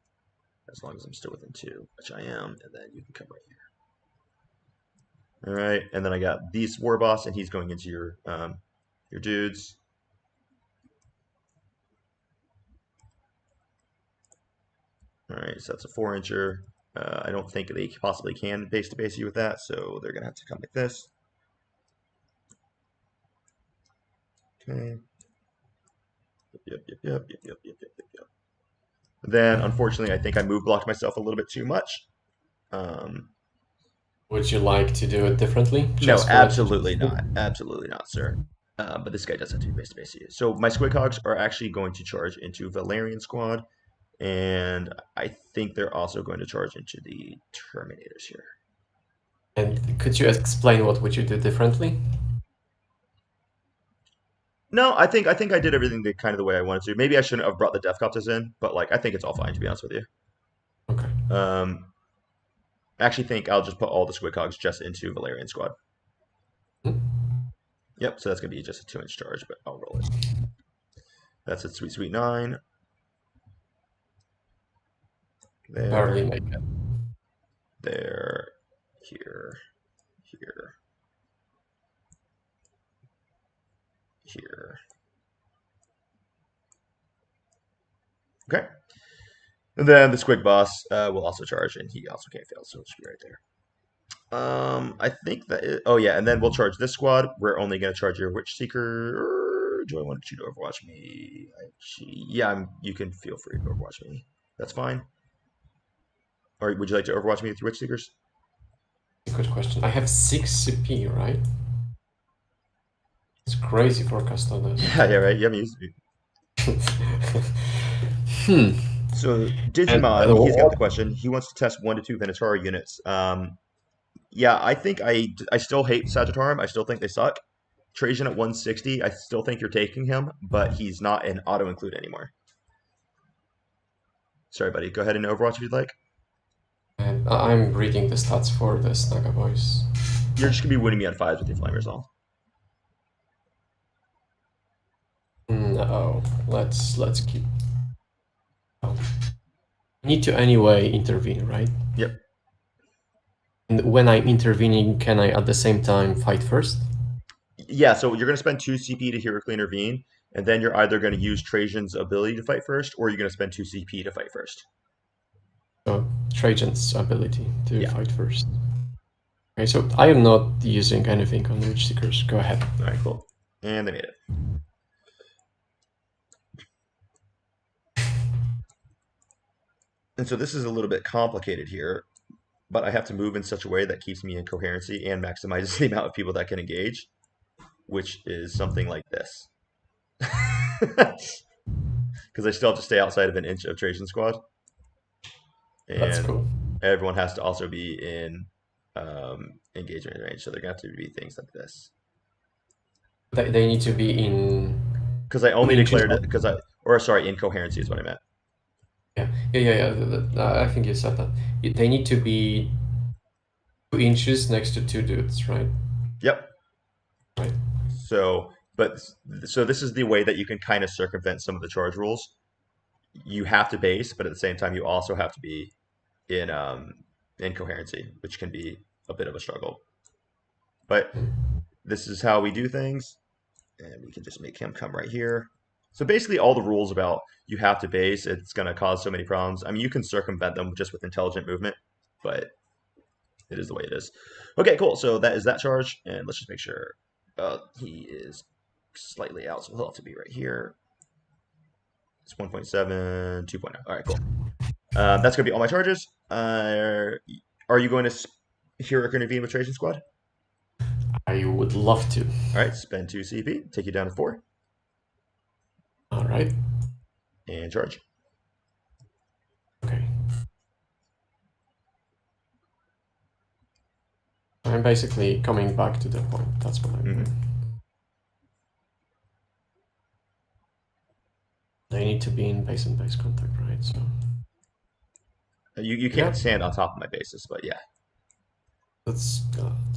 as long as I'm still within 2, which I am. And then you can come right here. All right, and then I got this War Boss, and he's going into your dudes. All right, so that's a 4-incher. I don't think they possibly can base to base you with that, so they're gonna have to come like this. Okay. Yep. Then, unfortunately, I think I move blocked myself a little bit too much. Um, Would you like to do it differently? no, Just for what you absolutely just did? not. Absolutely not, sir. But this guy does have to be base to base you. So my Squig Hogs are actually going to charge into Valerian Squad, and I think they're also going to charge into the Terminators here. And could you explain what would you do differently? No, I think I did everything kind of the way I wanted to. Maybe I shouldn't have brought the Death Copters in, but like I think it's all fine to be honest with you. Okay. I actually think I'll just put all the Squig Hogs just into Valerian Squad. Hmm. Yep, so that's gonna be just a 2-inch charge, but I'll roll it. That's a sweet 9. Barely There, make it. there, here, here, here. Okay. And then the Squig Boss will also charge, and he also can't fail, so it should be right there. I think oh yeah, and then we'll charge this squad. We're only going to charge your Witch Seeker. Do I want you to Overwatch me? Yeah, you can feel free to Overwatch me. That's fine. Or would you like to Overwatch me with your Witch Seekers? Good question. I have 6 CP, right? It's crazy for Custodes. Yeah, right. Yeah, Hmm. So And Digimon, he's got the question. He wants to test 1 to 2 Venatora units. Yeah, I think I still hate Sagittarium. I still think they suck. Trajan at 160, I still think you're taking him, but he's not an auto include anymore. Sorry, buddy. Go ahead and Overwatch if you'd like. And I'm reading the stats for the Snaga boys. You're just gonna be winning me on 5s with your Flamers all. No, let's keep. Oh. I need to anyway intervene, right? Yep. And when I'm intervening, can I at the same time fight first? Yeah, so you're gonna spend 2 CP to heroically intervene, and then you're either gonna use Trajan's ability to fight first, or you're gonna spend 2 CP to fight first. So Trajan's ability to Yeah. fight first. Okay, so I am not using anything on Witch Seekers. Go ahead. All right, cool. And they made it. And so this is a little bit complicated here, but I have to move in such a way that keeps me in coherency and maximizes the amount of people that can engage, which is something like this. Because I still have to stay outside of an inch of Trajan squad. And That's cool. everyone has to also be in engagement range, so they're going to have to be things like this. They need to be in. Because I only declared inches. it, incoherency is what I meant. Yeah. I think you said that. They need to be 2 inches next to 2 dudes, right? Yep. Right. So this is the way that you can kind of circumvent some of the charge rules. You have to base, but at the same time, you also have to be in coherency, which can be a bit of a struggle. But this is how we do things, and we can just make him come right here. So basically, all the rules about you have to base, it's going to cause so many problems. I mean, you can circumvent them just with intelligent movement, but It is the way it is. Okay, cool. So that is that charge, and let's just make sure he is slightly out, so he'll have to be right here. It's 1.7, 2.0. All right, cool. That's going to be all my charges. Are you going to Heroic Intervene with Trajan Squad? I would love to. All right, spend 2 CP, take you down to 4, All right. and charge. Okay. I'm basically coming back to the point. That's what I'm doing. They need to be in base-on-base contact, right? So You can't stand on top of my bases, but yeah. that's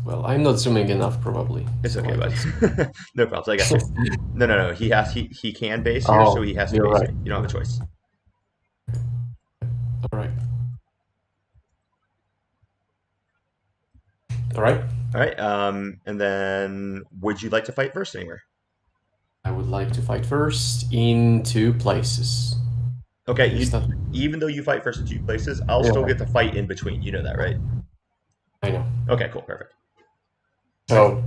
well, I'm not zooming enough, probably. It's so okay, I buddy. guess- No problems. I got you. No. He can base here, Oh, so he has to you're base right. here. You don't have a choice. All right. All right. All right. And then would you like to fight first anywhere? I would like to fight first in 2 places. Okay. Is that- Even though you fight first in 2 places, I'll still get to fight in between. You know that, right? I know. Okay. Cool. Perfect. So,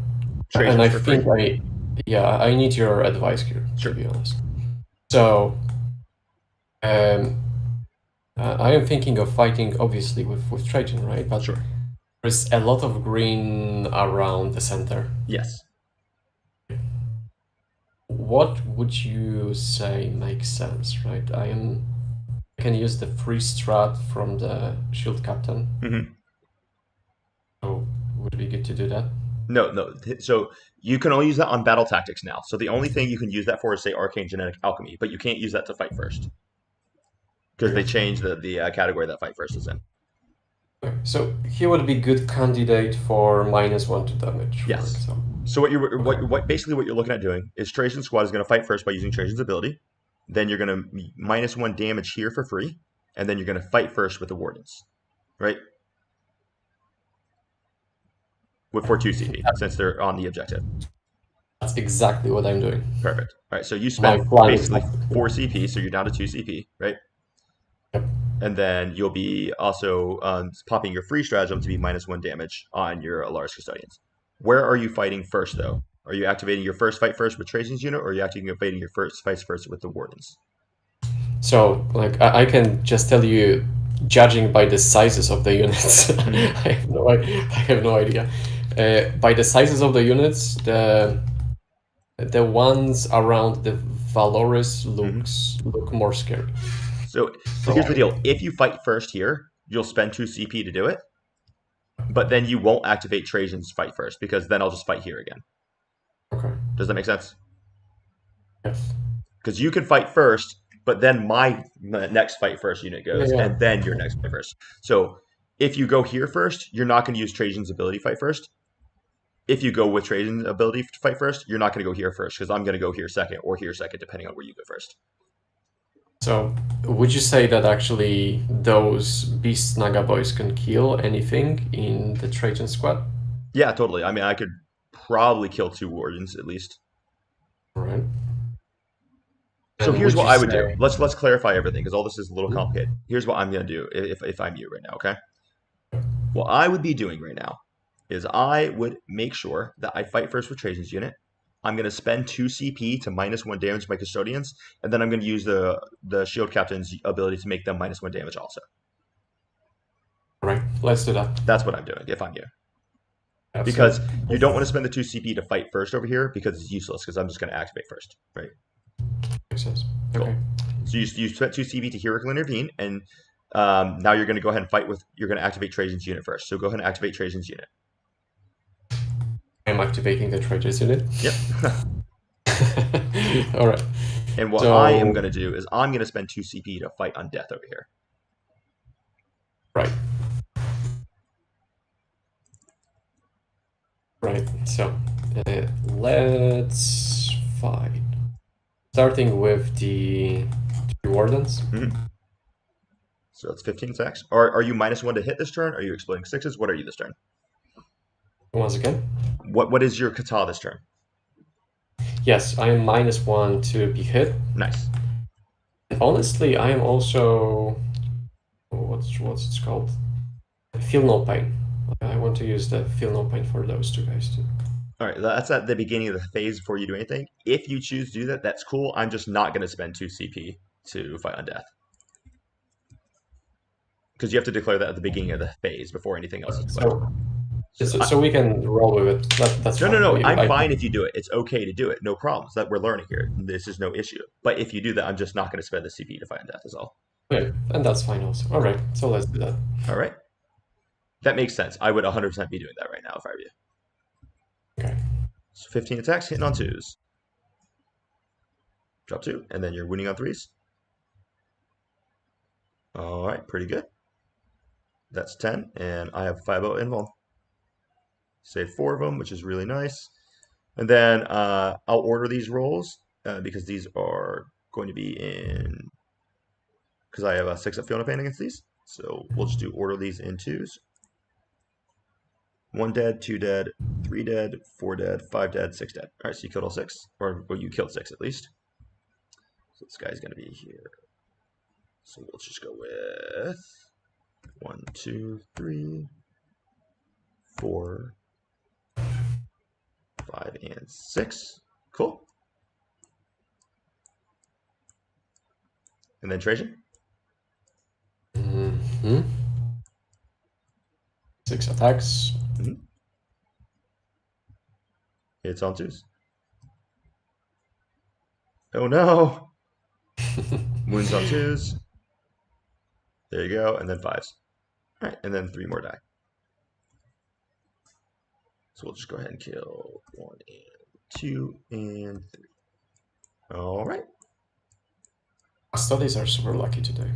Trajan's and I for free? think I need your advice here, Sure. to be honest. So, I am thinking of fighting, obviously, with Trajan, right? But Sure. there's a lot of green around the center. Yes. What would you say makes sense, right? I can use the free strat from the shield captain. Mm-hmm. So would it be good to do that? No. So you can only use that on battle tactics now. So the only thing you can use that for is, say, Arcane Genetic Alchemy, but you can't use that to fight first. Because they changed the category that fight first is in. Okay. So he would be good candidate for -1 to damage. Yes. For example. So what basically what you're looking at doing is Trajan's squad is going to fight first by using Trajan's ability. Then you're going to -1 damage here for free, and then you're going to fight first with the Wardens, right? For 2 CP, since they're on the objective. That's exactly what I'm doing. Perfect. All right, so you spend basically 4 CP, so you're down to 2 CP, right? Yep. And then you'll be also popping your free stratagem to be -1 damage on your Alaris Custodians. Where are you fighting first, though? Are you activating your first fight first with Trajan's unit, or are you activating your first fight first with the Wardens? So, like, I can just tell you, judging by the sizes of the units, I have no idea. By the sizes of the units, the ones around the Valoris look more scary. So here's the deal. If you fight first here, you'll spend 2 CP to do it. But then you won't activate Trajan's fight first, because then I'll just fight here again. Okay. Does that make sense? Yes. Because you can fight first, but then my next fight first unit goes, and then your next fight first. So if you go here first, you're not going to use Trajan's ability fight first. If you go with Trajan's ability to fight first, you're not going to go here first, because I'm going to go here second or here second, depending on where you go first. So, would you say that actually those Beast Naga boys can kill anything in the Trajan squad? Yeah, totally. I mean, I could probably kill 2 Wardens at least. Right. So And here's would what you I would do. say- Let's clarify everything, because all this is a little complicated. Here's what I'm going to do if I'm you right now, okay? What I would be doing right now is I would make sure that I fight first with Trajan's unit. I'm going to spend 2 CP to -1 damage my Custodians, and then I'm going to use the Shield Captain's ability to make them -1 damage also. Right. Let's do that. That's what I'm doing if I'm you. Absolutely. Because you don't want to spend the 2 CP to fight first over here, because it's useless, because I'm just going to activate first, right? Makes sense. Cool. Okay. So you spent 2 CP to Heroic Intervene, and now you're going to go ahead and fight with. You're going to activate Trajan's unit first. So go ahead and activate Trajan's unit. I'm activating the Trajan's unit. Yep. All right. And what I am going to do is I'm going to spend 2 CP to fight on death over here. Right. Right. So let's fight. Starting with the 3 Wardens. So it's 15 attacks. Are you -1 to hit this turn? Are you exploding 6s? What are you this turn? Once again. What is your kata this turn? Yes, I am -1 to be hit. Nice. And honestly, I am also what's it called? Feel no pain. I want to use the feel no pain for those two guys too. All right, that's at the beginning of the phase before you do anything. If you choose to do that, that's cool. I'm just not going to spend 2 CP to fight on death. Because you have to declare that at the beginning of the phase before anything else is played. So we can roll with it. That's No, fine. no, no. I'm fine if you do it. It's okay to do it. No problems. That we're learning here. This is no issue. But if you do that, I'm just not going to spend the CP to fight on death. Is all. Okay, and that's fine also. All right, so let's do that. All right. That makes sense. I would 100% be doing that right now if I were you. Okay. So 15 attacks, hitting on 2s. Drop 2, and then you're winning on 3s. All right, pretty good. That's 10, and I have 5-0 invuln. Save 4 of them, which is really nice. And then I'll order these rolls because these are going to be in... Because I have a 6 at Fiona Pain against these. So we'll just order these in 2s. 1 dead, 2 dead, 3 dead, 4 dead, 5 dead, 6 dead. All right, so you killed all 6. Or, well, you killed 6 at least. So this guy's going to be here. So we'll just go with 1, 2, 3, 4, 5, and 6. Cool. And then Trajan. 6 attacks. It's on 2s. Oh no! Wounds on 2s. There you go, and then 5s. All right, and then 3 more die. So we'll just go ahead and kill 1 and 2 and 3. All right. Custodes are super lucky today.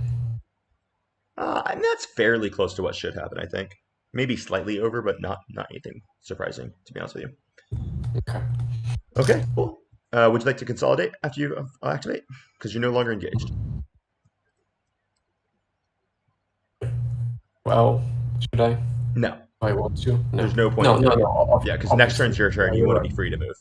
And that's fairly close to what should happen, I think. Maybe slightly over, but not anything surprising, to be honest with you. Okay. Okay, cool. Would you like to consolidate after you activate? Because you're no longer engaged. Well, should I? No. I want to. No. There's no point. No. Yeah, because next turn's your turn. Yeah, You want right. to be free to move.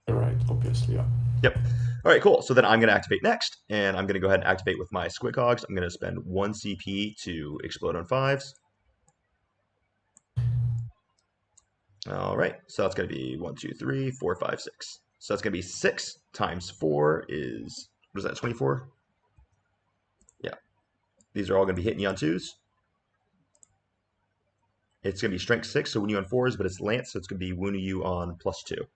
Right, obviously, yeah. Yep. All right, cool. So then I'm going to activate next, and I'm going to go ahead and activate with my Squid Cogs. I'm going to spend 1 CP to explode on 5s. All right, so that's going to be 1, 2, 3, 4, 5, 6. So that's going to be 6 times 4 is, what is that, 24? Yeah. These are all going to be hitting you on 2s. It's going to be strength 6, so wounding you on 4s, but it's lance, so it's going to be wounding you on +2.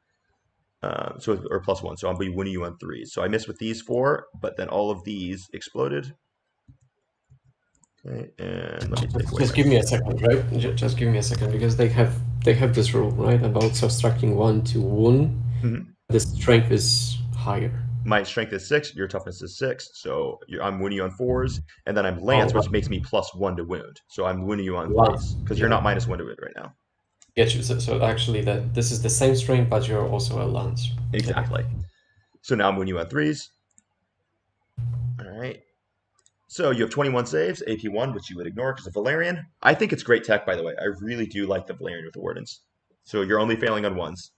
Or +1, so I'll be winning you on 3s. So I missed with these 4, but then all of these exploded. Okay, and let me take away. Just give me a second, right? Just give me a second, because they have this rule, right, about subtracting 1 to wound. The strength is higher. My strength is 6, your toughness is 6, so I'm winning you on 4s, and then I'm lance, which makes me +1 to wound. So I'm winning you on 3s, because you're not -1 to wound right now. Get you. So actually, this is the same strength, but you're also a lance. Exactly. So now I'm winning you on 3s. All right. So you have 21 saves, AP1, which you would ignore because of Valerian. I think it's great tech, by the way. I really do like the Valerian with the Wardens. So you're only failing on 1s.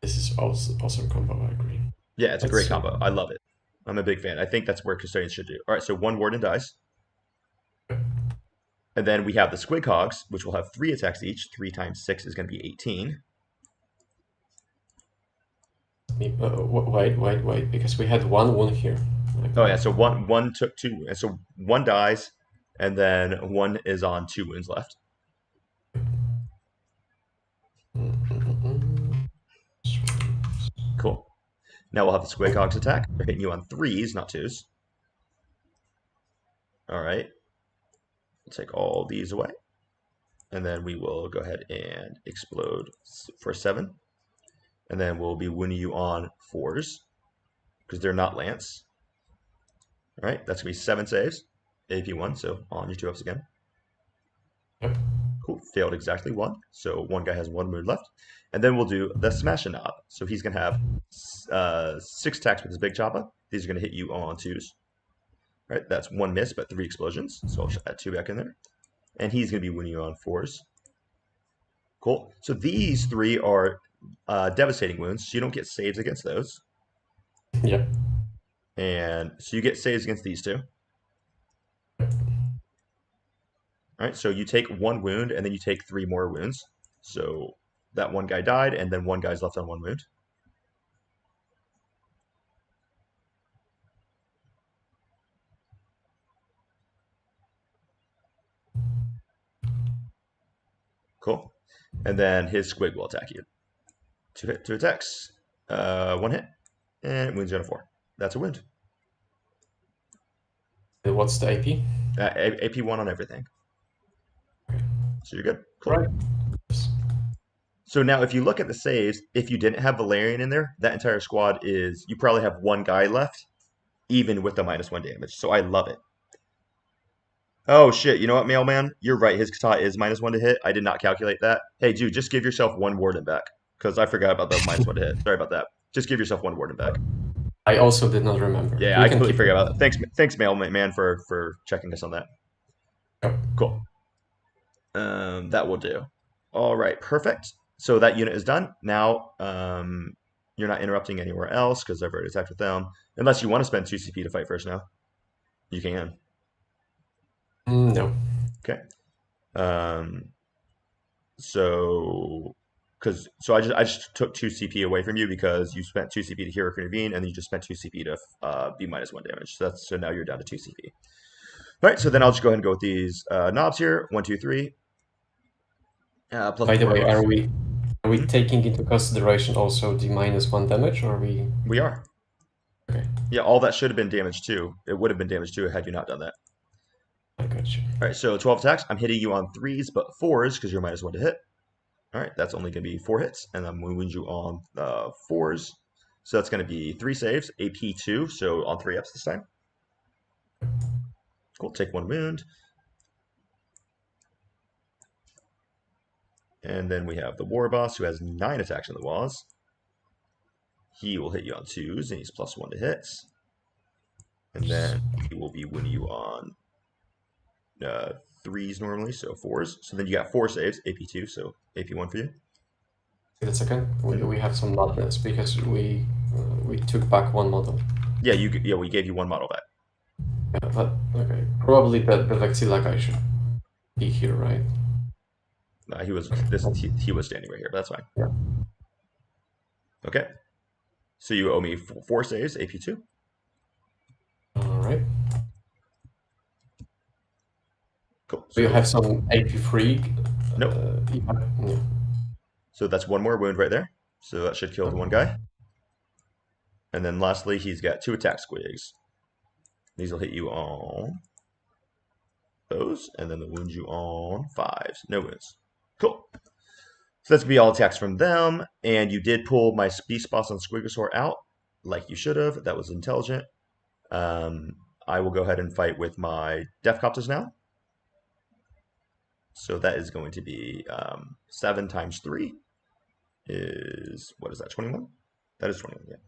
This is awesome combo, I agree. Yeah, it's a great combo. I love it. I'm a big fan. I think that's where Custodians should do. All right, so 1 Warden dies. And then we have the Squid Cogs, which will have 3 attacks each. 3 times 6 is going to be 18. Wait, because we had 1 here. Oh yeah, so one took 2, and so 1 dies, and then 1 is on 2 wounds left. Cool. Now we'll have the Squid Cogs attack. They're hitting you on 3s, not 2s. All right. We'll take all these away, and then we will go ahead and explode for 7, and then we'll be winning you on 4s because they're not lance. All right, that's gonna be 7 saves, AP1, so on your 2-ups again. Cool, failed exactly 1, so 1 guy has 1 wound left. And then we'll do the Smash and Knob. So he's gonna have 6 attacks with his big chopper. These are gonna hit you on 2s. All right, that's 1 miss, but 3 explosions. So I'll add 2 back in there. And he's gonna be winning you on 4s. Cool. So these 3 are devastating wounds, so you don't get saves against those. Yep. And so you get saves against these 2. All All right, so you take 1 wound, and then you take 3 more wounds. So that one guy died, and then one guy's left on 1 wound. Cool. And then his squig will attack you. 2 attacks. 1 hit, and it wounds you on a 4. That's a wound. What's the AP? AP 1 on everything. So you're good. Cool. Right. So now if you look at the saves, if you didn't have Valerian in there, that entire squad is, you probably have 1 guy left, even with the -1 damage. So I love it. Oh shit, you know what, Mailman? You're right, his kata is -1 to hit. I did not calculate that. Hey, dude, just give yourself 1 warden back. Because I forgot about the -1 to hit. Sorry about that. Just give yourself 1 warden back. I also did not remember. Yeah, We I can completely keep forgot about that. Thanks, Mailman, for checking us on that. Yep. Cool. That will do. All right, perfect. So that unit is done. Now, you're not interrupting anywhere else because I've already attacked with them. Unless you want to spend 2 CP to fight first now. You can. No. Okay. So, I just took 2 CP away from you because you spent 2 CP to heroic intervene, and then you just spent 2 CP to be -1 damage. So now you're down to 2 CP. All right, so then I'll just go ahead and go with these knobs here. 1, 2, 3. Plus By the 4 way, buff. are we taking into consideration also the -1 damage, or are we? We are. Okay, Yeah, all that should have been damage too. It would have been damage too had you not done that. I got you. All right, so 12 attacks. I'm hitting you on 3s, but 4s because you're -1 to hit. All right, that's only going to be 4 hits, and I'm going to wound you on 4s. So that's going to be 3 saves, AP 2, so on 3 ups this time. Cool, take 1 wound. And then we have the War Boss, who has 9 attacks on the walls. He will hit you on 2s, and he's +1 to hits. And then he will be wounding you on 3s normally, so 4s. So then you got 4 saves, AP 2, so AP 1 for you. Wait a second. We have some madness because we took back 1 model. Yeah, we gave you 1 model back. Yeah, but okay. Probably the Vexilla guy should be here, right? He was he was standing right here, but that's fine. Yeah. Okay. So you owe me 4 saves, AP 2. All right. Cool. Do you So have some AP3? nope. Yeah. So that's 1 more wound right there. So that should kill the 1 guy. And then lastly, he's got 2 attack squigs. These will hit you on those, and then they'll wound you on 5s. No wounds. Cool. So that's gonna be all attacks from them. And you did pull my Beast Boss on Squigosaur out, like you should have. That was intelligent. I will go ahead and fight with my Deathcopters now. So that is going to be 7 times 3 is, what is that, 21? That is 21, yeah.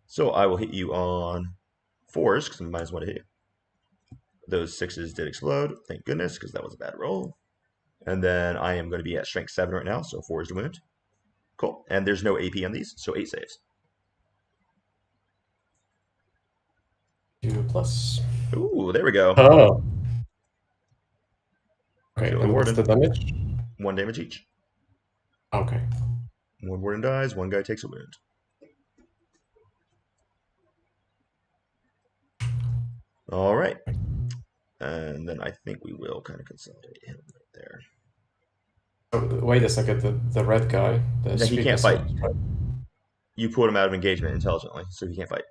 So I will hit you on 4s, because I'm -1 to hit you. Those 6s did explode, thank goodness, because that was a bad roll. And then I am going to be at strength 7 right now, so 4 is to wound. Cool. And there's no AP on these, so 8 saves. 2+. Ooh, there we go. Oh. Okay, Kill the and what's the warden. damage? 1 damage each. Okay. 1 warden dies, 1 guy takes a wound. All right. And then I think we will kind of consolidate him right there. So, wait a second, the red guy, the No, he speed can't fight. assault, right? You pulled him out of engagement intelligently, so he can't fight.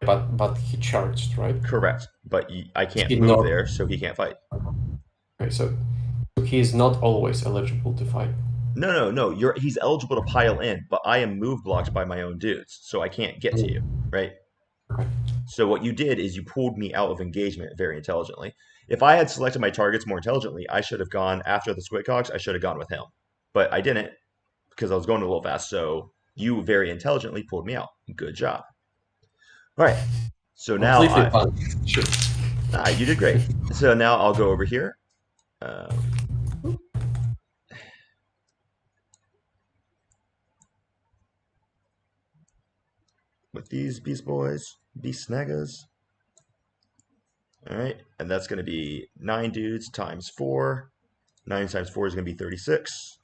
But he charged, right? Correct. But I can't He move not- there, so he can't fight. Okay, so he is not always eligible to fight. No. He's eligible to pile in, but I am move blocked by my own dudes, so I can't get to you, right? Okay. So what you did is you pulled me out of engagement very intelligently. If I had selected my targets more intelligently, I should have gone after the Squidcogs. I should have gone with him, but I didn't because I was going a little fast. So you very intelligently pulled me out. Good job. All right. So now Completely fine. Sure. you did great. So now I'll go over here. With these Beast Boys, Beast Snaggers. All right, and that's going to be 9 dudes times 4. 9 times 4 is going to be 36.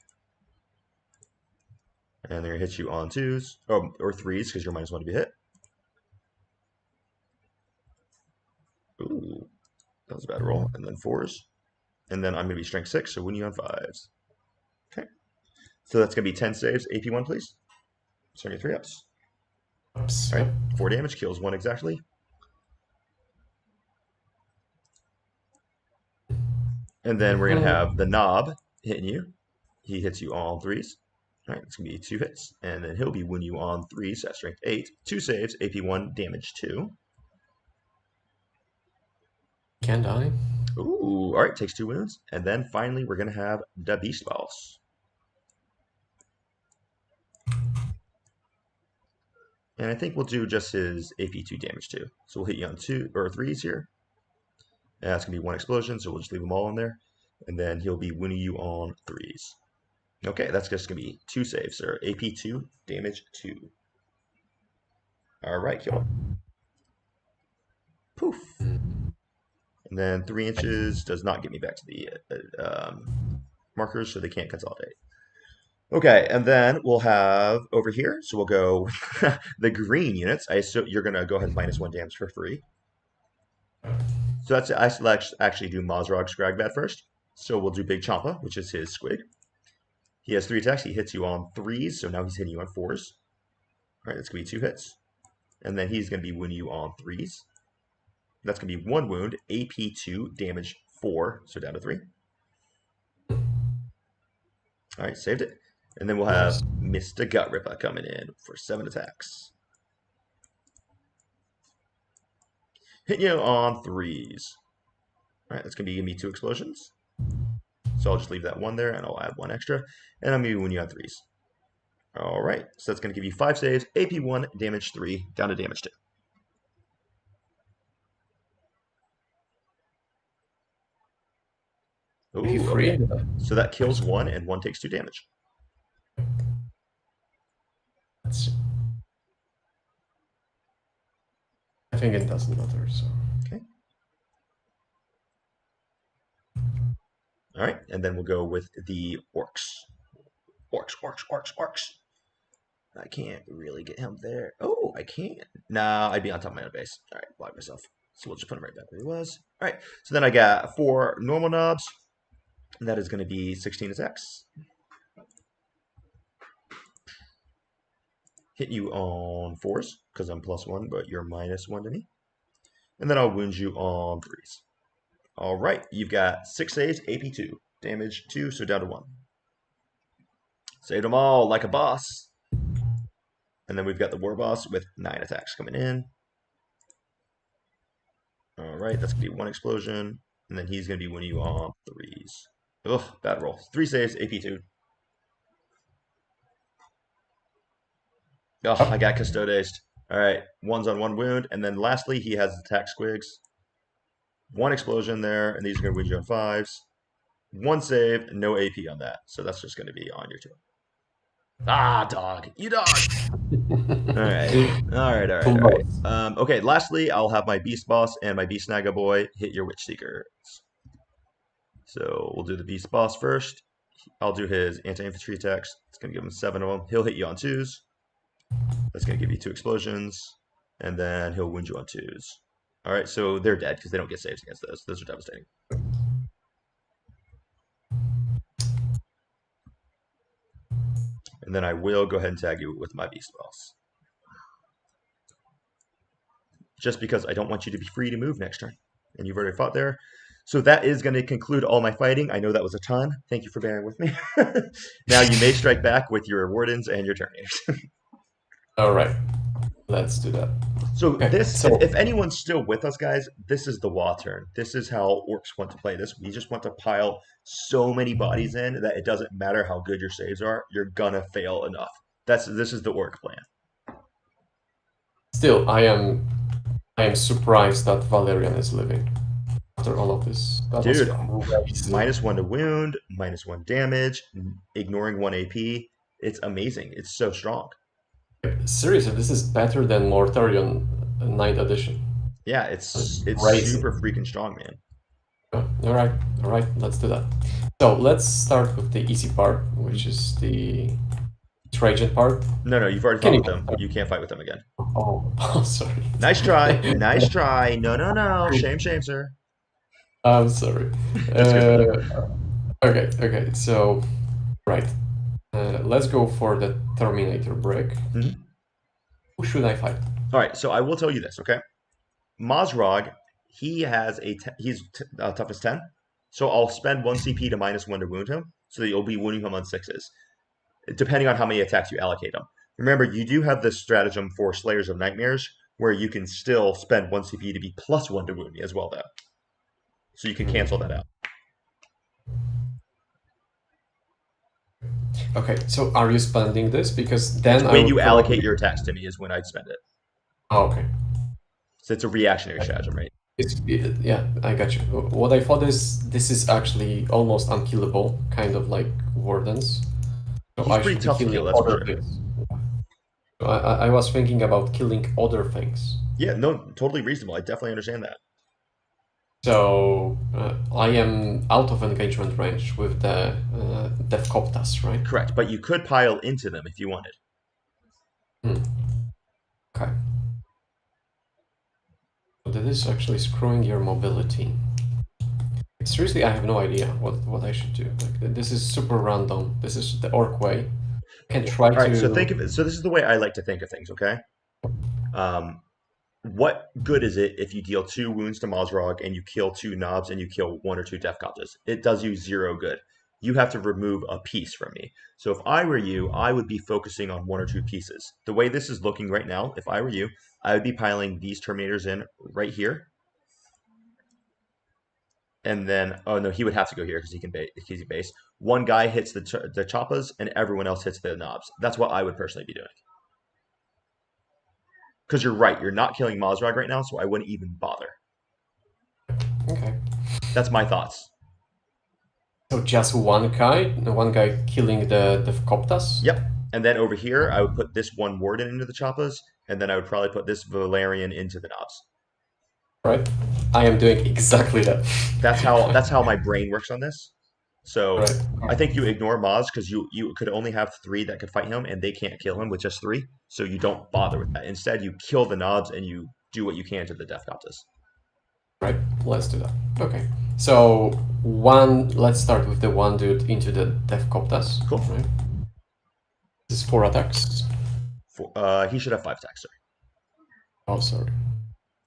And they're going to hit you on 2s, or 3s, because you're -1 to be hit. Ooh, that was a bad roll. And then 4s. And then I'm going to be strength 6, so win you on 5s. Okay. So that's going to be 10 saves. AP 1, please. Starting 3 ups. Oops. All right, 4 damage, kills 1 exactly. And then we're going to have the knob hitting you. He hits you on 3s. All right, it's going to be 2 hits. And then he'll be win you on 3s at strength 8. 2 saves, AP 1, damage 2. Can die. Ooh, all right, takes 2 wounds. And then finally, we're going to have the Beast Boss. And I think we'll do just his AP2 damage too. So we'll hit you on 2 or 3s here. And that's going to be 1 explosion, so we'll just leave them all in there. And then he'll be winning you on 3s. Okay, that's just going to be 2 saves, sir. AP2, damage 2. All right, kill. Poof. And then 3 inches does not get me back to the markers, so they can't consolidate. Okay, and then we'll have over here, so we'll go the green units. I assume you're going to go ahead and -1 damage for free. So that's I actually do Mazrog Scragbad first. So we'll do Big Champa, which is his squig. He has 3 attacks. He hits you on 3s, so now he's hitting you on 4s. All right, that's going to be 2 hits. And then he's going to be winning you on 3s. That's going to be 1 wound, AP2, damage 4, so down to 3. All right, saved it. And then we'll have Mr. Gut Ripper coming in for 7 attacks. Hitting you on 3s. All right, that's going to give me 2 explosions. So I'll just leave that 1 there, and I'll add 1 extra. And I'm going to win you on 3s. All right, so that's going to give you 5 saves, AP1, damage 3, down to damage 2. Ooh, okay. So that kills 1, and 1 takes 2 damage. I think it doesn't matter, so. Okay. All right, and then we'll go with the Orks. Orks. I can't really get him there. Oh, I can. Nah, I'd be on top of my own base. All right, block myself. So we'll just put him right back where he was. All right, so then I got 4 normal knobs. And that is going to be 16 attacks. Hit you on 4s, because I'm +1, but you're -1 to me. And then I'll wound you on 3s. All right, you've got 6 saves, AP2, damage 2, so down to 1. Saved them all like a boss. And then we've got the War Boss with 9 attacks coming in. All right, that's going to be 1 explosion. And then he's going to be winning you on 3s. Ugh, bad roll. 3 saves, AP2. Oh, I got Custodes. All right, 1's on 1 wound. And then lastly, he has attack squigs. 1 explosion there, and these are going to win you on 5s. 1 save, no AP on that. So that's just going to be on your turn. Ah, dog. You dog. All right. Okay, lastly, I'll have my Beast Boss and my Beast Naga Boy hit your Witch Seekers. So we'll do the Beast Boss first. I'll do his anti-infantry attacks. It's going to give him 7 of them. He'll hit you on 2s. That's going to give you 2 explosions. And then he'll wound you on 2s. All right, so they're dead because they don't get saves against those. Those are devastating. And then I will go ahead and tag you with my Beast Boss. Just because I don't want you to be free to move next turn. And you've already fought there. So that is going to conclude all my fighting. I know that was a ton. Thank you for bearing with me. Now you may strike back with your Wardens and your Terminators. All right, let's do that. So if anyone's still with us, guys, this is the WA turn. This is how Orcs want to play this. We just want to pile so many bodies in that it doesn't matter how good your saves are. You're going to fail enough. This is the Orc plan. Still, I am surprised that Valerian is living after all of this. That Dude, -1 to wound, -1 damage, ignoring 1 AP. It's amazing. It's so strong. Seriously, this is better than Mortarion 9th edition. Yeah, That's it's crazy. super freaking strong, man. All right, let's do that. So let's start with the easy part, which Mhm. is the Trajan part. No, you've already Can fought you? with them. You can't fight with them again. Oh, sorry. Nice try. Nice try. No. Shame, sir. I'm sorry. That's good though. Okay. So, right. Let's go for the Terminator break. Mhm. Who should I fight? All right, so I will tell you this, okay? Mazrog, he has toughness 10, so I'll spend 1 CP to -1 to wound him, so that you'll be wounding him on sixes, depending on how many attacks you allocate him. Remember, you do have this stratagem for Slayers of Nightmares, where you can still spend 1 CP to be +1 to wound me as well, though. So you can cancel that out. Okay, so are you spending this? Because It's then I when would you allocate probably. your attacks to me is when I'd spend it. Oh, okay. So it's a reactionary stratagem, right? Yeah, I got you. What I thought is this is actually almost unkillable, kind of like Wardens. So He's I pretty should be tough to kill, killing that's for other sure. things. I was thinking about killing other things. Yeah, no, totally reasonable. I definitely understand that. So I am out of engagement range with the Devkoptas, right? Correct, but you could pile into them if you wanted. Hmm. Okay. So that is actually screwing your mobility. Seriously, I have no idea what I should do. Like this is super random. This is the Orc way. I can try All right, so to. think of it. So this is the way I like to think of things, okay? Um, what good is it if you deal 2 wounds to Mozrog and you kill 2 knobs and you kill 1 or 2 death copters? It does you 0 good. You have to remove a piece from me. So if I were you, I would be focusing on 1 or 2 pieces. The way this is looking right now, if I were you, I would be piling these Terminators in right here. And then, oh no, he would have to go here because he can base. One guy hits the choppas and everyone else hits the knobs. That's what I would personally be doing. Because you're right, you're not killing Mozrog right now, so I wouldn't even bother. Okay. That's my thoughts. So just one guy killing the Devkoptas. Yep. And then over here, I would put this one warden into the choppas, and then I would probably put this Valerian into the knobs. Right. I am doing exactly that. That's how my brain works on this. So Right. I think you ignore Moz because you could only have 3 that could fight him, and they can't kill him with just 3. So you don't bother with that. Instead, you kill the knobs and you do what you can to the Death Coptas. Right. Let's do that. Okay. So let's start with the one dude into the Devkoptas. Cool. Right. This is 4 attacks. He should have 5 attacks, sir. Oh, sorry.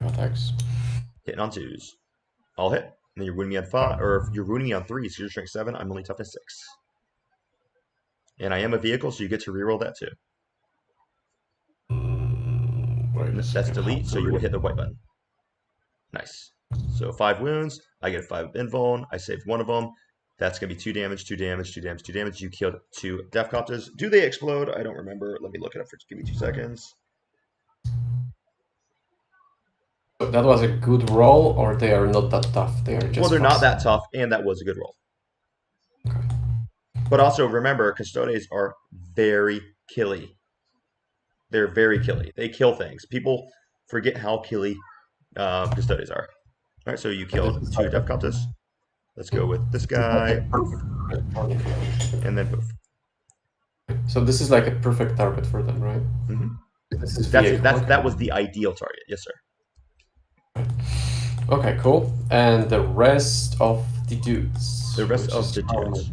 4 attacks. Hitting on 2s. I'll hit. And then you're wounding me on 5, or if you're wounding me on 3, so you're strength 7, I'm only toughness 6. And I am a vehicle, so you get to reroll that too. Wait a That's second. delete, so you will hit the white button. Nice. So 5 wounds. I get 5 invuln. I saved 1 of them. That's going to be 2 damage, 2 damage, 2 damage, 2 damage. You killed 2 Death Copters. Do they explode? I don't remember. Let me look it up for. Give me 2 seconds. That was a good roll, or they are not that tough. They are just. Well, they're not fast. that tough, and that was a good roll. Okay. But also remember, Custodes are very killy. They're very killy. They kill things. People forget how killy Custodes are. All right, so you killed 2 Death Copters. Let's go with this guy, and then poof. So this is like a perfect target for them, right? Mm-hmm. This is vehicle. That was the ideal target. Yes, sir. Okay, cool. And the rest of the dudes. The rest of the dudes.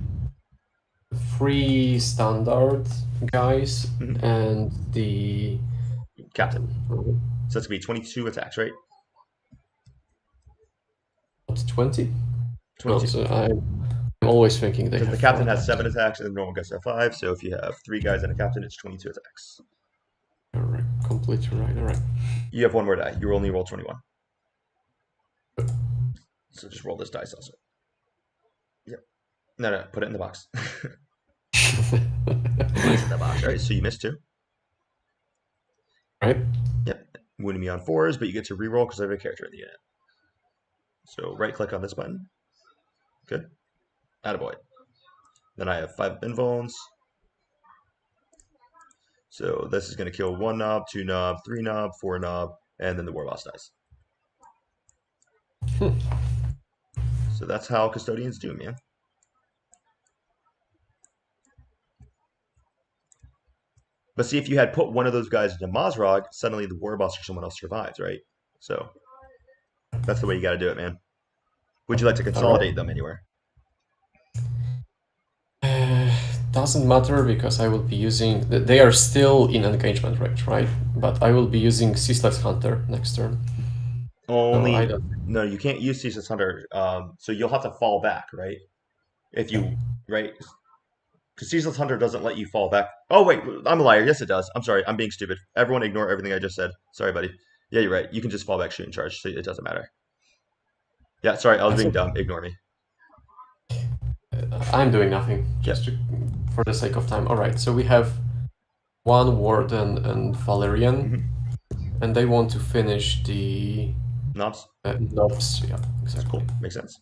3 standard guys Mhm. and the Captain. So that's gonna be 22 attacks, right? 20? 22. Oh, so I'm always thinking they Because have the captain 4 has 7 attacks. attacks and the normal guys have 5. So if you have 3 guys and a captain, it's 22 attacks. Alright, completely right. Alright. You have 1 more die. You only roll 21. So just roll this dice also. Yep. No, put it in the box. Put it in the box. All right, so you missed 2. Right? Yep. Wounding me on 4s, but you get to reroll because I have a character in the unit. So right click on this button. Good. Attaboy. Then I have 5 invulns. So this is going to kill 1 knob, 2 knob, 3 knob, 4 knob, and then the war boss dies. So that's how custodians do, man. But see, if you had put one of those guys into Mazrog, suddenly the war boss or someone else survives, right? So that's the way you got to do it, man. Would you like to consolidate them anywhere? Doesn't matter because I will be using. They are still in engagement range, right? But I will be using Ceaseless Hunter next turn. So I don't. No, you can't use Ceaseless Hunter. So you'll have to fall back, right? If you right, because Ceaseless Hunter doesn't let you fall back. Oh wait, I'm a liar. Yes, it does. I'm sorry. I'm being stupid. Everyone, ignore everything I just said. Sorry, buddy. Yeah, you're right. You can just fall back, shoot, and charge. So it doesn't matter. Yeah, sorry. I was being dumb. Ignore me. I'm doing nothing, just for the sake of time. All right, so we have one Warden and Valerian, and they want to finish the Knobs. knobs. Yeah, exactly. Cool. Makes sense.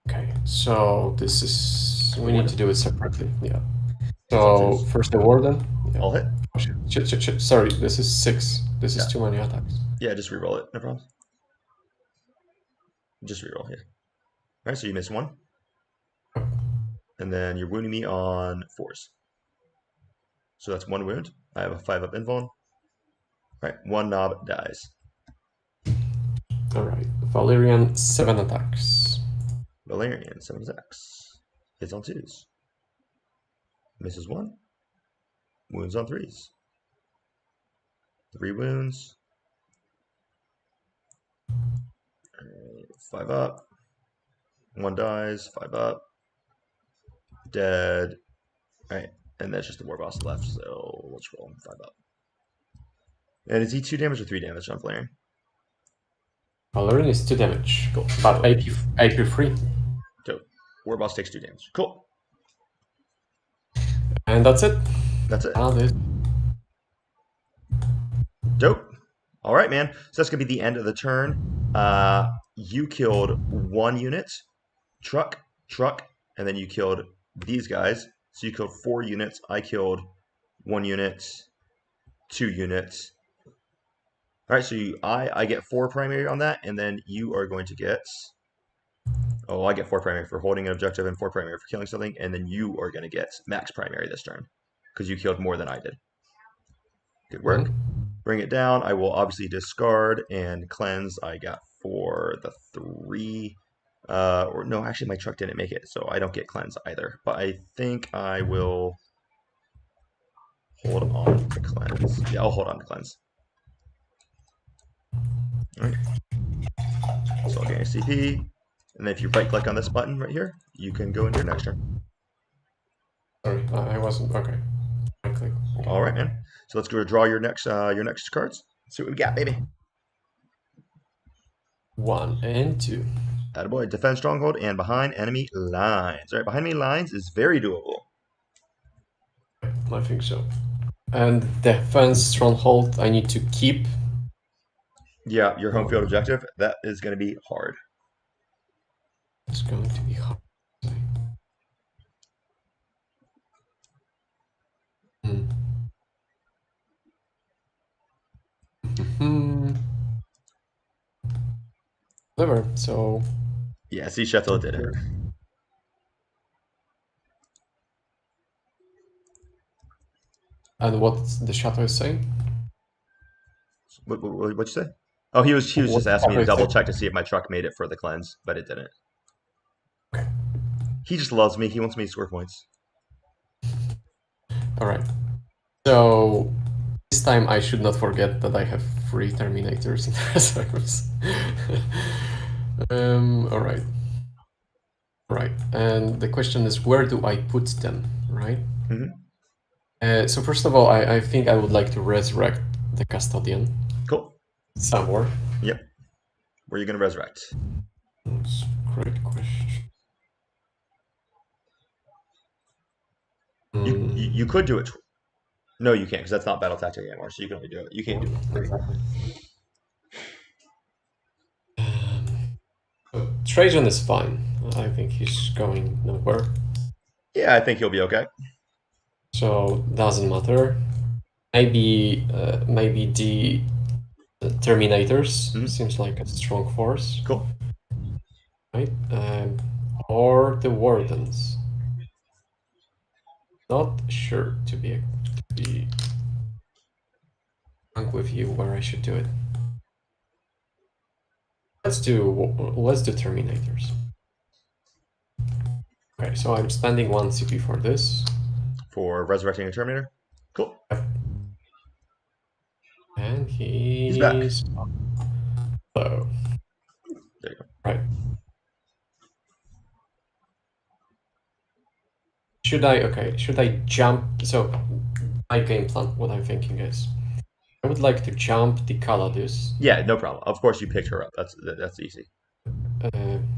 Okay, so this is we need to do it separately. Yeah. It's So first the Warden. Yeah. I'll hit. Oh, shit. Sorry, this is 6. This is too many attacks. Yeah, just reroll it. No problem. Just reroll here. All right, so you miss one. And then you're wounding me on 4s. So that's 1 wound. I have a 5-up invuln. All right, 1 knob dies. All right, Valerian 7 attacks. Valerian 7 attacks. Hits on 2s. Misses 1. Wounds on 3s. 3 wounds. All right, 5 up. 1 dies. 5 up. Dead. All right, and that's just the war boss left. So let's roll 5 up. And is he 2 damage or 3 damage on Valerian? Valerian is 2 damage. Cool. But AP free. Dope. War boss takes 2 damage. Cool. And that's it. That's it. That is. Dope. All right, man. So that's gonna be the end of the turn. You killed 1 unit, truck, and then you killed these guys. So you killed 4 units. I killed 1 unit, 2 units. All right, so I get 4 primary on that, and then you are going to get. Oh, I get 4 primary for holding an objective and 4 primary for killing something, and then you are going to get max primary this turn because you killed more than I did. Good work. Bring it down. I will obviously discard and cleanse. I got for the 3. Or no, actually my truck didn't make it, so I don't get cleanse either. But I think I will hold on to cleanse. Yeah, I'll hold on to cleanse. All right. So I'll get your CP. And then if you right click on this button right here, you can go into your next turn. Sorry, I wasn't. Okay. Right click. Okay. All right, man. So let's go draw your next cards. See what we got, baby. 1 and 2. Attaboy, defend stronghold and behind enemy lines. All right, behind enemy lines is very doable. I think so. And defense stronghold, I need to keep. Yeah, your home field objective, that is going to be hard. It's going to be hard. Whatever, so. Yeah, see, Sheffield did it. And what the Shadow is saying? What'd you say? Oh, he was just asking me to double check to see if my truck made it for the cleanse, but it didn't. Okay. He just loves me. He wants me to score points. All right. So this time I should not forget that I have 3 Terminators in the reserves. All right. Right. And the question is, where do I put them? Right. So first of all, I think I would like to resurrect the Custodian. Cool. Somewhere. Yep. Where are you going to resurrect? That's a great question. You could do it. No, you can't because that's not battle tactic anymore. So you can only do it. You can't do it. Exactly. Trajan is fine. I think he's going nowhere. Yeah, I think he'll be okay. So doesn't matter. Maybe the Terminators Mhm. seems like a strong force, Cool. right? Or the Wardens. Not sure to be frank with you where I should do it. Let's do Terminators. Okay, so I'm spending 1 CP for this. For resurrecting a Terminator. Cool. And He's back. he's low. There you go. Right. Should I jump? So my game plan, what I'm thinking is, I would like to jump the Custodes. Yeah, no problem. Of course, you picked her up. That's easy.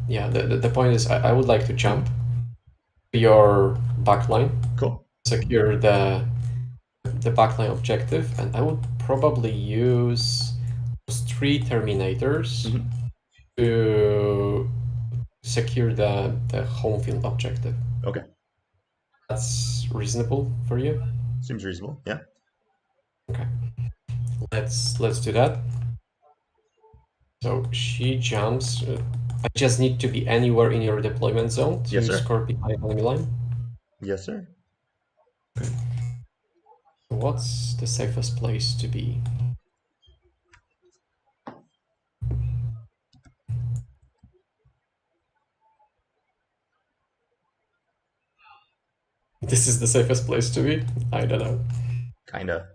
Yeah, the point is, I would like to jump to your backline, Cool. secure the backline objective, and I would probably use those 3 Terminators Mhm. to secure the home field objective. Okay. That's reasonable for you? Seems reasonable. Yeah. Okay. Let's do that. So she jumps. I just need to be anywhere in your deployment zone to Yes, sir. score behind enemy line. Yes, sir. What's the safest place to be? This is the safest place to be? I don't know. Kinda.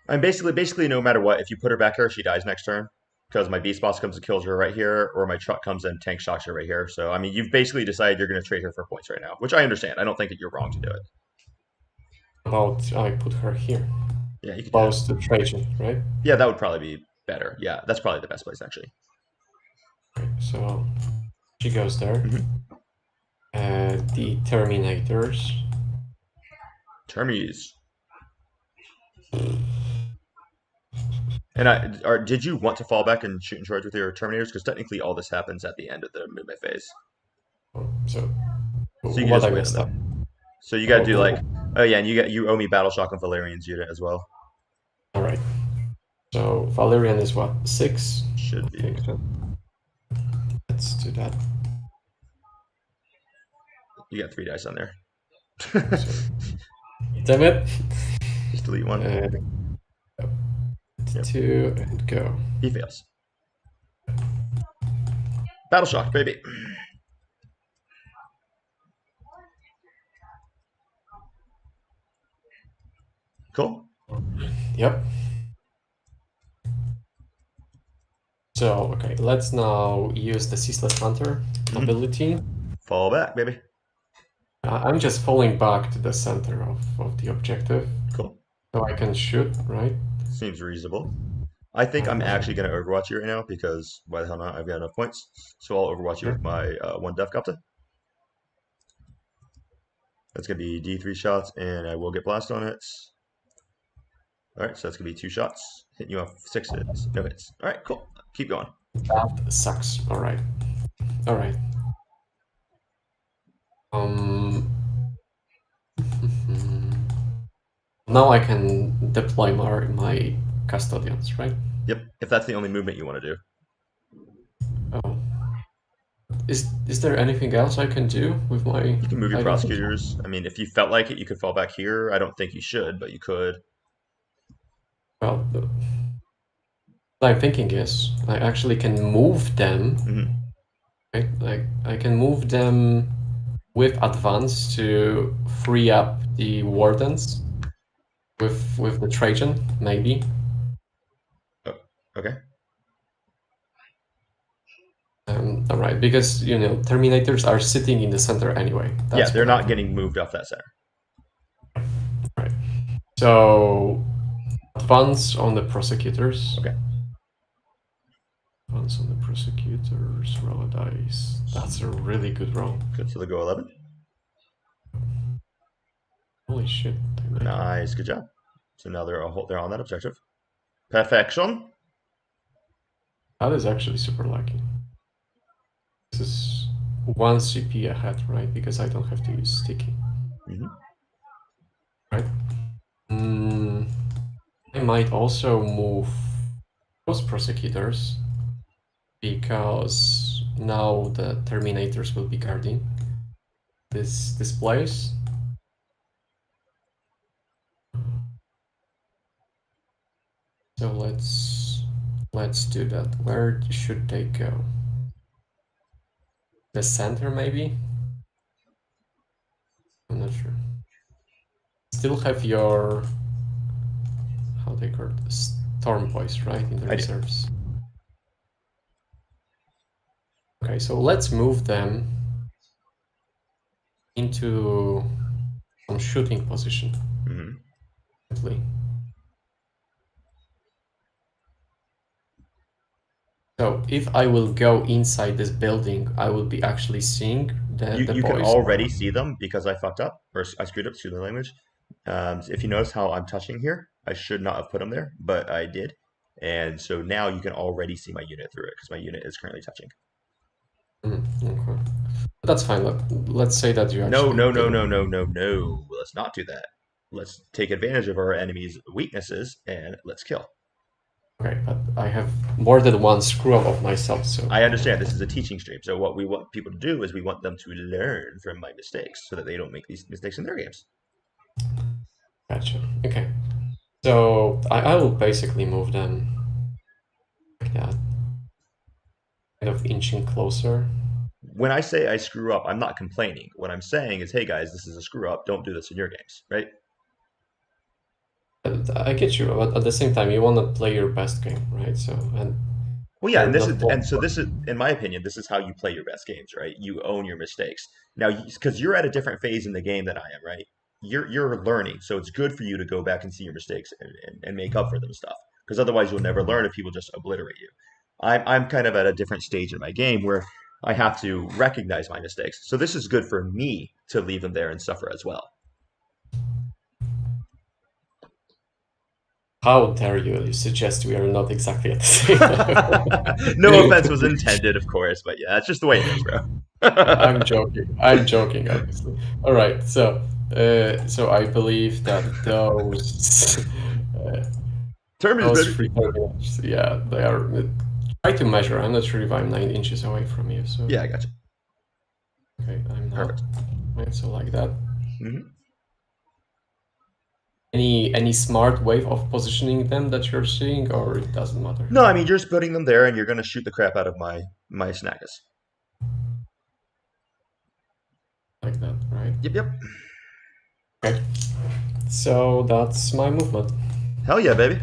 I mean, basically, no matter what, if you put her back here, she dies next turn because my beast boss comes and kills her right here, or my truck comes and tank shocks her right here. So, I mean, you've basically decided you're going to trade her for points right now, which I understand. I don't think that you're wrong to do it. About I put her here, Yeah, you can do that. close to Trajan, right? Yeah, that would probably be better. Yeah, that's probably the best place actually. Okay, so she goes there. Mhm. The Terminators. Termies. Did you want to fall back and shoot and charge with your Terminators? Because technically, all this happens at the end of the movement phase. So So you can what just I wait on messed up. them. So you got to do like, oh yeah, and you owe me Battle Shock on Valerian's unit as well. All right. So Valerian is what, 6? Should I be. think so. Let's do that. You got 3 dice on there. Damn it. Just delete one. Yep. 2 and go. He fails. Battle Shock, baby. Cool. Yep. So, okay, let's now use the Ceaseless Hunter ability. Fall back, baby. I'm just falling back to the center of the objective. Cool. So I can shoot, right? Seems reasonable. I think I'm actually going to Overwatch you right now because why the hell not? I've got enough points. So I'll Overwatch you with my 1 Death Copter. That's going to be D3 shots, and I will get blast on it. Alright, so that's going to be 2 shots. Hitting you off 6s. No hits. Alright, cool. Keep going. That sucks. Alright. Alright. Now I can deploy my custodians, right? Yep, if that's the only movement you want to do. Oh. Is there anything else I can do with my... You can move your I don't think so. prosecutors. I mean, if you felt like it, you could fall back here. I don't think you should, but you could. Well, what I'm thinking is I actually can move them. Mhm. Right? Like I can move them with advance to free up the wardens with the Trajan, maybe. Oh, okay. All right, because you know Terminators are sitting in the center anyway. Yeah, they're what I not think. getting moved off that center. Right. So advance on the prosecutors. Okay. Advance on the prosecutors. Roll a dice. That's a really good roll. Good, so they go 11. Holy shit! they made it. Nice, good job. So now they're on that objective. Perfection. That is actually super lucky. This is 1 CP ahead, right? Because I don't have to use sticky. Mhm. Right? I'm might also move those prosecutors because now the Terminators will be guarding this place. So let's do that. Where should they go? The center, maybe? I'm not sure. Still have your how they call it? Storm Boys, right? In the I do. reserves. Okay, so let's move them into some shooting position. Hmm. Simply. So if I will go inside this building, I will be actually seeing the You can boys. already see them because I fucked up or I screwed up. Excuse the language. If you notice how I'm touching here, I should not have put them there, but I did. And so now you can already see my unit through it because my unit is currently touching. Okay. That's fine. Let's say that you No, actually no, no, did. no, no, no, no. Let's not do that. Let's take advantage of our enemy's weaknesses and let's kill. Okay, but I have more than one screw up of myself, so I understand this is a teaching stream. So what we want people to do is we want them to learn from my mistakes so that they don't make these mistakes in their games. gotcha. Okay. So I will basically move them like that. Kind of inching closer. When I say I screw up, I'm not complaining. What I'm saying is, hey guys, this is a screw up. Don't do this in your games, right? I get you, but at the same time, you want to play your best game, right? So, and Well, yeah, you're and this not is and so this is, in my opinion, this is how you play your best games, right? You own your mistakes. Now, because you're at a different phase in the game than I am, right? You're learning, so it's good for you to go back and see your mistakes and make up for them and stuff. Because otherwise, you'll never learn if people just obliterate you. I'm kind of at a different stage in my game where I have to recognize my mistakes. So this is good for me to leave them there and suffer as well. How dare you? You suggest we are not exactly at the same level. No offense was intended, of course, but yeah, it's just the way it is, bro. I'm joking. I'm joking, obviously. All right. So I believe that uh, Terminus, those baby. three terminals, yeah, they are. Try to measure. I'm not sure if I'm 9 inches away from you. So Yeah, I got you. okay, I'm not. Perfect. Right, so like that. Hmm. Any smart way of positioning them that you're seeing, or it doesn't matter? No, I mean you're just putting them there, and you're gonna shoot the crap out of my snaggas. Like that, right? Yep, yep. Okay. So that's my movement. Hell yeah, baby.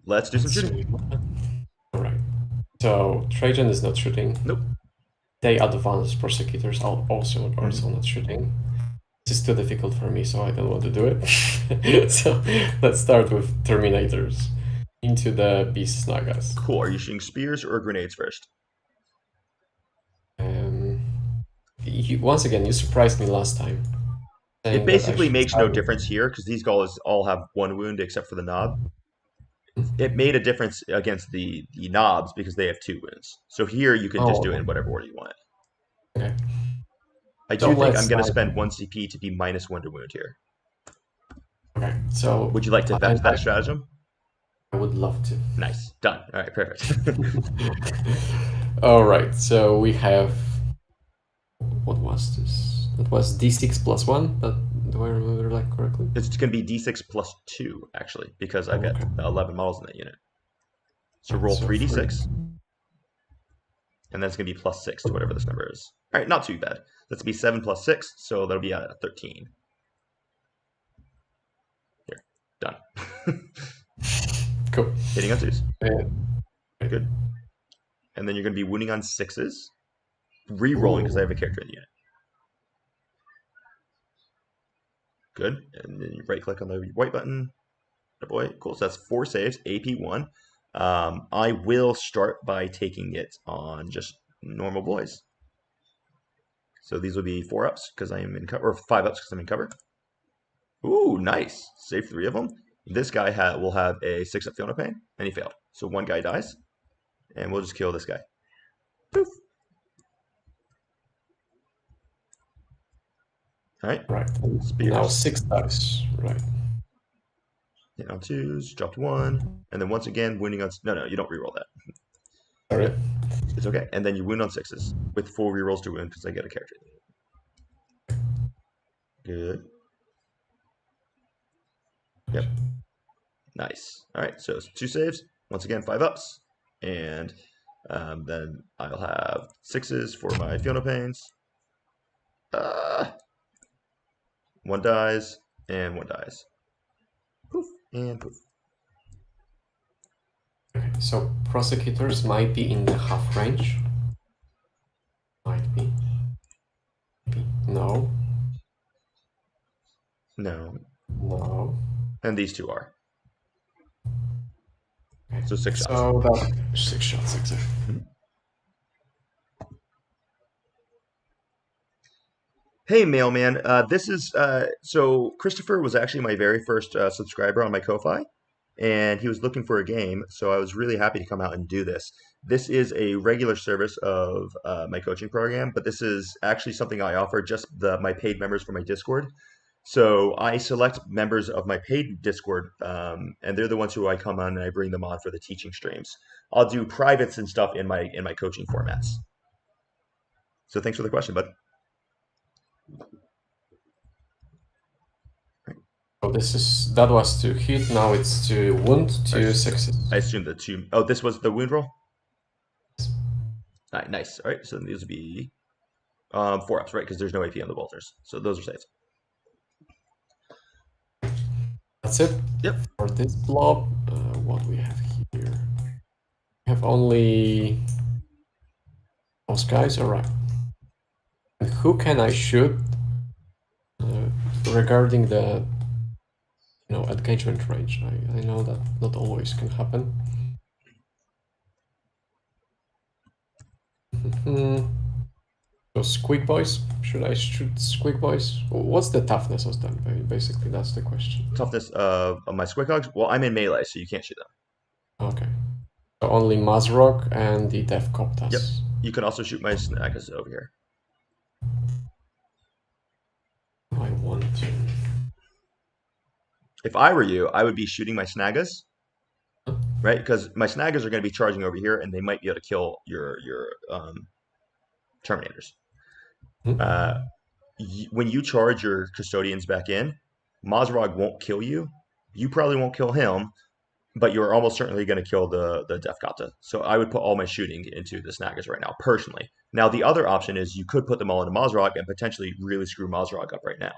Let's do some Let's shooting. see. All right. So Trajan is not shooting. Nope. They advanced prosecutors are also Mhm. not shooting. This is too difficult for me, so I don't want to do it. So let's start with Terminators into the Beast Snagas. Cool. Are you shooting spears or grenades first? Um, once again, you surprised me last time, It saying that I basically should makes no start with. difference here because these guys all have one wound except for the knob. It made a difference against the knobs because they have two wounds. So here you can just Oh, do it in whatever order you want. okay. I So do think let's I'm going to start. spend one CP to be -1 to wound here. Okay, so Would you like to vet that stratagem? I would love to. Nice. Done. All right, perfect. All right, so we have. What was this? That was D6 plus 1. That do I remember that correctly? It's going to be D6 plus 2, actually, because I've got Okay. 11 models in that unit. So roll So 3d6, and then it's going to be plus 6 to whatever this number is. All right, not too bad. That's going to be 7 plus 6, so that'll be 13. Here, done. Cool. Hitting on 2s. Uh, Good. And then you're going to be wounding on 6s. Re-rolling because I have a character in the unit. Good. And then you right-click on the white button. Oh boy, cool. So that's 4 saves, AP 1. I will start by taking it on just normal boys. So these will be 4 ups because I am in cover, or 5 ups because I'm in cover. Ooh, nice. Save 3 of them. This guy will have a 6 up Fiona Pain, and he failed. So one guy dies, and we'll just kill this guy. Poof. All right. right. Spears. Now 6 dice. Right. Hit on 2s, dropped 1, and then once again, wounding on... No, you don't reroll that. Sorry. It's okay. And then you wound on 6s with 4 rerolls to wound because I get a character. Good. Yep. Nice. All right, so 2 saves. Once again, 5 ups. And then I'll have 6s for my Fiona Pains. 1 dies, and 1 dies. Poof, and poof. Okay, so prosecutors might be in the half range. Might be. Maybe. No. No. No. And these 2 are. Okay. So 6 shots. So that 6 shots, exactly. Mm-hmm. Hey, mailman. This is so Christopher was actually my very first subscriber on my Ko-fi, and he was looking for a game. So I was really happy to come out and do this. This is a regular service of my coaching program, but this is actually something I offer just my paid members for my Discord. So I select members of my paid Discord, and they're the ones who I come on and I bring them on for the teaching streams. I'll do privates and stuff in my coaching formats. So thanks for the question, bud. So that was to hit, now it's to wound, 2 6s. I assume the 2... Oh, this was the wound roll? All right, nice. All right, so these would be 4 ups, right? Because there's no AP on the bolters. So those are saves. That's it. Yep. For this blob, what we have here? We have only those guys, alright. And who can I shoot regarding the engagement range? I know that not always can happen. So squeak boys, should I shoot squeak boys? What's the toughness of them? Basically, that's the question. Toughness of my squig hogs? Well, I'm in melee, so you can't shoot them. Okay. So only Mazrock and the Death Coptas. Yep. You can also shoot my snaggers over here. I want to. If I were you, I would be shooting my snaggers, right? Because my snaggers are going to be charging over here, and they might be able to kill your Terminators. When you charge your Custodians back in, Mazrog won't kill you. You probably won't kill him, but you're almost certainly going to kill the Death Kata. So I would put all my shooting into the Snaggers right now, personally. Now, the other option is you could put them all into Mazrog and potentially really screw Mazrog up right now.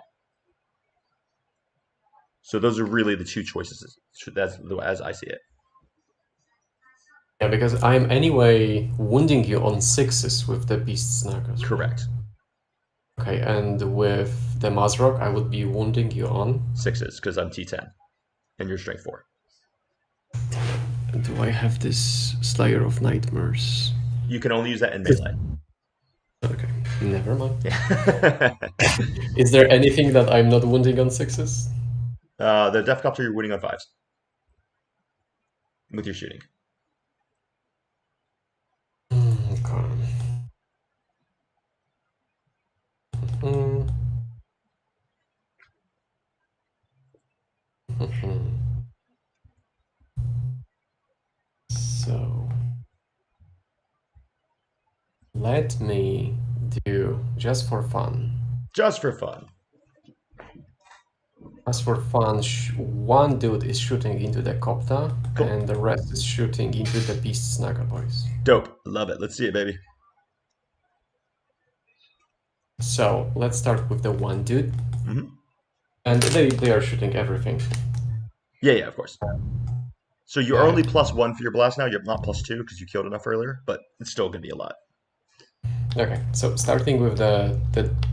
So those are really the 2 choices, as I see it. Yeah, because I'm anyway wounding you on 6s with the Beast Snaggers. Correct. Okay, and with the Mazrock, I would be wounding you on 6s, because I'm T10, and you're strength 4. And do I have this Slayer of Nightmares? You can only use that in melee. Okay, never mind. Yeah. Is there anything that I'm not wounding on 6s? The Death Copter you're wounding on 5s. With your shooting. Okay. So let me do just for fun. Just for fun. As for fun, one dude is shooting into the Copta, Cool. and the rest is shooting into the Beast Snagger boys. Dope. Love it. Let's see it, baby. So let's start with the one dude. Mm-hmm. And they are shooting everything. Yeah, of course. So you're only +1 for your blast now. You're not +2 because you killed enough earlier, but it's still going to be a lot. Okay, so starting with the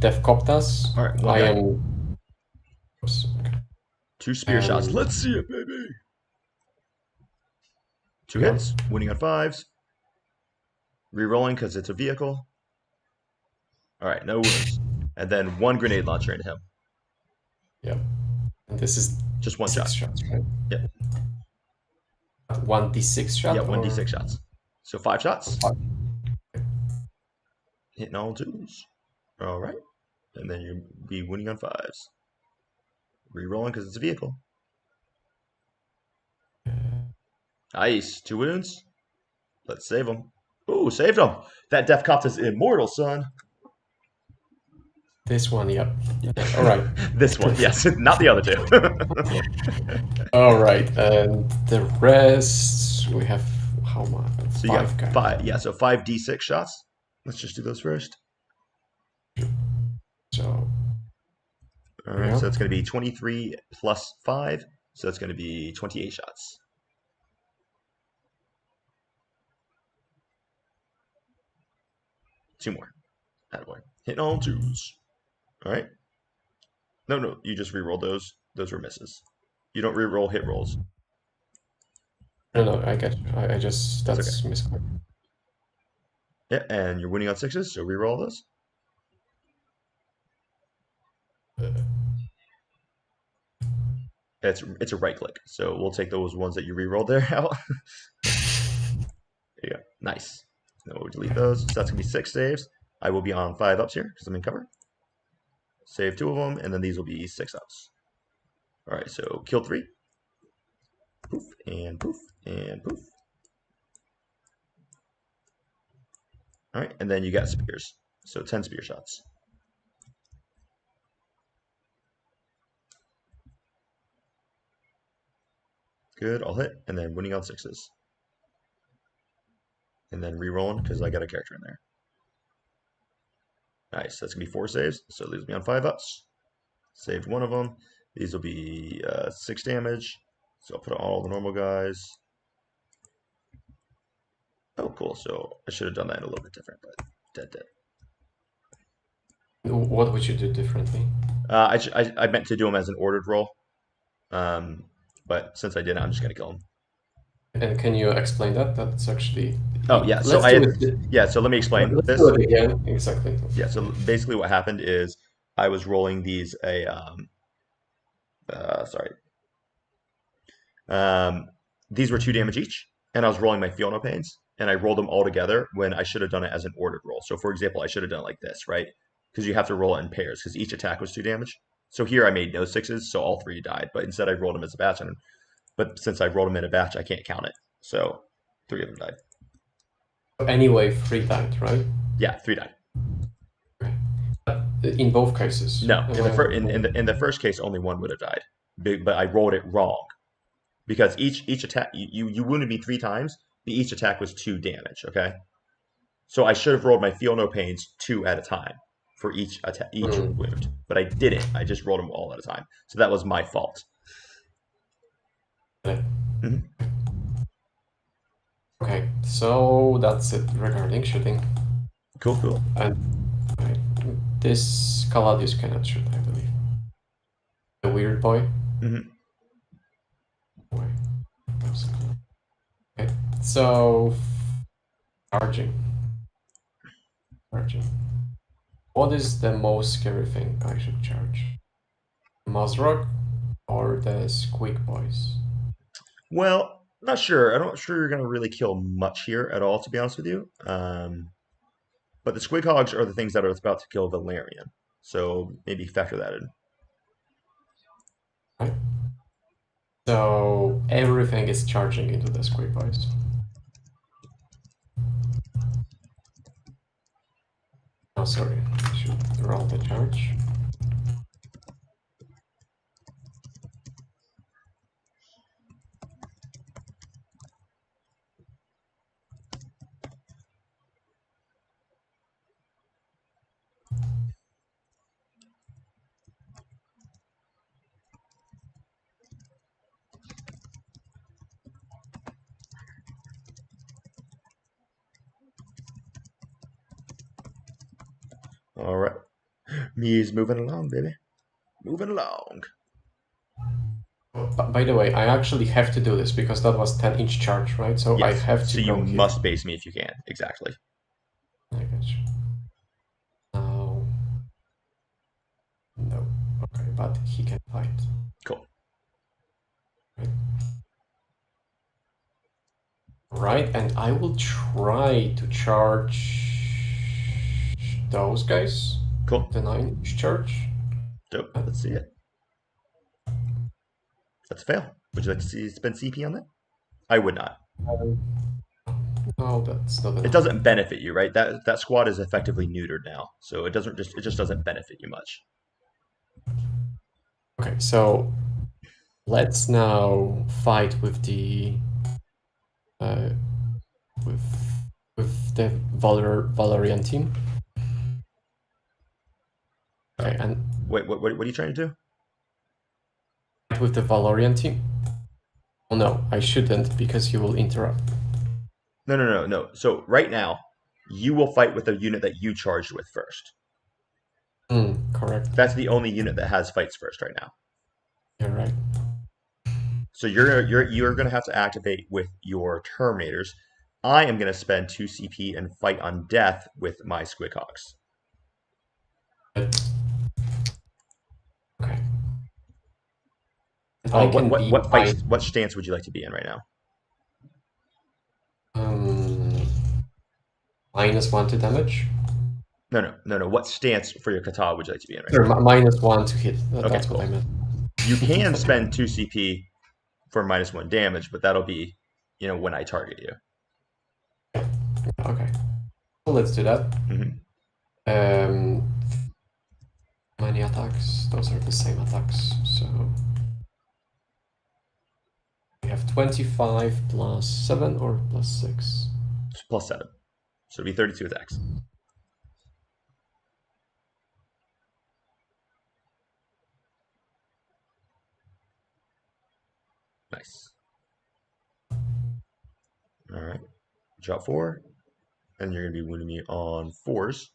Death Coptas, All right, I am... Oops, okay. 2 spear shots. Let's see it, baby. 2 hits. Winning on 5s. Rerolling because it's a vehicle. All right, no wounds. And then 1 grenade launcher into him. Yep. And this is just 1 6 shot. shots, right? Yep. 1d6 shot? Yeah, 1d6 shots. So 5 shots. 5. Hitting all 2s. All right. And then you'll be winning on 5s. Rerolling because it's a vehicle. Nice. 2 wounds. Let's save him. Ooh, saved him. That Death Copt is immortal, son. This one, yep. All right. This one, yes. Not the other two. All right, and the rest we have how much? So you got 5. Yeah, so 5d6 shots. Let's just do those first. So. All right, so it's going to be 23 plus 5. So it's going to be 28 shots. Two more. Attaboy. Hitting all 2s. All right. No, you just re-roll those. Those were misses. You don't re-roll hit rolls. No, I get you. I just, that's okay. Misclick. Yeah, and you're winning on 6s, so re-roll those. It's a right click, so we'll take those ones that you re-rolled there out. There you go. Nice. Then we'll delete those. So that's going to be 6 saves. I will be on 5 ups here because I'm in cover. Save 2 of them, and then these will be 6 ups. All right, so kill 3. Poof, and poof, and poof. All right, and then you got spears. So 10 spear shots. Good, I'll hit, and then winning on 6s. And then re-rolling because I got a character in there. Nice, that's going to be 4 saves, so it leaves me on 5 ups. Saved 1 of them. These will be 6 damage, so I'll put on all the normal guys. Oh, cool, so I should have done that a little bit different, but dead. What would you do differently? I meant to do them as an ordered roll, but since I didn't, I'm just going to kill them. And can you explain that? That's actually... Oh, yeah, so so let me explain this. Do it again. Exactly. Yeah, so basically what happened is I was rolling these these were 2 damage each, and I was rolling my Feel No Pains, and I rolled them all together when I should have done it as an ordered roll. So for example, I should have done it like this, right? Because you have to roll it in pairs, because each attack was 2 damage. So here I made no 6s, so all 3 died, but instead I rolled them as a batch, but since I rolled them in a batch, I can't count it. So 3 of them died. Anyway, 3 died, right? Yeah, 3 died. In both cases? No, in the first case, only 1 would have died, but I rolled it wrong. Because each attack, you wounded me 3 times, but each attack was 2 damage, okay? So I should have rolled my Feel No Pains 2 at a time for each wound, but I didn't. I just rolled them all at a time. So that was my fault. Okay, so that's it regarding shooting. Cool. And this Caladius cannot shoot, I believe. The weird boy? Okay, so charging. What is the most scary thing I should charge? Mazrock or the Squeak Boys? Well, not sure. I'm not sure you're going to really kill much here at all, to be honest with you. But the Squig Hogs are the things that are about to kill Valerian. So maybe factor that in. Right. So everything is charging into the Squig Boys. Oh, sorry. I should roll the charge. All right. Me's moving along, baby. Moving along. By the way, I actually have to do this because that was 10-inch charge, right? So yes. I have to. So you must base me if you can. Exactly. I got you. No. Okay, but he can fight. Cool. Right, and I will try to charge those guys. Cool. The 9-inch charge. Dope. Let's see it. That's a fail. Would you like to spend CP on that? I would not. No, that's not enough. It doesn't benefit you, right? That squad is effectively neutered now, so it just doesn't benefit you much. Okay, so let's now fight with the uh, with the Valorian team. Okay, and Wait, what are you trying to do? fight with the Valorian team. Oh no, I shouldn't because you will interrupt. No. So right now, you will fight with the unit that you charged with first. Correct. That's the only unit that has fights first right now. You're right. So you're going to have to activate with your Terminators. I am going to spend 2 CP and fight on death with my Squidhogs. Okay. I can be What stance would you like to be in right now? -1 to damage. No. What stance for your kata would you like to be in right Sure, now? -1 to hit. Okay, That's what cool. I meant. You can spend 2 CP for -1 damage, but that'll be, when I target you. Okay. So let's do that. Many attacks. Those are the same attacks. So we have 25 plus 7 or plus 6. It's +7. So it'll be 32 attacks. Nice. All right. Drop 4. And you're going to be wounding me on 4s.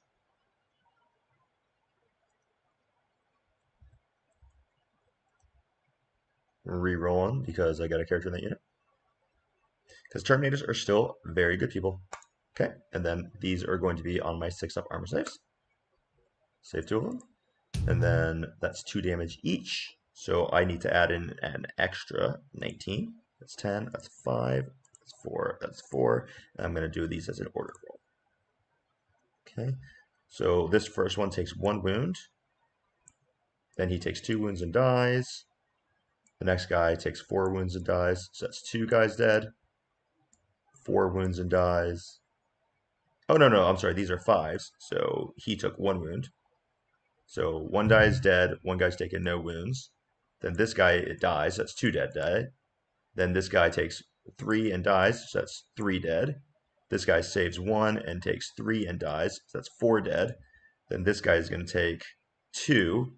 Rerolling because I got a character in that unit. Because Terminators are still very good people. Okay, and then these are going to be on my 6-up armor saves. Save 2 of them. And then that's 2 damage each. So I need to add in an extra 19. That's 10. That's 5. That's 4. That's 4. And I'm going to do these as an order roll. Okay, so this first one takes 1 wound. Then he takes 2 wounds and dies. The next guy takes 4 wounds and dies. So that's 2 guys dead. 4 wounds and dies. Oh, no, I'm sorry. These are 5s. So he took 1 wound. So 1 guy is dead. 1 guy's taken no wounds. Then this guy dies. That's 2 dead. Then this guy takes 3 and dies. So that's 3 dead. This guy saves 1 and takes 3 and dies. So that's 4 dead. Then this guy is going to take 2.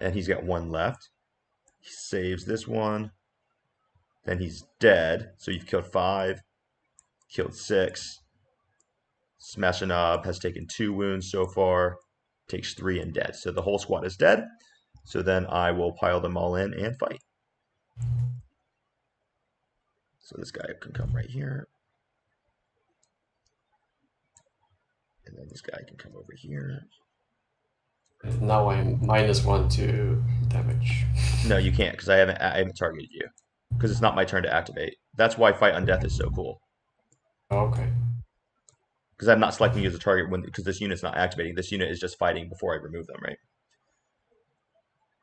And he's got 1 left. He saves this one. Then he's dead. So you've killed 5. Killed 6. Smashinov has taken 2 wounds so far. Takes 3 and dead. So the whole squad is dead. So then I will pile them all in and fight. So this guy can come right here. And then this guy can come over here. Now I'm -1 to damage. No, you can't because I haven't targeted you. Because it's not my turn to activate. That's why Fight on Death is so cool. Okay. Because I'm not selecting you as a target because this unit's not activating. This unit is just fighting before I remove them, right?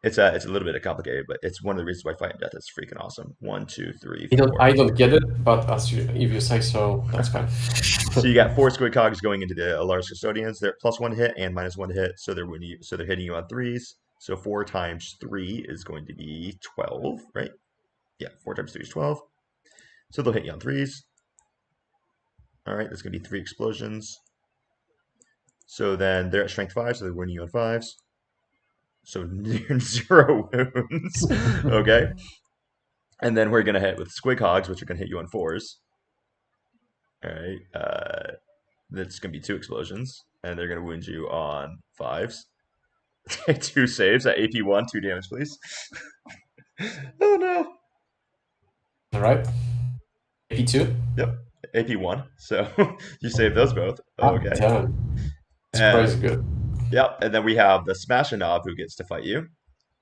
It's a little bit complicated, but it's one of the reasons why Fight on Death is freaking awesome. 1, 2, 3, 4. I don't get it, but if you say so, that's fine. So you got 4 squid cogs going into the Alar's Custodians. They're +1 hit and -1 hit, so they're hitting you on 3s. So 4 times 3 is going to be 12, right? Yeah, 4 times 3 is 12. So they'll hit you on 3s. All right, that's going to be 3 explosions. So then they're at strength 5, so they're winning you on 5s. So 0 wounds. Okay. And then we're going to hit with squig hogs, which are going to hit you on 4s. All right. That's going to be 2 explosions, and they're going to wound you on 5s. 2 saves at AP1, 2 damage, please. Oh no. All right. AP2? Yep. AP1. So you save those both. Okay. Damn. Surprise good. Yep. And then we have the Smashinov who gets to fight you.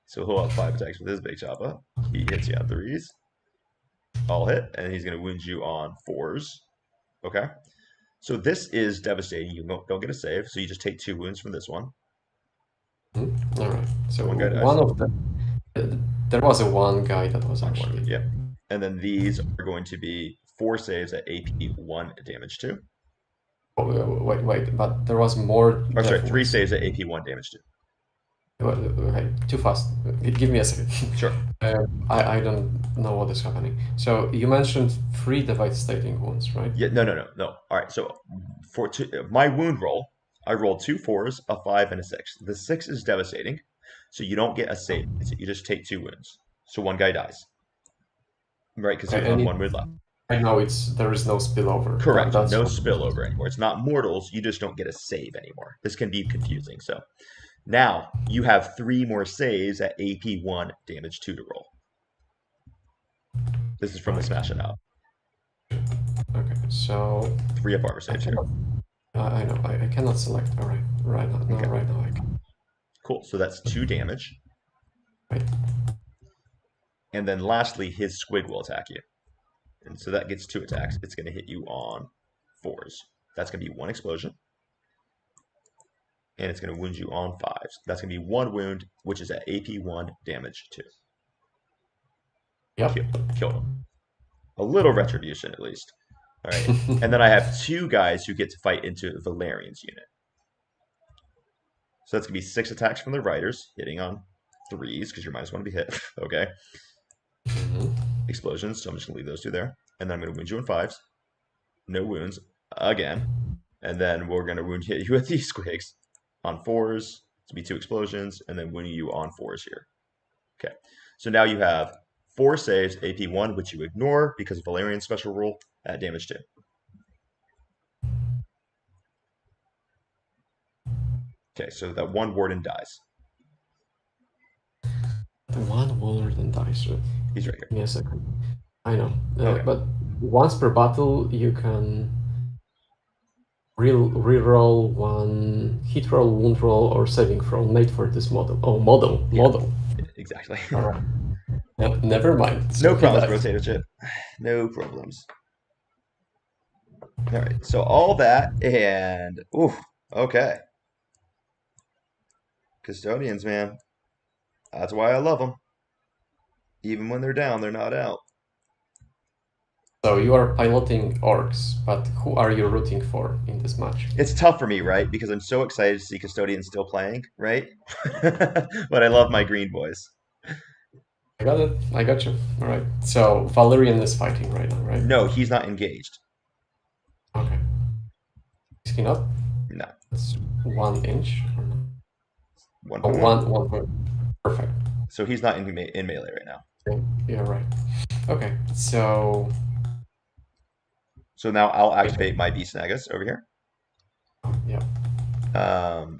So he'll have 5 attacks with his big chopper. He hits you on 3s. All hit, and he's going to wound you on 4s. Okay. So this is devastating. You don't get a save, so you just take 2 wounds from this one. All right. So One guy dies. one of them. There was one guy that was actually. Yep. And then these are going to be 4 saves at AP 1 damage 2. Oh, wait, but there was more. Or sorry, death 3 wounds. saves at AP 1 damage 2. Okay, too fast. Give me a second. Sure. I don't know what is happening. So you mentioned 3 devastating wounds, right? Yeah, no. All right, so for my wound roll, I rolled 2 4s, a 5, and a 6. The 6 is devastating, so you don't get a save. You just take 2 wounds. So 1 guy dies. Right, because he was Okay, on 1 wound left. I know there is no spillover. Correct. That's No what- spillover anymore. It's not mortals. You just don't get a save anymore. This can be confusing. So now you have 3 more saves at AP 1 damage 2 to roll. This is from the Smash It Out. Okay, so 3 up armor saves here. I know I cannot select. All right, right now, Okay. right now I can. Cool. So that's 2 damage. Right. And then lastly, his squig will attack you. And so that gets 2 attacks. It's going to hit you on 4s. That's going to be 1 explosion. And it's going to wound you on 5s. That's going to be 1 wound, which is at AP 1 damage 2. Yep. Killed him. A little retribution, at least. All right. And then I have 2 guys who get to fight into Valerian's unit. So that's going to be 6 attacks from the riders, hitting on 3s, because you're -1 to be hit. Okay. Explosions, so I'm just going to leave those 2 there. And then I'm going to wound you on 5s. No wounds, again. And then we're going to hit you with these squigs on 4s. To be 2 explosions, and then wounding you on 4s here. Okay. So now you have 4 saves, AP 1, which you ignore because of Valerian's special rule, at damage 2. Okay, so that 1 warden dies. The 1 warden dies. He's right here. Give me a second. I know, Okay. but once per battle you can reroll 1 hit roll, wound roll, or saving throw made for this model. Oh, model. Exactly. All right. Never mind. So No he problems, dies. Rotator Chip. No problems. All right, so all that and ooh, okay. Custodians, man. That's why I love them. Even when they're down, they're not out. So you are piloting orcs, but who are you rooting for in this match? It's tough for me, right? Because I'm so excited to see Custodians still playing, right? But I love my green boys. I got it. I got you. All right. So Valerian is fighting right now, right? No, he's not engaged. Okay. Is he not? No. It's 1 inch. Or not? 1.1. 1. Perfect. So he's not in melee right now. Okay. Yeah, right. Okay. So So now I'll activate my Beast Nagas over here. yeah.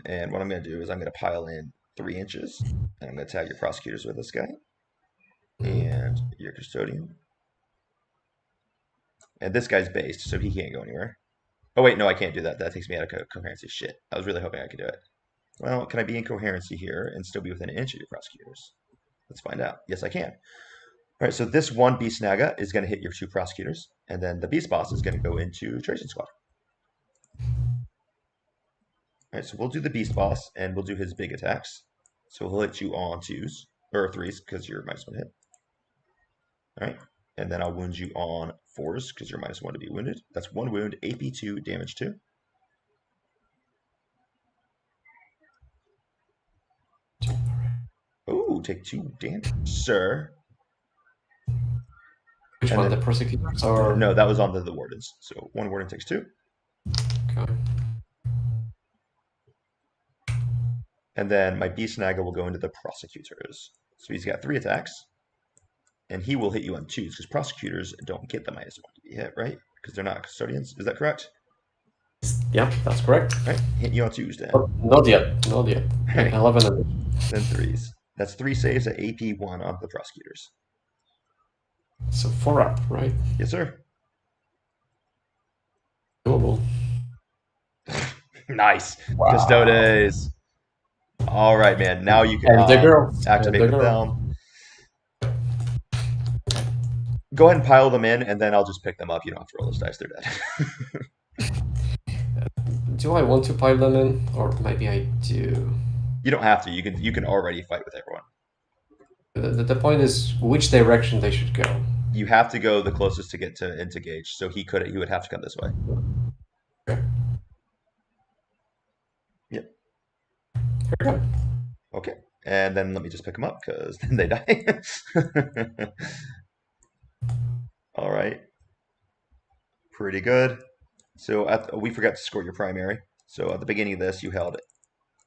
And what I'm going to do is I'm going to pile in 3 inches, and I'm going to tag your prosecutors with this guy, and your custodian. And this guy's based, so he can't go anywhere. Oh wait, no, I can't do that. That takes me out of coherency. Shit. I was really hoping I could do it. Well, can I be in coherency here and still be within an inch of your prosecutors? Let's find out. Yes, I can. All right, so this 1 Beast Naga is going to hit your 2 prosecutors, and then the Beast Boss is going to go into Trajan Squad. All right, so we'll do the Beast Boss, and we'll do his big attacks. So he'll hit you on 2s, or 3s, because you're -1 hit. All right, and then I'll wound you on 4s, because you're -1 to be wounded. That's 1 wound, AP 2, damage 2. Ooh, take 2 damage, sir. Which And one? then- The prosecutors or No, that was on the wardens. So 1 warden takes 2. Okay. And then my Beast Naga will go into the prosecutors. So he's got 3 attacks. And he will hit you on 2s, because prosecutors don't get the -1 to be hit, right? Because they're not custodians. Is that correct? Yeah, that's correct. All right, hit you on 2s then. But not yet. Not yet. Right. 11 and Then 3s. That's 3 saves at AP 1 on the prosecutors. so 4 up, right? Yes, sir. Doable. Nice. Wow. Custodes. All right, man. Now you can And the girl. activate the with girl. them. Go ahead and pile them in, and then I'll just pick them up. You don't have to roll those dice. They're dead. Do I want to pile them in, or maybe I do? You don't have to. You can already fight with everyone. The point is which direction they should go. You have to go the closest to get to into gauge, so he would have to come this way. Okay. Yep. Here we go. Okay. And then let me just pick them up because then they die. All right. Pretty good. So we forgot to score your primary. So at the beginning of this, you held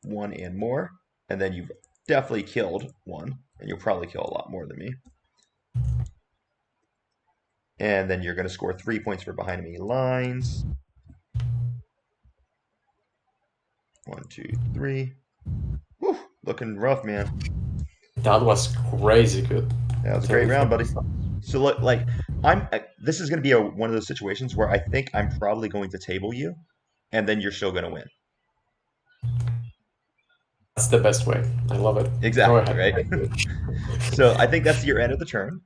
1 and more, and then you've definitely killed 1, and you'll probably kill a lot more than me. And then you're going to score 3 points for behind enemy lines. 1, 2, 3. Whew, looking rough, man. That was crazy good. That was a great round, buddy. So look, like this is going to be one of those situations where I think I'm probably going to table you, and then you're still going to win. That's the best way. I love it. Exactly, Go ahead. right? So I think that's your end of the turn.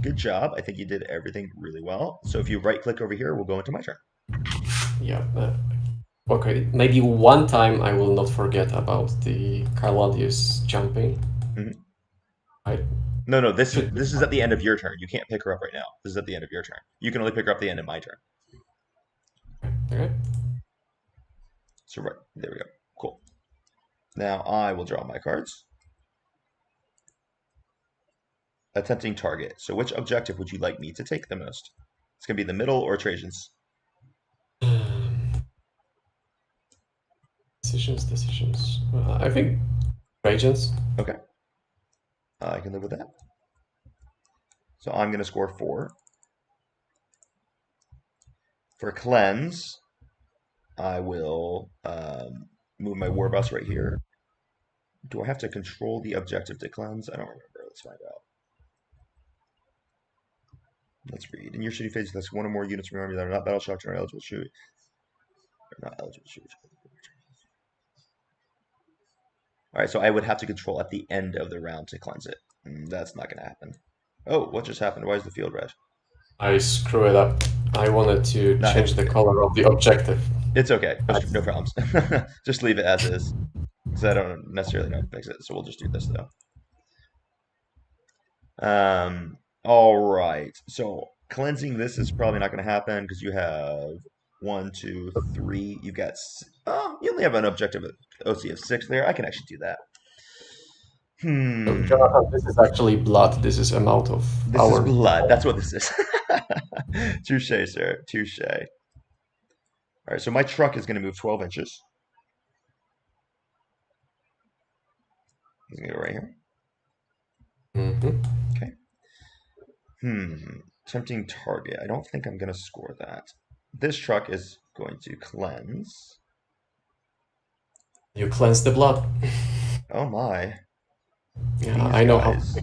Good job. I think you did everything really well. So if you right-click over here, we'll go into my turn. Yeah. Okay. Maybe one time I will not forget about the Carladius jumping. Mhm. Right. No. This is at the end of your turn. You can't pick her up right now. This is at the end of your turn. You can only pick her up at the end of my turn. Okay. So right there we go. Cool. Now I will draw my cards. Attempting target. So which objective would you like me to take the most? It's gonna be the middle or Trajan's. Decisions. I think Trajan's. Okay. I can live with that. So I'm gonna score 4. For cleanse, I will move my war boss right here. Do I have to control the objective to cleanse? I don't remember. Let's find out. Let's read. In your shooting phase, that's 1 or more units from your army that are not battle shocked or eligible to shoot. Or not eligible to shoot. All right, so I would have to control at the end of the round to cleanse it. That's not going to happen. Oh, what just happened? Why is the field red? I screw it up. I wanted to change the color of the objective. It's okay. No problems. Just leave it as is. Because I don't necessarily know how to fix it. So we'll just do this, though. All right. So cleansing this is probably not going to happen because you have 1, 2, 3. You've got. You only have an objective OC of 6 there. I can actually do that. Jonathan, this is actually blood. This is amount of This our is blood. That's what this is. Touche, sir. Touche. All right. So my truck is going to move 12 inches. He's going to go right here. Okay. Tempting target. I don't think I'm going to score that. This truck is going to cleanse. You cleanse the blood. Oh my. Yeah, These I know how. guys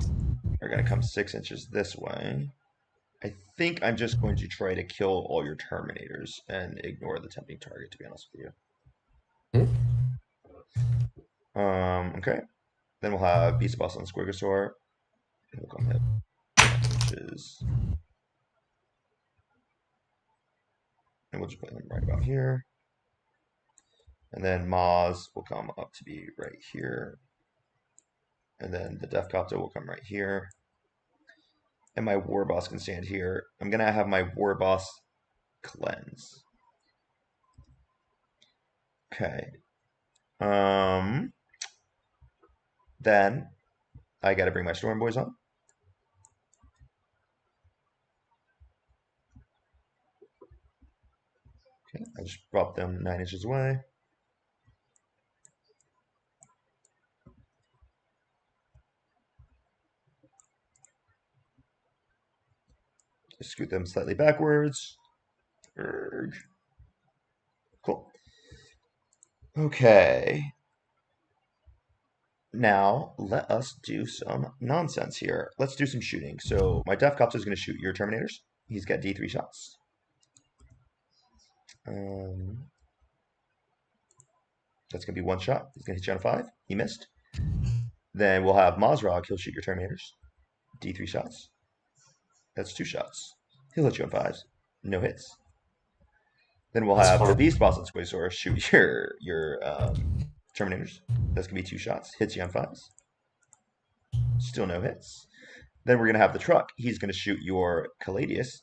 are going to come 6 inches this way. I think I'm just going to try to kill all your Terminators and ignore the tempting target, to be honest with you. Okay. Then we'll have Beast Boss on Squigosaur. He'll come hit 10 inches. And we'll just put him right about here. And then Maz will come up to be right here. And then the Death Copter will come right here. And my War Boss can stand here. I'm going to have my War Boss cleanse. Okay. Then I got to bring my Storm Boys on. Okay, I just brought them 9 inches away. Just scoot them slightly backwards. Cool. Okay. Now, let us do some nonsense here. Let's do some shooting. So, my Death Copter is going to shoot your Terminators. He's got D3 shots. That's going to be 1 shot. He's going to hit you on a 5. He missed. Then we'll have Mazrog. He'll shoot your Terminators. D3 shots. That's 2 shots. He'll hit you on 5s. No hits. Then we'll have the Beast Boss and Squigosaurus shoot your Terminators. That's going to be 2 shots. Hits you on 5s. Still no hits. Then we're gonna have the truck. He's gonna shoot your Calidus.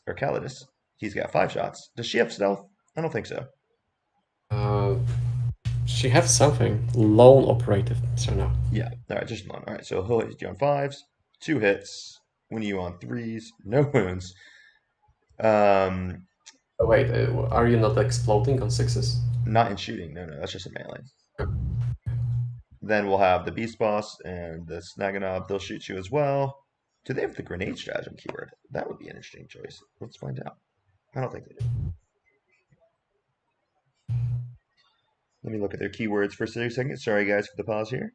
He's got 5 shots. Does she have stealth? I don't think so. Uh, she has something. Lone operative, so no. Yeah. All right, just one. All right, so he'll hit you on 5s, 2 hits, win you on 3s, no wounds. Um, Oh, wait, are you not exploding on 6s? Not in shooting. No, no, that's just a melee. Then we'll have the Beast Boss and the Snaganob. They'll shoot you as well. Do they have the grenade stratagem keyword? That would be an interesting choice. Let's find out. I don't think they do. Let me look at their keywords for a second. Sorry, guys, for the pause here.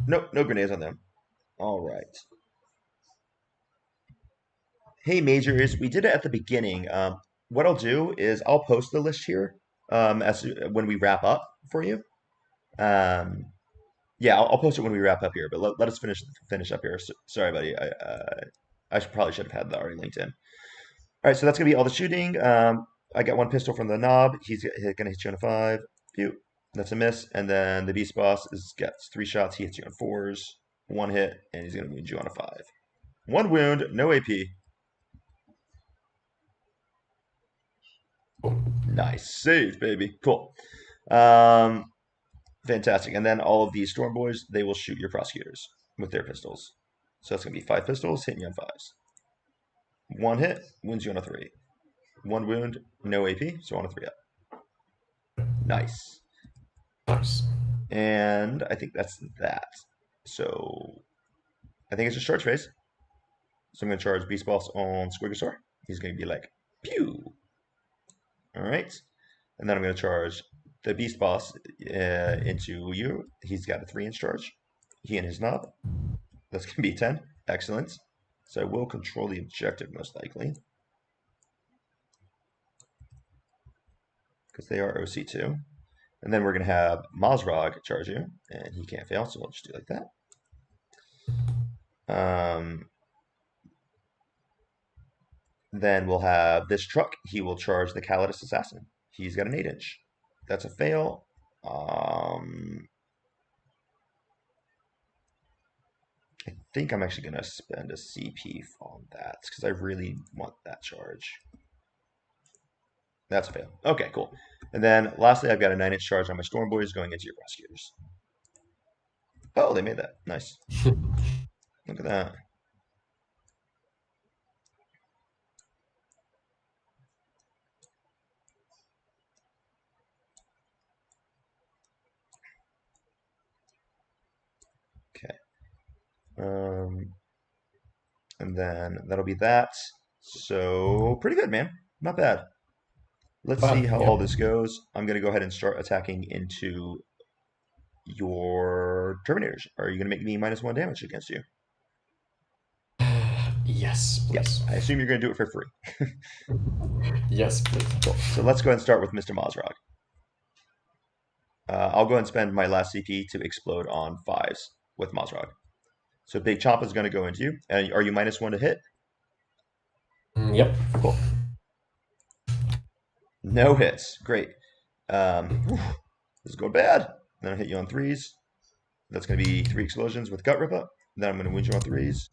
Nope, no grenades on them. All right. Hey, Majors, we did it at the beginning. What I'll do is I'll post the list here as when we wrap up for you. Um, yeah, I'll post it when we wrap up here. But let us finish up here. Sorry, buddy. Probably should have had that already linked in. All right, so that's gonna be all the shooting. I got 1 pistol from the knob. He's gonna hit you on a 5. Pew. That's a miss. And then the beast boss gets 3 shots. He hits you on 4s. 1 hit, and he's gonna wound you on a 5. 1 wound, no AP. Nice save, baby. Cool. Fantastic. And then all of these storm boys, they will shoot your prosecutors with their pistols. So it's gonna be 5 pistols hitting you on 5s. 1 hit, wounds you on a 3. 1 wound, no AP, so on a 3 up. Nice. Nice. And I think that's that. So I think it's just charge phase. So I'm going to charge Beast Boss on Squigosaur. He's going to be like, pew. All right. And then I'm going to charge the Beast Boss into you. He's got a 3-inch charge. He and his knob. That's going to be 10. Excellent. So I will control the objective most likely. Because they are OC2. And then we're going to have Mazrog charge you, and he can't fail, so we'll just do like that. Then we'll have this truck. He will charge the Calidus Assassin. He's got an 8-inch. That's a fail. I think I'm actually going to spend a CP on that because I really want that charge. That's a fail. Okay, cool. And then lastly, I've got a 9-inch charge on my Storm Boys going into your prosecutors. Oh, they made that. Nice. Look at that. Okay. And then that'll be that. So pretty good, man. Not bad. Let's see how all this goes. I'm going to go ahead and start attacking into your Terminators. Are you going to make me -1 damage against you? Yes, please. Yes. I assume you're going to do it for free. Yes, please. Cool. So let's go ahead and start with Mr. Mazrog. I'll go ahead and spend my last CP to explode on 5s with Mazrog. So Big Chomp is going to go into you. And are you -1 to hit? Yep. Cool. No hits. Great. This is going bad. Then I'll hit you on 3s. That's going to be 3 explosions with Gut Rip Up. Then I'm going to wound you on 3s.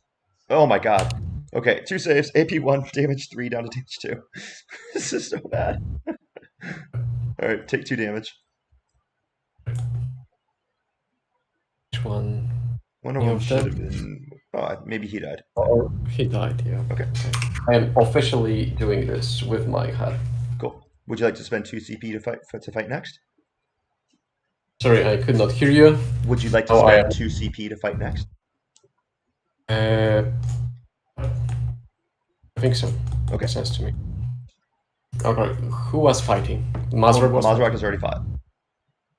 Oh my god. Okay, 2 saves. AP 1, damage 3, down to damage 2. This is so bad. Alright, take 2 damage. Which one? One of them should have been... Oh, maybe he died. Oh, he died, yeah. Okay. I am officially doing this with my head. Cool. Would you like to spend 2 CP to fight next? Sorry, I could not hear you. Would you like to spend 2 CP to fight next? I think so. Okay. Makes sense to me. Okay, who was fighting? Mazrog was Mazrog has already fought.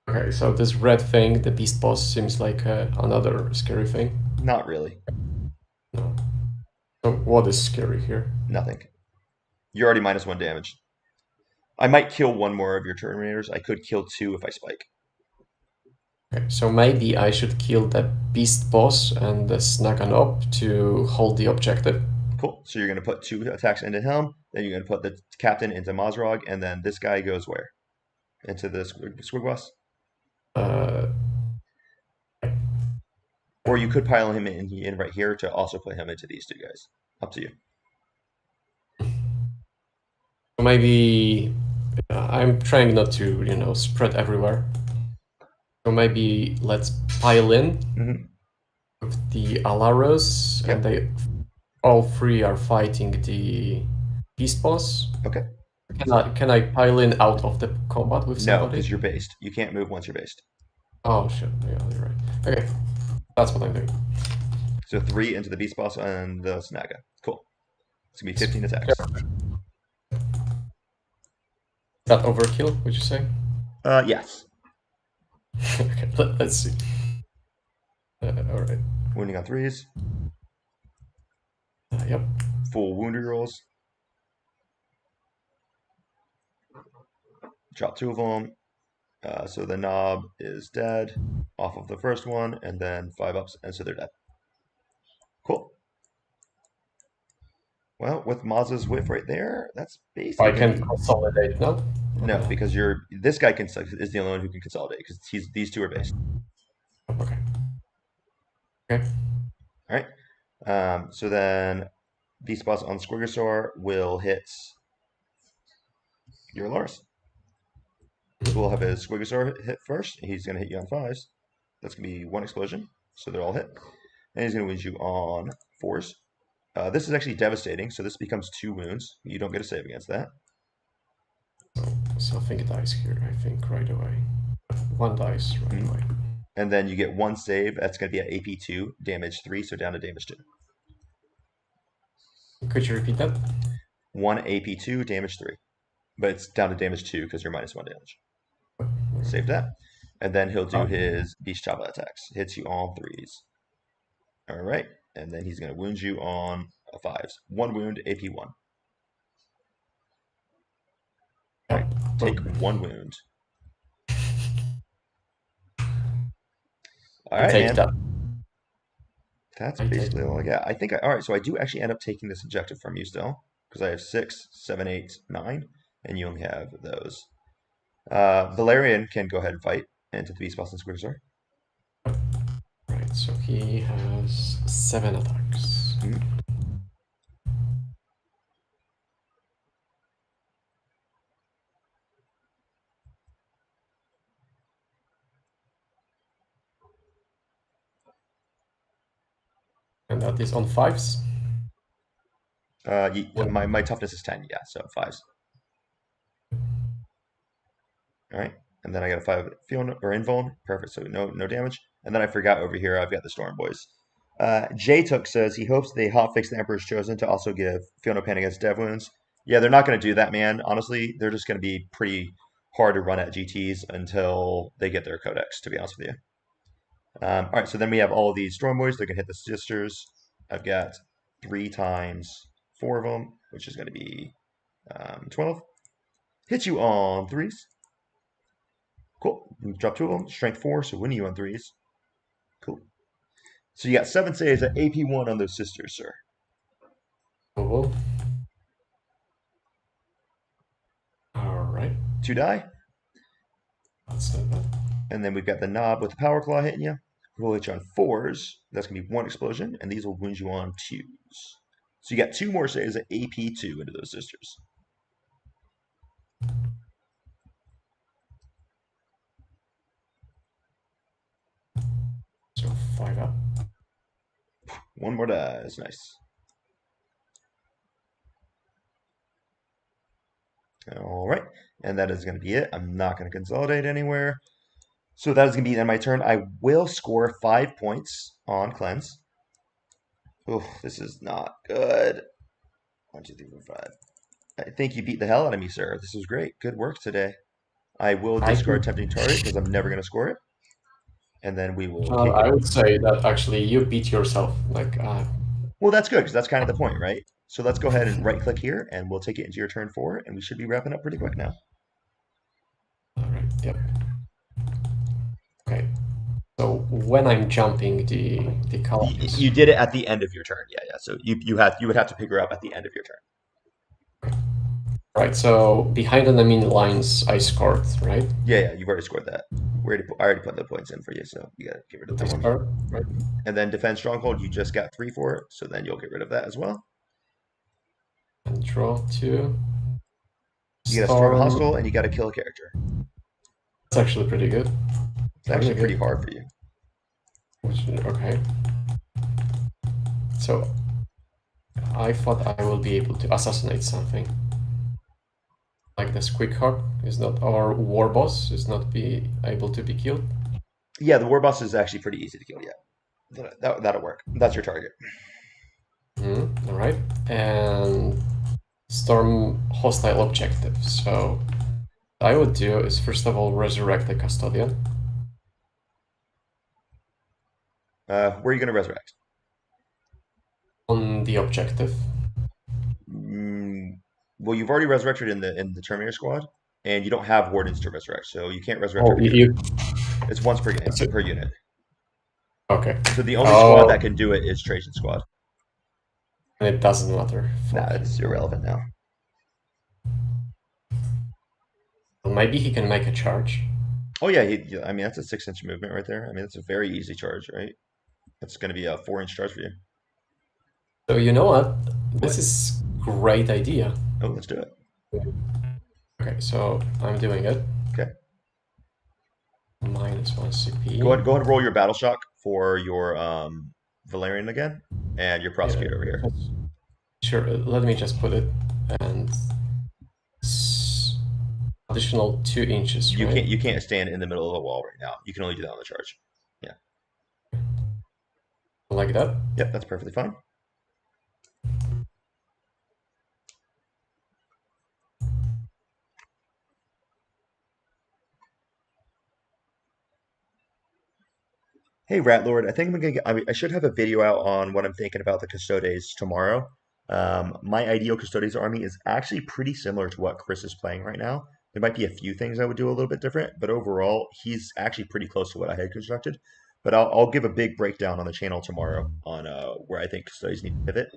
Okay, so this red thing, the beast boss, seems like another scary thing. Not really. No. So what is scary here? Nothing. You're already -1 damage. I might kill 1 more of your Terminators. I could kill 2 if I spike. Okay, so maybe I should kill the beast boss and snag an up to hold the objective. Cool. So you're going to put 2 attacks into him, then you're going to put the captain into Mazrog, and then this guy goes where? Into the Squig Boss? Or you could pile him in right here to also put him into these two guys. Up to you. Maybe I'm trying not to spread everywhere. So maybe let's pile in with the Alaros, Yep. and they all three are fighting the beast boss. Okay. Can I pile in out of the combat with No, somebody? because you're based. You can't move once you're based. Oh shit! Yeah, you're right. Okay, that's what I'm doing. So 3 into the beast boss and the Snaga. Cool. It's gonna be 15 attacks. Is that overkill? Would you say? Yes. Okay, let's see. All right. Wounding on 3s. Yep. Full wound rolls. Drop 2 of them. So the knob is dead off of the first one, and then 5 ups, and so they're dead. Cool. Well, with Maz's whiff right there, that's basically. I can consolidate now. No, because this guy is the only one who can consolidate because these two are based. Okay. Okay. All right. So then Beast Boss on Squigosaur will hit your Lars. So we'll have his Squigosaur hit first. He's going to hit you on 5s. That's going to be 1 explosion. So they're all hit. And he's going to wound you on 4s. This is actually devastating, so this becomes 2 wounds. You don't get a save against that. So think dice here, I think, right away. 1 dice right away. And then you get 1 save. That's going to be at AP2, damage 3, so down to damage 2. Could you repeat that? 1 AP2, damage 3. But it's down to damage 2 because you're minus 1 damage. Save that. And then he'll do his Beast Chava attacks. Hits you on 3s. All right. And then he's going to wound you on 5s. 1 wound, AP1. All right. Take 1 wound. All right, man. That. That's basically all I got. I think all right, so I do actually end up taking this objective from you still, because I have 6, 7, 8, 9, and you only have those. Valerian can go ahead and fight into the Beast Boss and Squigosaur. Right, so he has 7 attacks. And that is on 5s? My toughness is 10, yeah, so 5s. All right, and then I got a 5 Fiona or Invuln, perfect. So no damage. And then I forgot over here I've got the Storm Boys. Jay Took says he hopes they hotfix the Emperor's Chosen to also give Fiona Pan against Dev wounds. Yeah, they're not going to do that, man. Honestly, they're just going to be pretty hard to run at GTs until they get their codex. To be honest with you. All right, so then we have all these Storm Boys. They're going to hit the sisters. I've got 3 times 4 of them, which is going to be 12. Hit you on 3s. Cool. Drop 2 of them. Strength 4, so win you on 3s. Cool. So you got 7 saves at AP1 on those sisters, sir. Cool. All right. 2 die. That's not bad. And then we've got the knob with the Power Claw hitting you. We'll hit you on 4s. That's going to be 1 explosion, and these will wound you on 2s. So you got 2 more saves at AP2 into those sisters. So 5 up. 1 more die. That's nice. All right. And that is going to be it. I'm not going to consolidate anywhere. So that is going to be the end of my turn. I will score 5 points on cleanse. Oh, this is not good. 1, 2, 3, 4, 5. I think you beat the hell out of me, sir. This was great. Good work today. I will discard Tempting Target because I'm never going to score it. And then we will kick I it. would say that actually you beat yourself. Well, that's good because that's kind of the point, right? So let's go ahead and right-click here, and we'll take it into your turn 4, and we should be wrapping up pretty quick now. All right. Yep. Okay. So when I'm jumping the columns, you did it at the end of your turn. Yeah. So you would have to pick her up at the end of your turn. Right, so behind enemy lines, I scored, right? Yeah, you've already scored that. I already put the points in for you, so you gotta get rid of that This one. card, right? And then defense stronghold, you just got 3 for it, so then you'll get rid of that as well. And draw 2. You get a storm Storm. hostile, and you got to kill a character. That's actually pretty good. It's actually Really pretty good. hard for you. Okay. So I thought I will be able to assassinate something. Like the Squeak Hawk is not, or War Boss is not be able to be killed. Yeah, the war boss is actually pretty easy to kill. Yeah, that'll work. That's your target. All right, and storm hostile objective. So what I would do is first of all resurrect the custodian. Where are you going to resurrect? On the objective. Well, you've already resurrected in the Terminator squad, and you don't have wardens to resurrect, so you can't resurrect Oh, over here. you. It's once per game per unit. Okay. So the only squad that can do it is Trajan squad. And it doesn't matter. Nah, it's irrelevant now. Well, maybe he can make a charge. Oh yeah, I mean that's a 6-inch movement right there. I mean that's a very easy charge, right? That's going to be a 4-inch charge for you. So you know what? This is great idea. Oh, let's do it. Okay, so I'm doing it. Okay. -1 CP. Go ahead and roll your battle shock for your Valerian again, and your prosecutor over here. Sure. Let me just put it and additional 2 inches. Right? You can't stand in the middle of the wall right now. You can only do that on the charge. Yeah. Like that. Yep, that's perfectly fine. Hey, Ratlord, I think I'm gonna I should have a video out on what I'm thinking about the Custodes tomorrow. My ideal Custodes army is actually pretty similar to what Chris is playing right now. There might be a few things I would do a little bit different, but overall, he's actually pretty close to what I had constructed. But I'll give a big breakdown on the channel tomorrow on where I think Custodes need to pivot.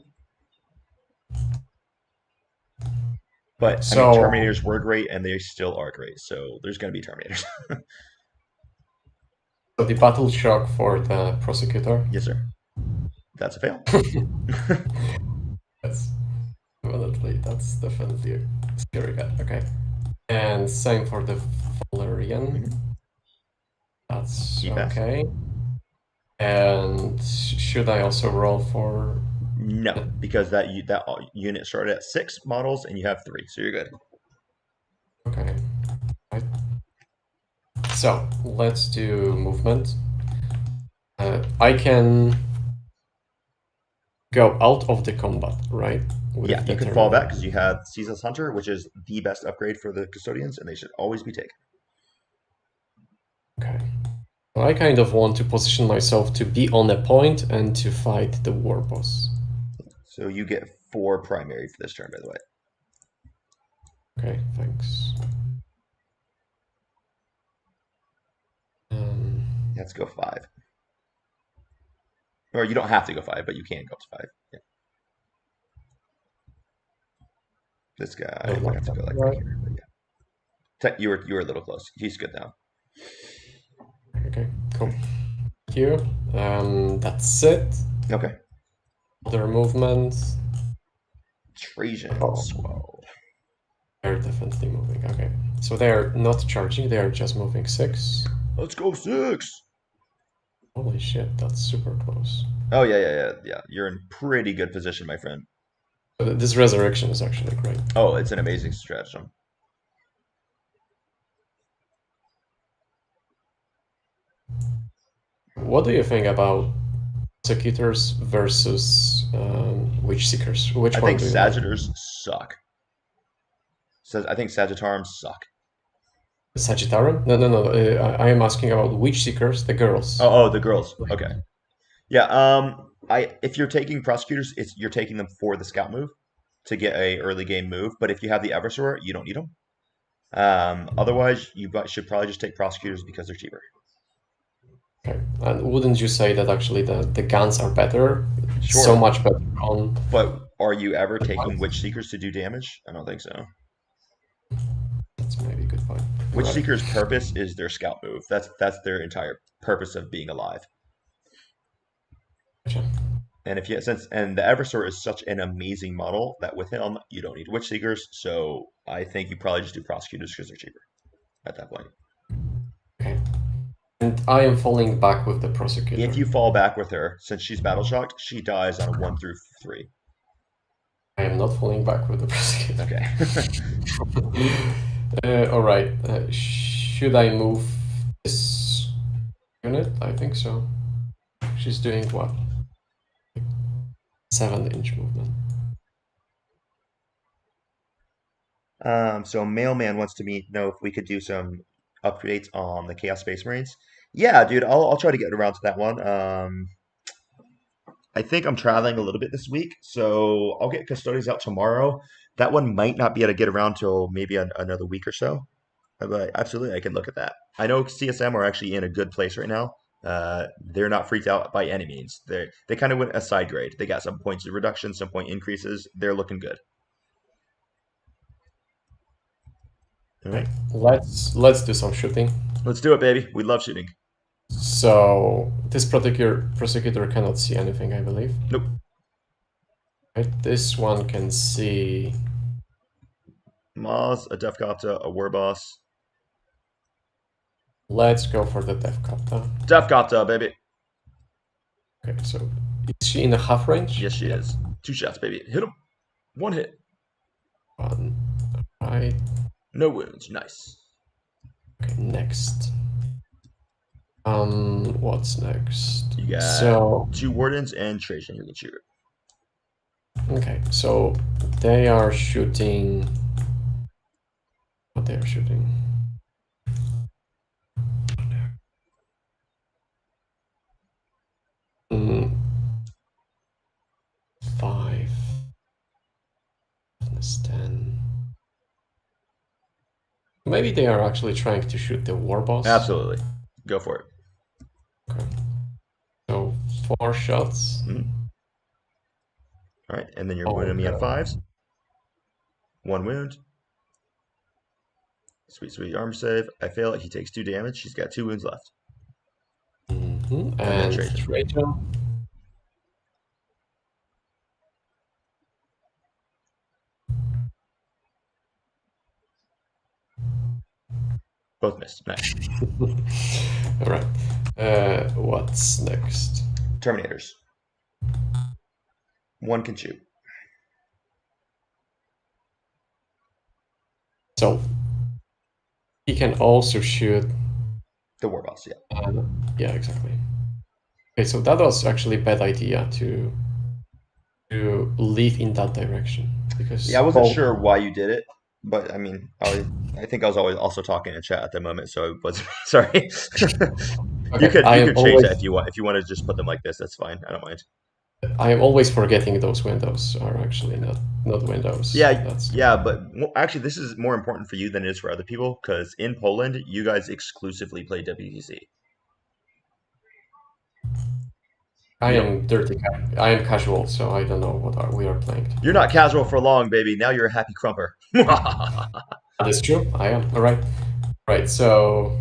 But I mean, Terminators were great, and they still are great. So there's going to be Terminators. So the battle shock for the prosecutor. Yes, sir. That's a fail. That's definitely a scary guy. Okay. And same for the Valerian. That's okay. And should I also roll for? No, because that unit started at 6 models and you have 3, so you're good. Okay. Right. So let's do movement. I can go out of the combat, right? Yeah, you can fall back because you have Ceaseless Hunter, which is the best upgrade for the Custodians, and they should always be taken. Okay. I kind of want to position myself to be on a point and to fight the war boss. So you get 4 primary for this turn, by the way. Okay, thanks. Let's go 5. Or you don't have to go 5, but you can go to 5. Yeah. This guy, I have to go like right here. Yeah. You were a little close. He's good now. Okay, cool. Thank you. That's it. Okay. Other movement. Trajan squad. They're definitely moving. Okay, so they're not charging. They are just moving 6. Let's go 6. Holy shit, that's super close. Oh yeah. You're in pretty good position, my friend. But this resurrection is actually great. Oh, it's an amazing stratagem. What do you think about Prosecutors versus Witch Seekers? Which one? I think Sagittars suck. I think Sagittarums suck. Sagittarian? No. I am asking about Witch Seekers, the girls. Oh, the girls. Okay. Yeah. If you're taking Prosecutors, you're taking them for the scout move to get a early game move. But if you have the Eversor, you don't need them. Otherwise, you should probably just take Prosecutors because they're cheaper. Okay. And wouldn't you say that actually the guns are better? Sure. So much better on. But are you ever taking Witch Seekers to do damage? I don't think so. Witch Right. Seeker's purpose is their scout move. That's their entire purpose of being alive. Gotcha. And if you since and the Eversort is such an amazing model that with him you don't need Witch Seekers. So I think you probably just do Prosecutors because they're cheaper at that point. Okay. And I am falling back with the Prosecutor. If you fall back with her, since she's battle shocked, she dies on a 1 through 3. I am not falling back with the Prosecutor. Okay. All right. Should I move this unit? I think so. She's doing what? 7-inch movement. So Mailman wants to know if we could do some updates on the Chaos Space Marines. Yeah, dude, I'll try to get around to that one. I think I'm traveling a little bit this week, so I'll get Custodes out tomorrow. That one might not be able to get around till maybe another week or so, but absolutely, I can look at that. I know CSM are actually in a good place right now. They're not freaked out by any means. They kind of went a side grade. They got some points of reduction, some point increases. They're looking good. All right, Let's do some shooting. let's do it, baby. We love shooting. So this prosecutor cannot see anything, I believe. Nope. Right, this one can see Maz, a Def Copta, a War Boss. Let's go for the Def Kapta. Def Copta, baby. Okay, so is she in the half range? Yes, she is. 2 shots, baby. Hit him. 1 hit. One. Right. No wounds. Nice. Okay, next. What's next? You got So 2 Wardens and Trajan you can shoot. okay, so they are shooting. What they are shooting? Mm, 5 minus 10. Maybe they are actually trying to shoot the war boss. Absolutely. Go for it. Okay. So 4 shots. Mhm. All right, and then you're Oh, wounding me on okay. 5s. 1 wound. Sweet, sweet armor save. I fail it. He takes 2 damage. She's got 2 wounds left. And then Trajan. Trajan. Both missed. Nice. All right. What's next? Terminators. 1 can shoot. So he can also shoot. The War Boss, yeah. Yeah, exactly. Okay, so that was actually a bad idea to leave in that direction because Yeah, I wasn't sure why you did it, but I mean, I think I was always also talking in chat at the moment, so I was sorry. Okay, you could change always, that if you want. If you want to just put them like this, that's fine. I don't mind. I am always forgetting those windows are actually not windows. Yeah, but actually, this is more important for you than it is for other people because in Poland, you guys exclusively play WTC. I am dirty. I am casual, so I don't know what we are playing. You're not casual for long, baby. Now you're a happy crumper. That is true. I am. All right. Right. So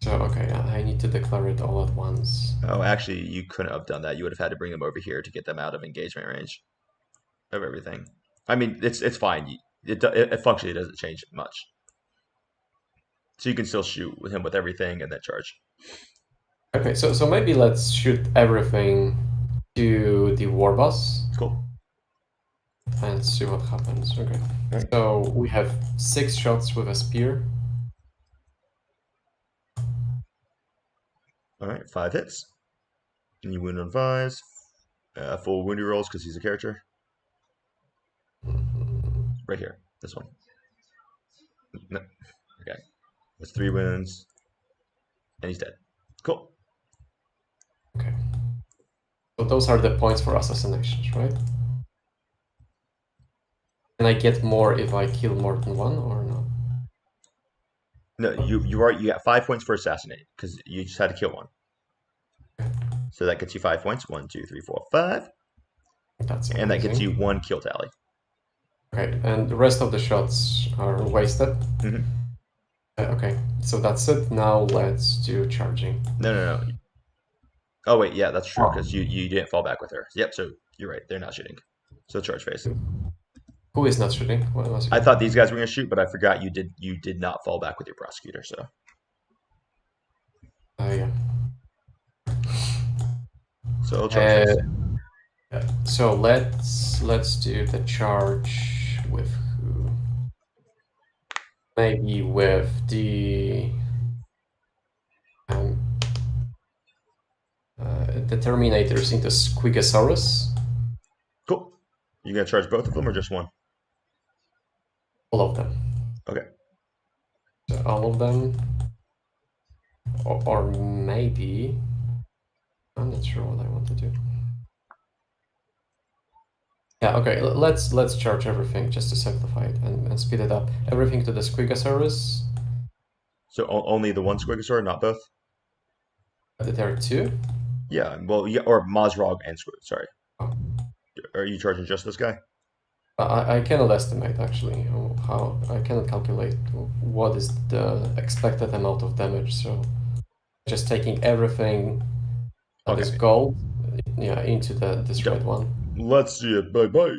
okay, I need to declare it all at once. Oh, actually, you couldn't have done that. You would have had to bring them over here to get them out of engagement range of everything. I mean, it's fine. It functionally doesn't change much. So you can still shoot with him with everything and then charge. Okay, so maybe let's shoot everything to the war boss. Cool. And see what happens. Okay. Right. So we have 6 shots with a spear. All right, 5 hits. And you wound on 5s. Full wounded rolls because he's a character. Right here, this one. No. Okay. That's 3 wounds. And he's dead. Cool. Okay. So those are the points for assassinations, right? Can I get more if I kill more than one or not? No, you got 5 points for assassinate because you just had to kill one. So that gets you 5 points. 1, 2, 3, 4, 5. That's amazing. And that gets you 1 kill tally. Okay, and the rest of the shots are wasted. Mm-hmm. Okay, so that's it. Now let's do charging. No. Oh wait, yeah, that's true Oh, because you didn't fall back with her. Yep, so you're right. They're not shooting. So charge phase. who is not shooting? Once I again. thought these guys were gonna shoot, but I forgot you did not fall back with your prosecutor. So Yeah. so charge Uh, phase. so let's do the charge with who? Maybe with um, the Terminators into Squigosaurus. Cool. You gonna charge both of them or just one? All of them. Okay. So all of them, or maybe I'm not sure what I want to do. Yeah, okay. Let's charge everything just to simplify it and speed it up. Everything to the Squigosaurus. So only the one Squigosaur, not both. There are two. Yeah. Well, yeah, or Mazrog and Squig. Sorry. Oh. Are you charging just this guy? I cannot estimate actually how I cannot calculate what is the expected amount of damage. So just taking everything that is Okay. gold, yeah, into this Yep. red one. Let's see it. Bye bye.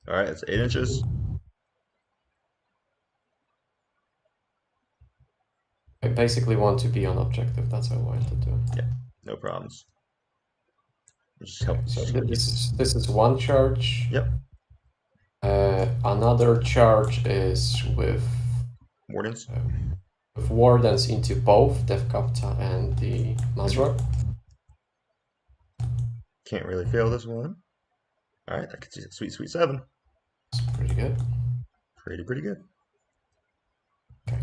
All right. It's 8 inches. I basically want to be on objective. That's how I want to do. Yeah. No problems. Just Okay, help. so this is one charge. Yep. Another charge is Wardens. with wardens into both Devkapta and the Mazrak. Can't really fail this one. All right. That gets you sweet 7. It's pretty good. Pretty good. Okay.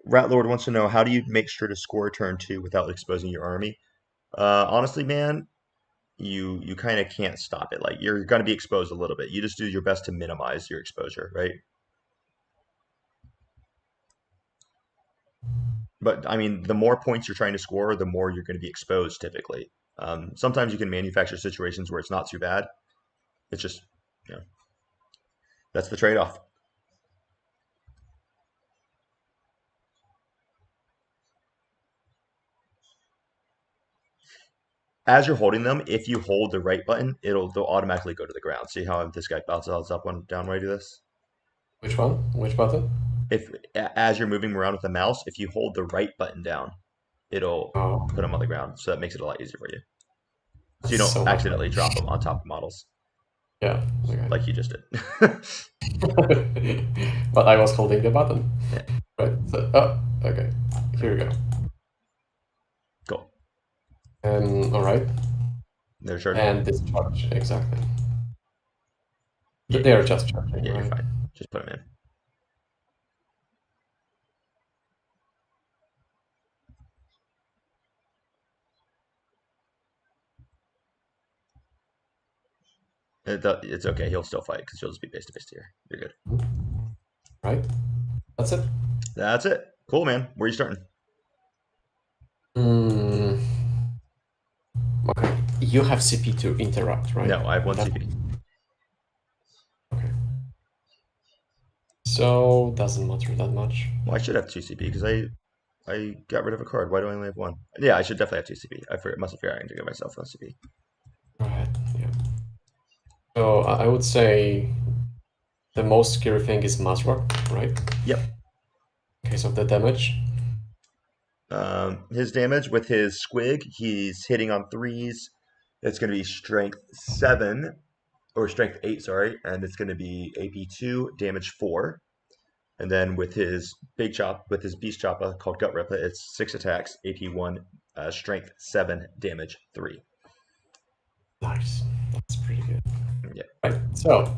Ratlord wants to know, how do you make sure to score turn 2 without exposing your army? Honestly, man, you kind of can't stop it. Like, you're going to be exposed a little bit. You just do your best to minimize your exposure, right? But I mean, the more points you're trying to score, the more you're going to be exposed typically. Sometimes you can manufacture situations where it's not too bad. It's just, you know, that's the trade-off. As you're holding them, if you hold the right button, they'll automatically go to the ground. See how this guy bounces up one down when I do this? Which one? Which button? If as you're moving around with the mouse, if you hold the right button down, it'll Oh, put them on the ground. So that makes it a lot easier for you. So you that's don't so much accidentally better. drop them on top of models Yeah. Okay. like you just did. But I was holding the button. Yeah, Right. So, okay. Here we go. cool. All right. They're charging. And discharge, exactly. Yeah, They are just charging, yeah, you're right? fine. Just put them in. It's okay. He'll still fight because you'll just be face to face here. You're good. Right? That's it. That's it. Cool, man. Where are you starting? Mm, okay. You have CP to interrupt, right? No, I have one CP. Okay. So doesn't matter that much. Well, I should have 2 CP because I got rid of a card. Why do I only have 1? Yeah, I should definitely have 2 CP. Must have forgotten to give myself 1 CP. Right. Yeah. So I would say the most scary thing is Mazrak, right? Yep. In case of the damage. His damage with his squig, he's hitting on 3s. It's going to be strength 7 or strength 8, sorry, and it's going to be AP 2, damage 4. And then with his big chop, with his beast chopper called Gut Ripper, it's 6 attacks, AP 1, strength 7, damage 3. Nice. That's pretty good. Yeah. Right. So.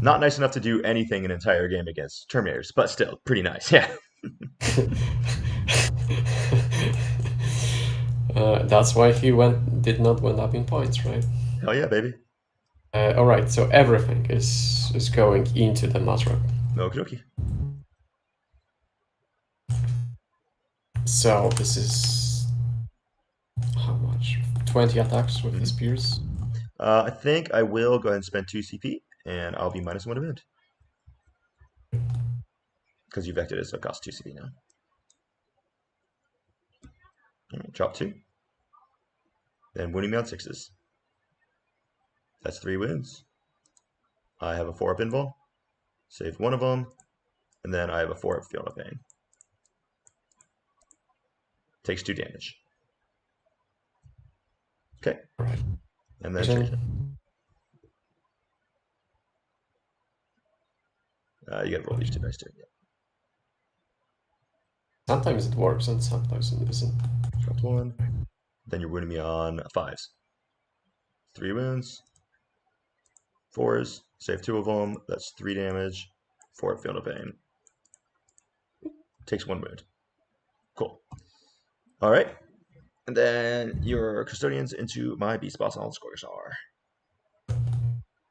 Not nice enough to do anything an entire game against Terminators, but still pretty nice. Yeah. That's why he did not went up in points, right? Hell yeah, baby. All right, so everything is going into the Mazrak. Okie dokie. So this is how much? 20 attacks with the spears. I think I will go ahead and spend 2 CP, and I'll be -1 event. because you vected it, so it costs 2 CD now. Right, drop 2. Then wounding me on 6s. That's 3 wounds. I have a 4-up invul. Save one of them. And then I have a 4-up field of pain. Takes 2 damage. Okay. Right. And then change it. You gotta roll these 2 dice too. Yeah. Sometimes it works and sometimes it doesn't. Dropped 1. Then you're wounding me on 5s. 3 wounds. 4s. Save 2 of them. That's 3 damage. 4-up field of pain. Takes 1 wound. Cool. All right. And then your custodians into my beast boss on scores are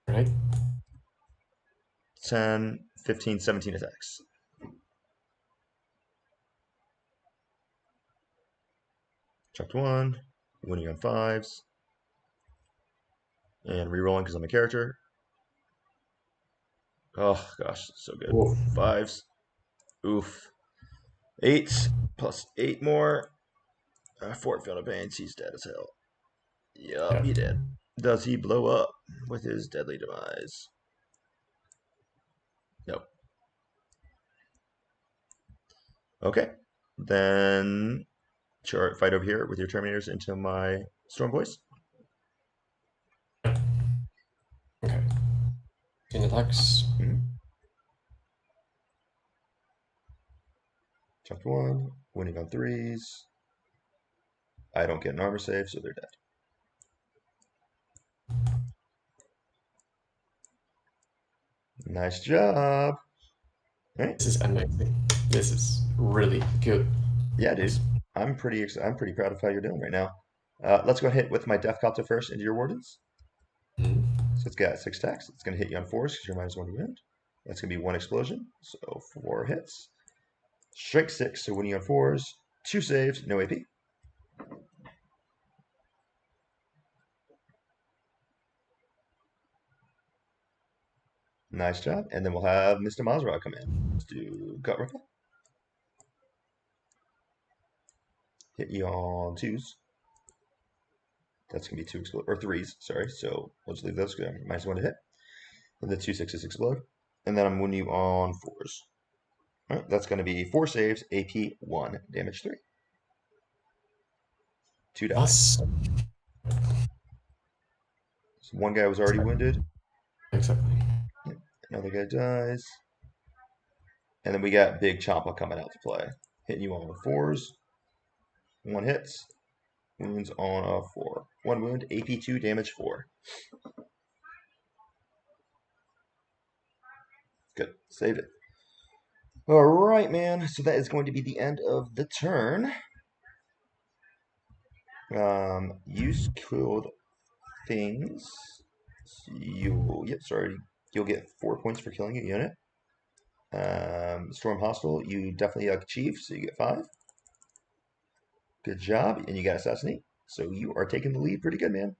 Right. 10, 15, 17 attacks. Chucked 1, winning on 5s, and rerolling because I'm a character. Oh gosh, so good. Whoa. 5s. Oof. 8 plus 8 more. 4 field of pain. He's dead as hell. Yup, Yeah. he did. Does he blow up with his deadly demise? Nope. Okay. Then fight over here with your Terminators into my Storm Boys. Okay. 10 attacks. Chucked 1, winning on 3s. I don't get an armor save, so they're dead. Nice job. Right? This is amazing. This is really good. Yeah, dude. I'm pretty proud of how you're doing right now. Let's go hit with my Deathcopter first into your Wardens. Mhm. So it's got 6 attacks. It's going to hit you on 4s because you're -1 to wound. That's going to be 1 explosion, so 4 hits. Strength 6, so winning on 4s. 2 saves, no AP. Nice job. And then we'll have Mr. Mazra come in. Let's do Gut Ripple. Hit you on 2s. That's going to be 2 explode, or 3s, sorry. So we'll just leave those because I'm -1 to hit. And the 2 6s explode. And then I'm wounding you on 4s. All right, that's going to be 4 saves, AP 1, damage 3. 2 die. Plus. So one guy was already wounded. Exactly. Yep. Another guy dies. And then we got Big Champa coming out to play. Hitting you on 4s. 1 hits. Wounds on a 4. 1 wound, AP 2, damage 4. Good. Saved it. All right, man. So that is going to be the end of the turn. Use killed things. You'll get 4 points for killing a unit. Storm hostile, you definitely achieve, so you get 5. Good job, and you got assassinate. So you are taking the lead pretty good, man.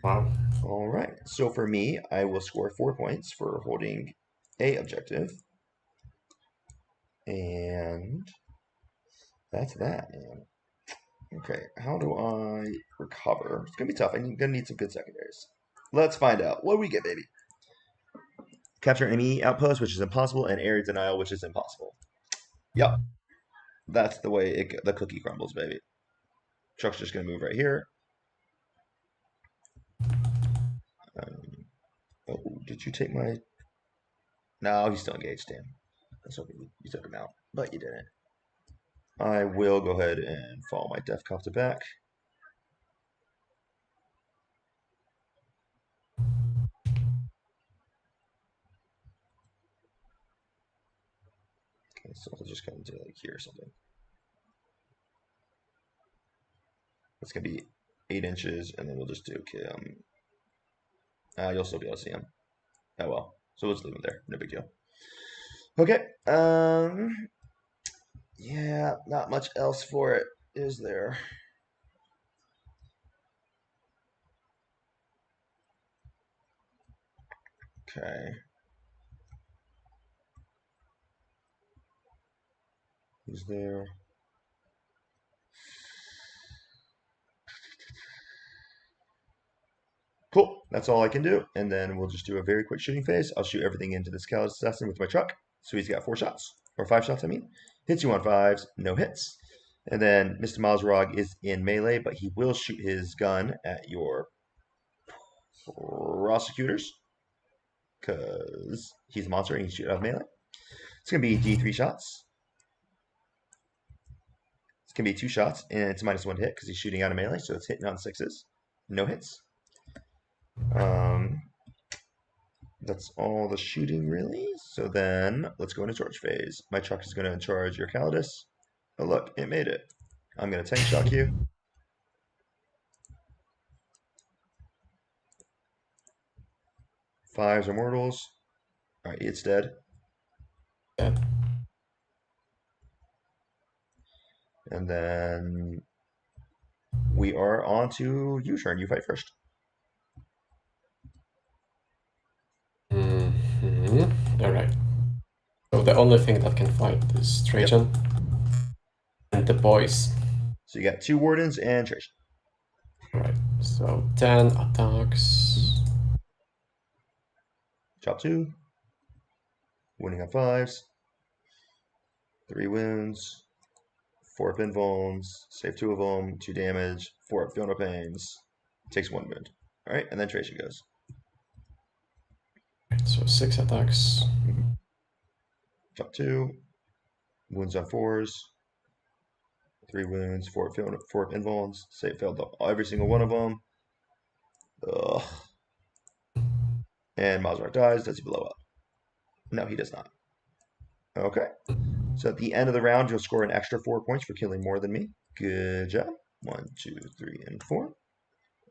Wow. All right. So for me, I will score 4 points for holding a objective. And that's that, man. Okay, how do I recover? It's gonna be tough. I'm gonna need some good secondaries. Let's find out. What do we get, baby? Capture enemy outpost, which is impossible, and area denial, which is impossible. Yep. That's the way the cookie crumbles, baby. Truck's just gonna move right here. Oh, did you take my... No, he's still engaged, damn. I was hoping you took him out, but you didn't. I will go ahead and follow my Death Copter back. Okay, so I'll just come to like here or something. It's gonna be 8 inches, and then we'll just do you'll still be able to see him. Oh well. So we'll just leave him there. No big deal. Okay. Yeah, not much else for it, is there? Okay. He's there. Cool. That's all I can do. And then we'll just do a very quick shooting phase. I'll shoot everything into this Callous Assassin with my truck. So he's got 4 shots. Or 5 shots, I mean. Hits you on 5s. No hits. And then Mr. Mazrog is in melee, but he will shoot his gun at your prosecutors. Because he's a monster and he can shoot out of melee. It's going to be D3 shots. It's going to be 2 shots. And it's -1 hit because he's shooting out of melee. So it's hitting on 6s. No hits. That's all the shooting, really. So then, let's go into charge phase. My truck is going to charge your Custodes. Oh, look, it made it. I'm going to tank shock you. Fives are mortals. All right, it's dead. Yeah. And then we are on to you turn. You fight first. All right. So the only thing that can fight is Trajan and the boys. So you got 2 wardens and Trajan. All right. So 10 attacks. Chop 2. Wounding on 5s. 3 wounds. 4 pin vulns. Save 2 of them. 2 damage. 4 Fiona pains. Takes 1 wound. All right, and then Trajan goes. Right, so 6 attacks. Chop 2. Wounds on 4s. 3 wounds. 4 pin vulns. Save failed every single one of them. Ugh. And Mazrak dies. Does he blow up? No, he does not. Okay. So at the end of the round, you'll score an extra 4 points for killing more than me. Good job. 1, 2, 3, and 4.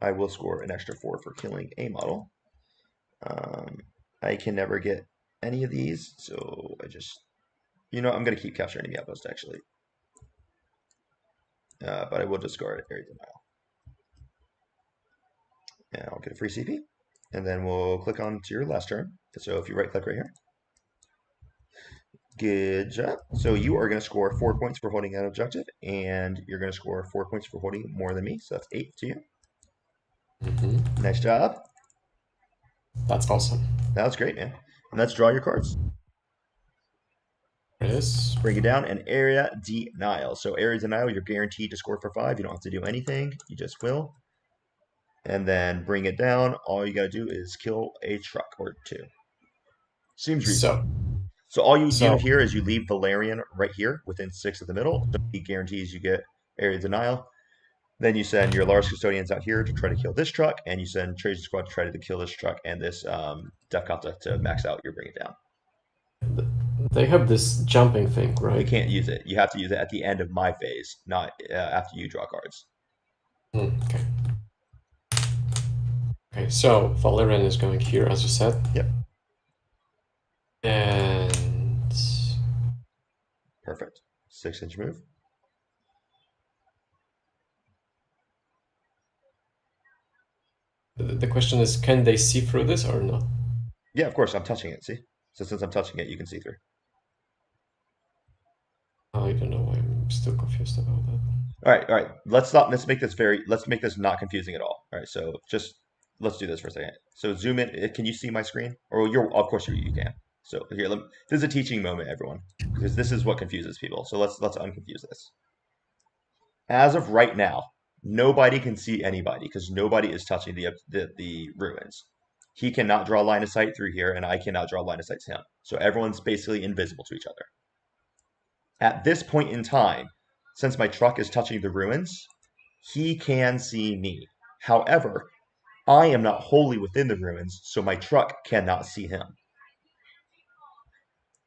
I will score an extra 4 for killing a model. I can never get any of these, so I just... I'm going to keep capturing enemy outpost, actually. But I will discard Area Denial. And I'll get a free CP. And then we'll click on to your last turn. So if you right-click right here. Good job. So you are going to score 4 points for holding that objective, and you're going to score 4 points for holding more than me. So that's 8 to you. Nice job. That's awesome. That was great, man. And let's draw your cards. There it is. Bring it down and Area Denial. So Area Denial, you're guaranteed to score for 5. You don't have to do anything. You just will. And then bring it down. All you got to do is kill a truck or 2. Seems reasonable. So all you do here is you leave Valerian right here within 6 of the middle. He guarantees you get Area Denial. Then you send your Lars Custodians out here to try to kill this truck, and you send Trajan Squad to try to kill this truck and this Defkata to max out your bring it down. They have this jumping thing, right? You can't use it. You have to use it at the end of my phase, not after you draw cards. Okay. Okay, so Valerian is going here, as you said. Yep. And... Perfect. 6-inch move. The question is, can they see through this or not? Yeah, of course. I'm touching it, see? So since I'm touching it, you can see through. I don't know. I'm still confused about that. All right. Let's make this not confusing at all. All right, so just let's do this for a second. So zoom in. Can you see my screen? Or of course you can. So here, this is a teaching moment, everyone, because this is what confuses people. So let's unconfuse this. As of right now, nobody can see anybody because nobody is touching the ruins. He cannot draw line of sight through here, and I cannot draw line of sight to him. So everyone's basically invisible to each other. At this point in time, since my truck is touching the ruins, he can see me. However, I am not wholly within the ruins, so my truck cannot see him.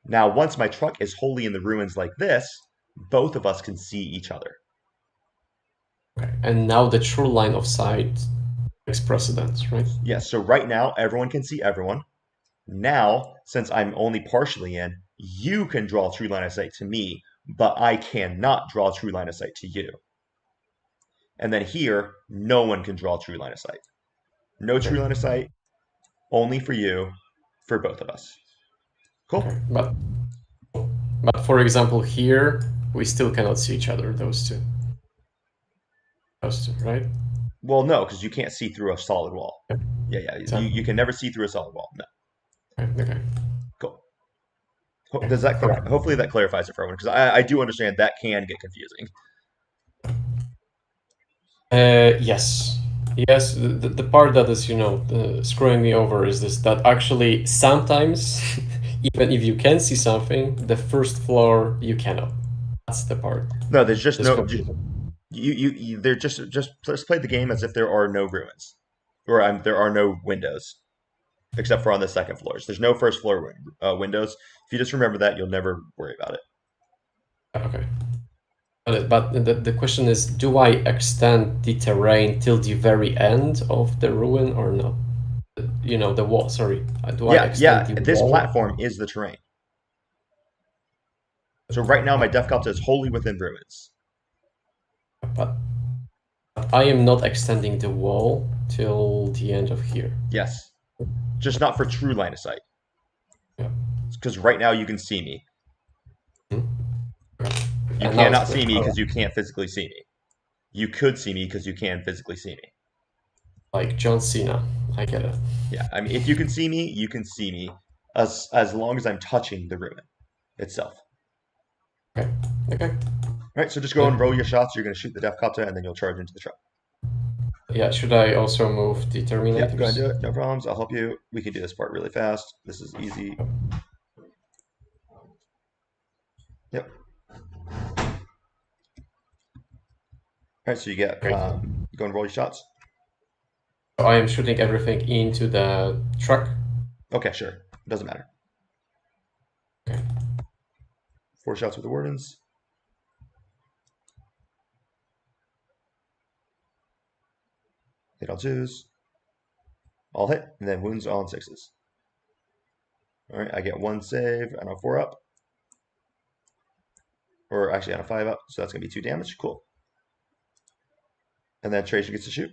Now, once my truck is wholly in the ruins like this, both of us can see each other. Okay, and now the true line of sight takes precedence, right? Yes, so right now, everyone can see everyone. Now, since I'm only partially in, you can draw true line of sight to me, but I cannot draw true line of sight to you. And then here, no one can draw true line of sight. No true line of sight, only for you, for both of us. Cool. Okay, but for example, here We still cannot see each other, those two. Those two, right? Well, no, because you can't see through a solid wall. Yeah. Yeah. Exactly. You can never see through a solid wall. No. Okay. Cool. Does that hopefully that clarifies it for everyone? Because I do understand that can get confusing. Yes. Yes, the part that is, screwing me over is this, that actually sometimes, even if you can see something, the first floor you cannot. That's the part. No, there's just It's no. confusing. They're just let's play the game as if there are no ruins, or there are no windows, except for on the second floors. There's no first floor windows. If you just remember that, you'll never worry about it. Okay. But the question is, do I extend the terrain till the very end of the ruin or not? The wall, sorry. Do I extend the This wall? platform is the terrain. So right now, my Def Delta is wholly within ruins. But I am not extending the wall till the end of here. Yes, just not for true line of sight. Yeah. Because right now you can see me. Okay. You cannot see me because you can't physically see me. You could see me because you can physically see me. Like John Cena, I get it. Yeah, I mean, if you can see me, you can see me, as long as I'm touching the ruin itself. Okay. Okay. All right, so just go and roll your shots. You're going to shoot the Def Delta, and then you'll charge into the truck. Yeah, should I also move the Terminators? Yeah, go ahead and do it. No problems. I'll help you. We can do this part really fast. This is easy. Yep. All right, so you get Great. go and roll your shots. So I am shooting everything into the truck. Okay, sure. It doesn't matter. Okay. 4 shots with the Wardens. Hit on 2s. All hit, and then wounds on 6s. All right, I get 1 save and a 4 up. Or actually on a 5 up, so that's going to be 2 damage. Cool. And then Tracer gets to shoot.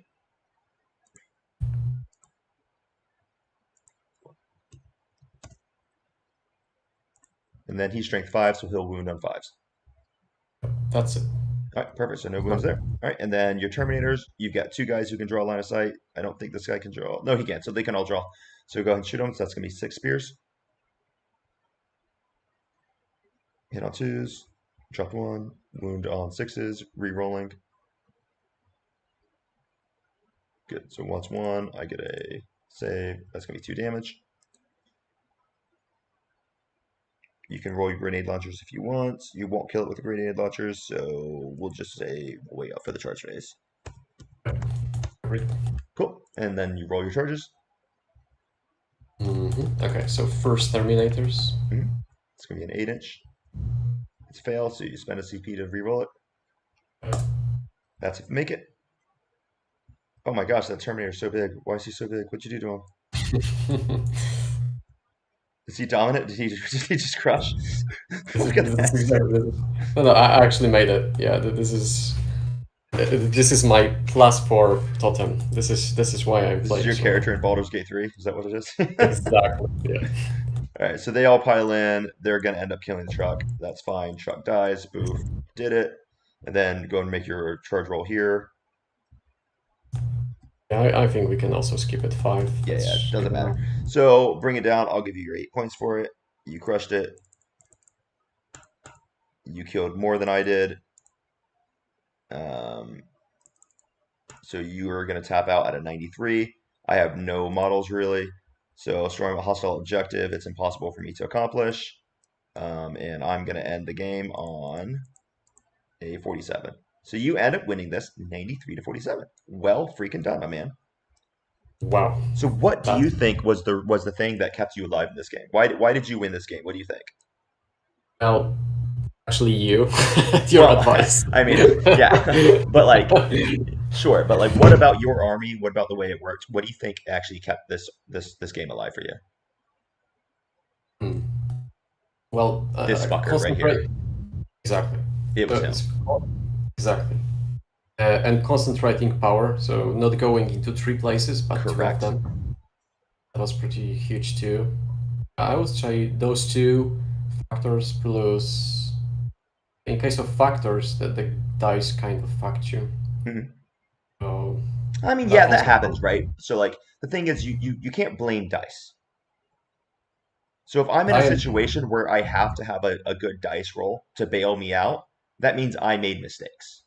And then he's strength 5, so he'll wound on 5s. That's it. All right, perfect. So no wounds there. All right, and then your Terminators, you've got 2 guys who can draw line of sight. I don't think this guy can draw. No, he can. So they can all draw. So go ahead and shoot them. So that's going to be 6 spears. Hit on 2s. Drop 1. Wound on 6s. Re-rolling. Good. So once 1, I get a save. That's going to be 2 damage. You can roll your grenade launchers if you want. You won't kill it with the grenade launchers, so we'll just say wait up for the charge phase. Cool. And then you roll your charges. Okay, so first Terminators. It's going to be an 8-inch. It's a fail, so you spend a CP to re-roll it. That's if you make it. Oh my gosh, that Terminator's so big. Why is he so big? What'd you do to him? Is he dominant? Did he just crush? Look at that. No, I actually made it. Yeah, this is my +4 totem. This is why I'm This playing. is your character in Baldur's Gate 3? Is that what it is? Exactly. Yeah. All right, so they all pile in. They're going to end up killing the truck. That's fine. Truck dies. Boof. Did it. And then go and make your charge roll here. Yeah, I think we can also skip at 5. Yeah, it doesn't matter. So bring it down. I'll give you your 8 points for it. You crushed it. You killed more than I did. So you are going to tap out at a 93. I have no models really. So destroying a hostile objective, it's impossible for me to accomplish. And I'm going to end the game on a 47. So you end up winning this 93 to 47. Well freaking done, my man. Wow. So what do you think was the thing that kept you alive in this game? Why did you win this game? What do you think? Well, actually, your advice. I mean, yeah, but like, sure, but like, what about your army? What about the way it worked? What do you think actually kept this game alive for you? Well, this fucker right here. Exactly. It was him. Exactly. And concentrating power, so not going into 3 places, but Correct. 2 of them. That was pretty huge too. I would say those 2 factors plus In case of factors, the dice kind of fact you. Mhm. So I mean, that yeah, that also happens, counts. right? So like the thing is you can't blame dice. So if I'm in a I am. situation where I have to have a good dice roll to bail me out, that means I made mistakes.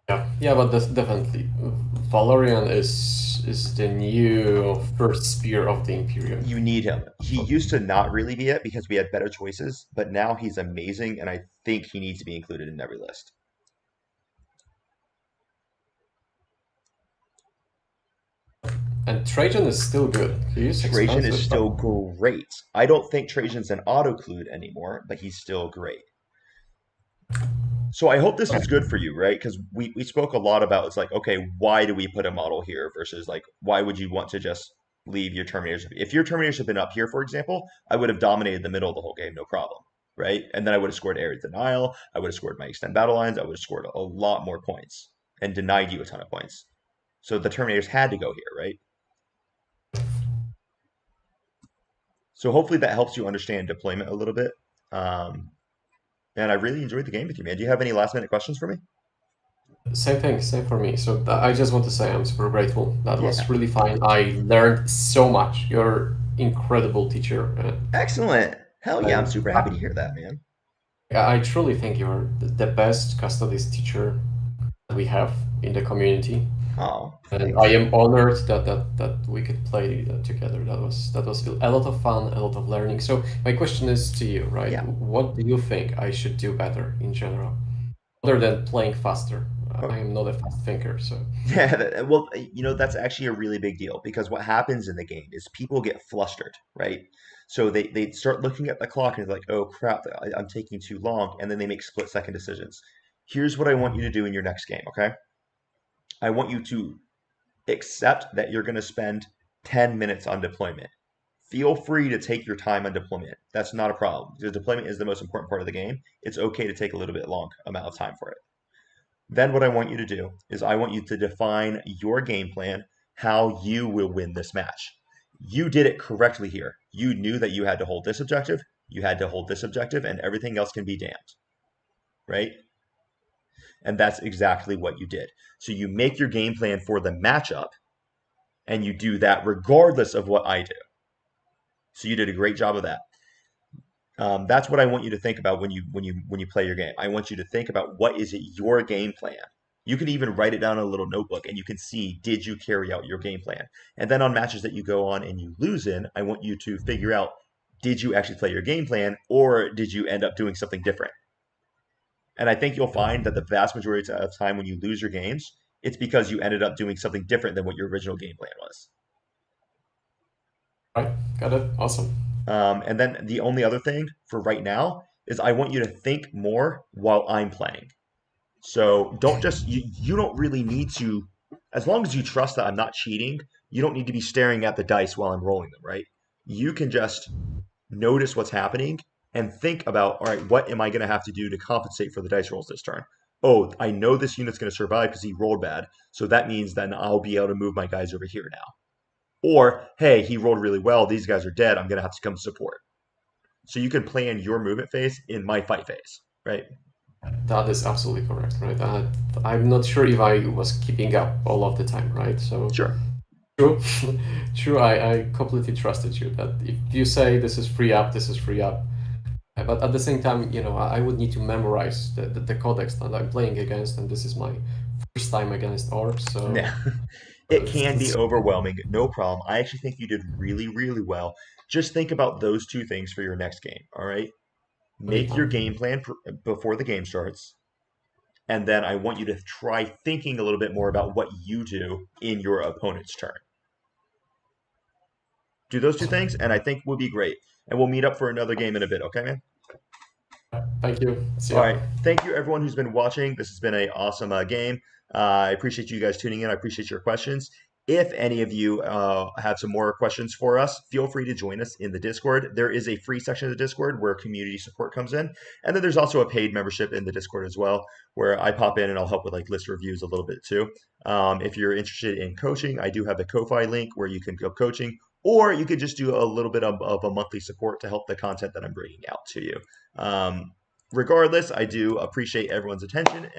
Yeah, yeah, but that's definitely Valerian is the new first spear of the Imperium. You need him. He used to not really be it because we had better choices, but now he's amazing, and I think he needs to be included in every list. And Trajan is still good. He is Trajan is expensive, but still great. I don't think Trajan's an autoclude anymore, but he's still great. So I hope this was good for you, right? Because we spoke a lot about it's like, okay, why do we put a model here versus like, why would you want to just leave your Terminators? If your Terminators had been up here, for example, I would have dominated the middle of the whole game, no problem, right? And then I would have scored Area Denial, I would have scored my Extend Battle Lines, I would have scored a lot more points and denied you a ton of points. So the Terminators had to go here, right? So hopefully that helps you understand deployment a little bit. Um, and I really enjoyed the game with you, man. Do you have any last minute questions for me? same thing, same for me. So I just want to say I'm super grateful. That was Yeah. really fun. I learned so much. You're incredible teacher, Excellent. Hell yeah, I'm and super happy to hear that, man. I truly think you're the best Custodes teacher we have in the community. Oh, And I thanks. am honored that we could play together. That was a lot of fun, a lot of learning. So my question is to you, right? Yeah. What do you think I should do better in general, other than playing faster? I Oh, am not a fast thinker, so yeah, well, that's actually a really big deal because what happens in the game is people get flustered, right? So they start looking at the clock and they're like, oh crap, I'm taking too long, and then they make split-second decisions. Here's what I want you to do in your next game, okay? I want you to accept that you're going to spend 10 minutes on deployment. Feel free to take your time on deployment. That's not a problem. Because deployment is the most important part of the game. It's okay to take a little bit long amount of time for it. Then what I want you to do is I want you to define your game plan, how you will win this match. You did it correctly here. You knew that you had to hold this objective, you had to hold this objective, and everything else can be damned, right? And that's exactly what you did. So you make your game plan for the matchup, and you do that regardless of what I do. So you did a great job of that. That's what I want you to think about when you play your game. I want you to think about what is it your game plan. You can even write it down in a little notebook, and you can see did you carry out your game plan. And then on matches that you go on and you lose in, I want you to figure out did you actually play your game plan or did you end up doing something different. And I think you'll find that the vast majority of the time when you lose your games, it's because you ended up doing something different than what your original game plan was. right, got it. Awesome. And then the only other thing for right now is I want you to think more while I'm playing. So don't just you don't really need to, as long as you trust that I'm not cheating, you don't need to be staring at the dice while I'm rolling them, right? You can just notice what's happening and think about, all right, what am I going to have to do to compensate for the dice rolls this turn? Oh, I know this unit's going to survive because he rolled bad, so that means then I'll be able to move my guys over here now. Or, hey, he rolled really well. These guys are dead. I'm going to have to come support. So you can plan your movement phase in my fight phase, right? That is absolutely correct, right? I'm not sure if I was keeping up all of the time, right? So Sure. true, true. I completely trusted you that if you say this is free up, this is free up. But at the same time, I would need to memorize the codex that I'm playing against, and this is my first time against Orks, so Yeah. It can be it's overwhelming. No problem. I actually think you did really, really well. Just think about those two things for your next game. All right. really Make your fun. game plan before the game starts. And then I want you to try thinking a little bit more about what you do in your opponent's turn. Do those two Awesome. things, and I think we'll be great. And we'll meet up for another game in a bit. Okay, man? Thank you. See All ya. right. Thank you, everyone who's been watching. This has been an awesome game. I appreciate you guys tuning in. I appreciate your questions. If any of you have some more questions for us, feel free to join us in the Discord. There is a free section of the Discord where community support comes in. And then there's also a paid membership in the Discord as well, where I pop in and I'll help with like list reviews a little bit too. If you're interested in coaching, I do have the Ko-Fi link where you can go coaching, or you could just do a little bit of a monthly support to help the content that I'm bringing out to you. Regardless, I do appreciate everyone's attention, and